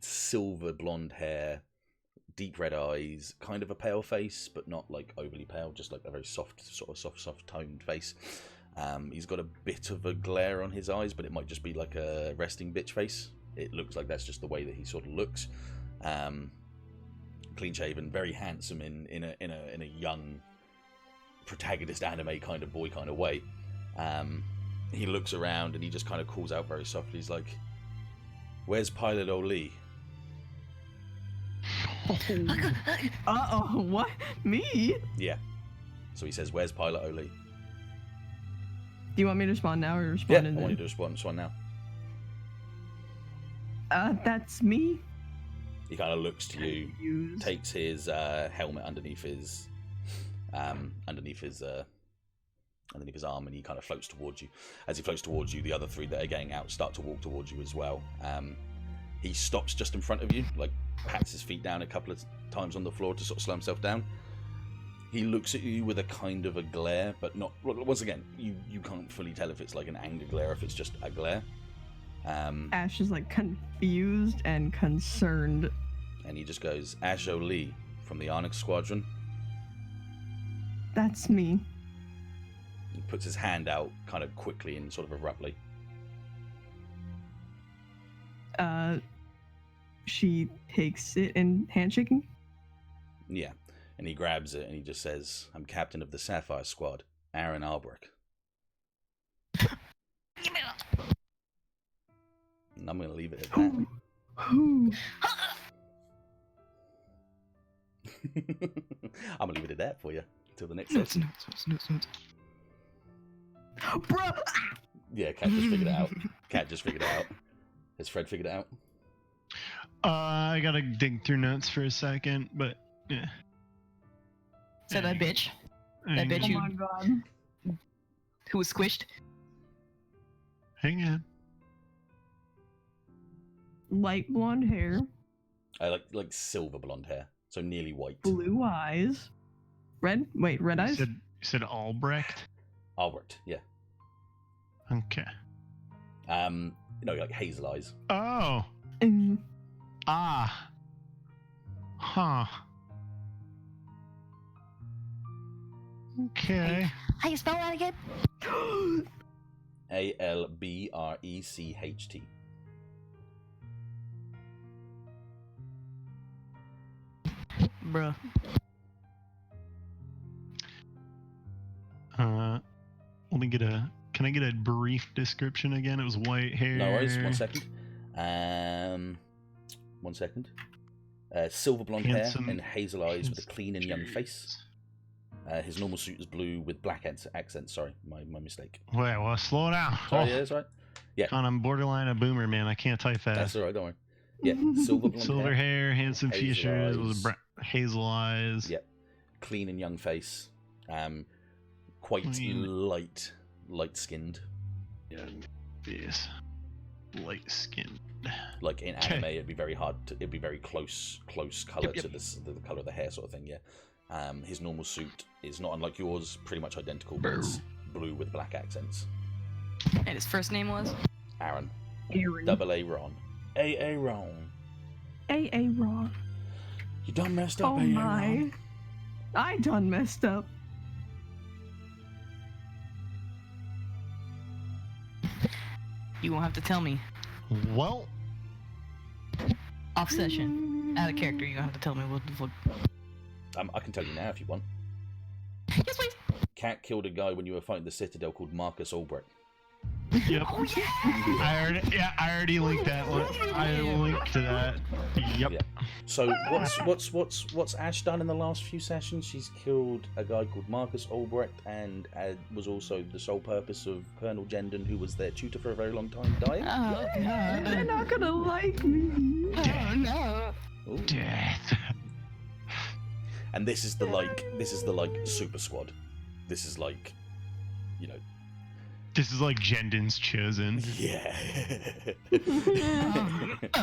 silver blonde hair, deep red eyes, kind of a pale face, but not like overly pale, just like a very soft toned face. He's got a bit of a glare on his eyes, but it might just be like a resting bitch face. It looks like that's just the way that he sort of looks. Clean shaven, very handsome in a young protagonist anime kind of boy kind of way. He looks around and he just kind of calls out very softly. He's like, "Where's Pilot Oli?" Uh-oh, what? Me? Yeah. So he says, "Where's Pilot Oli?" Do you want me to respond now or Yeah, respond I in want you the... to respond now. That's me. He kind of looks to you, Confused. takes his helmet underneath his arm, and he kind of floats towards you. As he floats towards you, the other 3 that are getting out start to walk towards you as well. He stops just in front of you, like pats his feet down a couple of times on the floor to sort of slow himself down. He looks at you with a kind of a glare, but not. Once again, you can't fully tell if it's like an anger glare, or if it's just a glare. Ashe is like confused and concerned. And he just goes, "Ashe Oli from the Onyx Squadron." That's me. He puts his hand out kind of quickly and sort of abruptly. She takes it and handshaking. Yeah. And he grabs it and he just says, "I'm captain of the Sapphire Squad, Aaron Albrecht." And I'm going to leave it at that. Who? I'm going to leave it at that for you until the next session. Bro! Yeah, Cat just figured it out. Has Fred figured it out? I gotta dig through notes for a second, but yeah. So that bitch. That bitch Oh you my god. who was squished. Hang on. Light blonde hair, I like silver blonde hair, so nearly white. blue eyes. Red eyes? You said Albrecht? Albrecht, yeah. Okay. Like hazel eyes. Oh. Mm. Ah. Huh. Okay. How you spell that again? Albrecht. Bruh. Can I get a brief description again? It was white hair. No worries. 1 second. 1 second. Silver blonde Handsome- hair and hazel eyes with a clean and young face. His normal suit is blue with black accents. Sorry, my mistake. Wait, well, slow down. Sorry, yeah, that's right. Yeah, God, I'm borderline a boomer, man. I can't type fast. that's all right. Don't worry. Yeah, silver blonde Silver hair, handsome Hazel features, eyes. with hazel eyes. Yep. Clean and young face. Quite Clean. light-skinned. Yes. Light skin. Like in Okay. anime, it'd be very hard. It'd be very close color Yep. to the color of the hair, sort of thing. Yeah. His normal suit is not unlike yours, pretty much identical, but it's blue with black accents. And his first name was? Aaron. Aaron. Double A Ron. A Ron. A Ron. You done messed up, Oh A my. Ron. I done messed up. You won't have to tell me. Well, Off session. Out of character, you don't have to tell me what the fuck. I can tell you now if you want. Yes, please. Cat killed a guy when you were fighting the Citadel called Marcus Albrecht. yep. Oh, yeah! I already linked that one. I linked to that. Yep. Yeah. So what's Ashe done in the last few sessions? She's killed a guy called Marcus Albrecht and was also the sole purpose of Colonel Jendon, who was their tutor for a very long time, dying. Oh, They're God. not gonna like me. Oh, no. Ooh. Death. And this is the super squad. This is like, you know, This is like Jendon's chosen. yeah.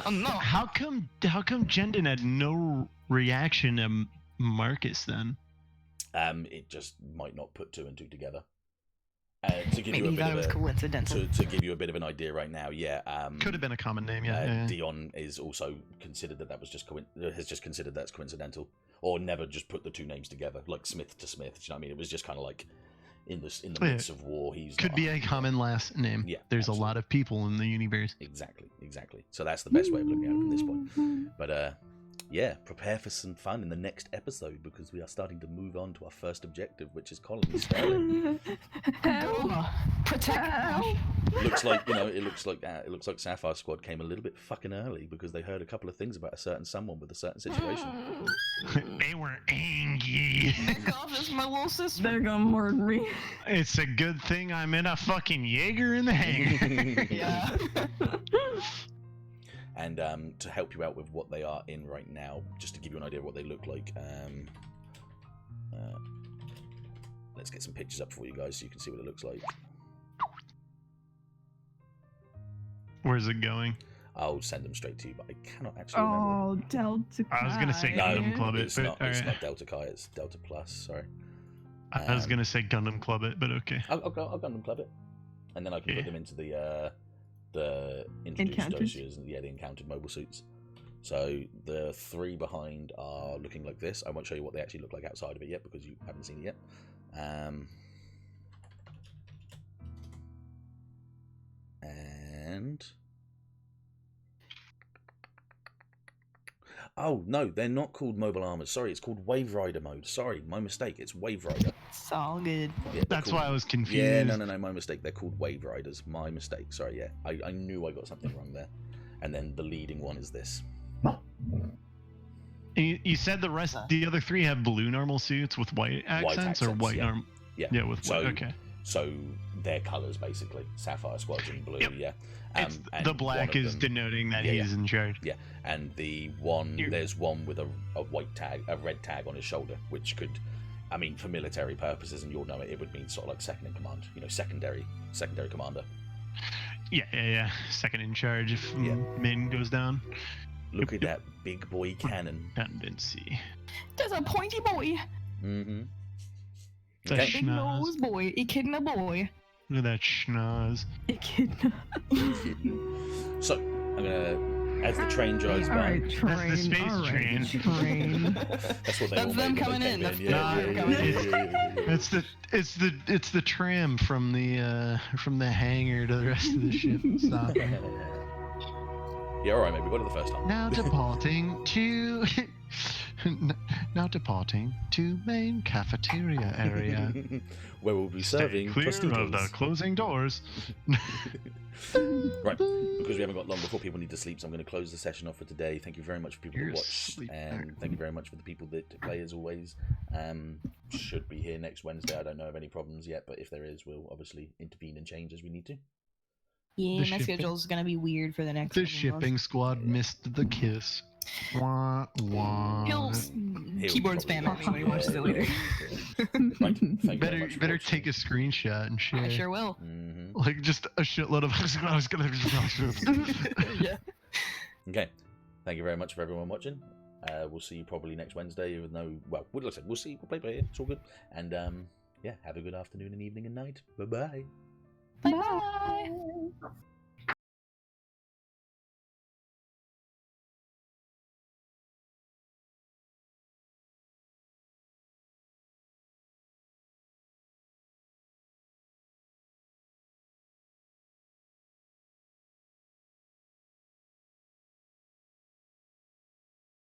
Oh, no. How come Jendon had no reaction to Marcus then? It just might not put two and two together. To give Maybe you a he bit thought it of was a, coincidental. to give you a bit of an idea right now, yeah. Could have been a common name, yeah. Deon is also considered that was just has just considered that's coincidental, or never just put the two names together, like Smith to Smith. You know what I mean? It was just kind of like in the Yeah. midst of war. He's Could not be a 100%. common last name. Yeah, There's absolutely. a lot of people in the universe. Exactly. So that's the best way of looking at it from this point. But yeah, prepare for some fun in the next episode because we are starting to move on to our first objective, which is Colony Sterling. Help. Protect. Help. Looks like it looks like Sapphire Squad came a little bit fucking early because they heard a couple of things about a certain someone with a certain situation. They were angry. God, this is my little sister. They're gonna murder me. It's a good thing I'm in a fucking Jaeger in the hangar. Yeah. And to help you out with what they are in right now, just to give you an idea of what they look like, let's get some pictures up for you guys so you can see what it looks like. Where's it going? I'll send them straight to you, but I cannot actually remember. Oh, Delta. I was gonna say Kai. Gundam Club it, It's but not. It's alright. not Delta Chi. It's Delta Plus. Sorry. I was gonna say Gundam Club it, but okay. I'll Gundam Club it, and then I can Yeah. put them into the introduced Encountered. dossiers and the encountered mobile suits. So the three behind are looking like this. I won't show you what they actually look like outside of it yet because you haven't seen it yet. And oh no, they're not called mobile armors. Sorry, it's called Wave Rider mode. Sorry, my mistake. It's Wave Rider. It's all good. Yeah, they're That's called- why I was confused. Yeah, no, my mistake. They're called Wave Riders. My mistake. Sorry, yeah. I knew I got something wrong there. And then the leading one is this. You said the other three have blue normal suits with white accents, or accents, white yeah. normal? Yeah. Yeah, with So- white. Okay. So their colours basically. Sapphire Squadron blue, Yep. yeah. It's, And the one black of is them- denoting that Yeah, he's in charge. Yeah. And the one Here. there's one with a white tag, a red tag on his shoulder, which could, I mean, for military purposes, and you'll know it, it would mean sort of like second in command, secondary commander. Yeah. Second in charge if Yeah. Min goes down. Look at that big boy cannon. Tendency. There's a pointy boy. Mm-hmm. The Okay. Big schnoz. nose boy. He kidding a boy. Look at that schnoz. So I'm gonna, as the train drives by. Alright, train. That's the space alright, train. train. That's what they That's all them made when coming they in. came That's Yeah, them yeah, coming yeah, in. yeah. It's the tram from the hangar to the rest of the ship. Stopping. Yeah, all right, mate. We got it the first time. Now departing to main cafeteria area. Where we'll be Stay serving clear of the Tostitos. closing doors. Right, because we haven't got long before people need to sleep, so I'm going to close the session off for today. Thank you very much for people You're who watched, asleep. and thank you very much for the people that play as always. Should be here next Wednesday. I don't know of any problems yet, but if there is, we'll obviously intervene and change as we need to. Yeah, The my shipping- schedule's gonna be weird for the next. The couple shipping months. squad missed the kiss. Wah, wah. He'll keyboard probably spam at me when he watches it later. Thank you very Better much for better watching. take a screenshot and share. I sure will. Mhm. Like just a shitload of. Yeah. Okay. Thank you very much for everyone watching. We'll see you probably next Wednesday. Even though, well, we'll see. We'll play by ear. It's all good. And yeah, have a good afternoon and evening and night. Bye-bye. Bye. Bye.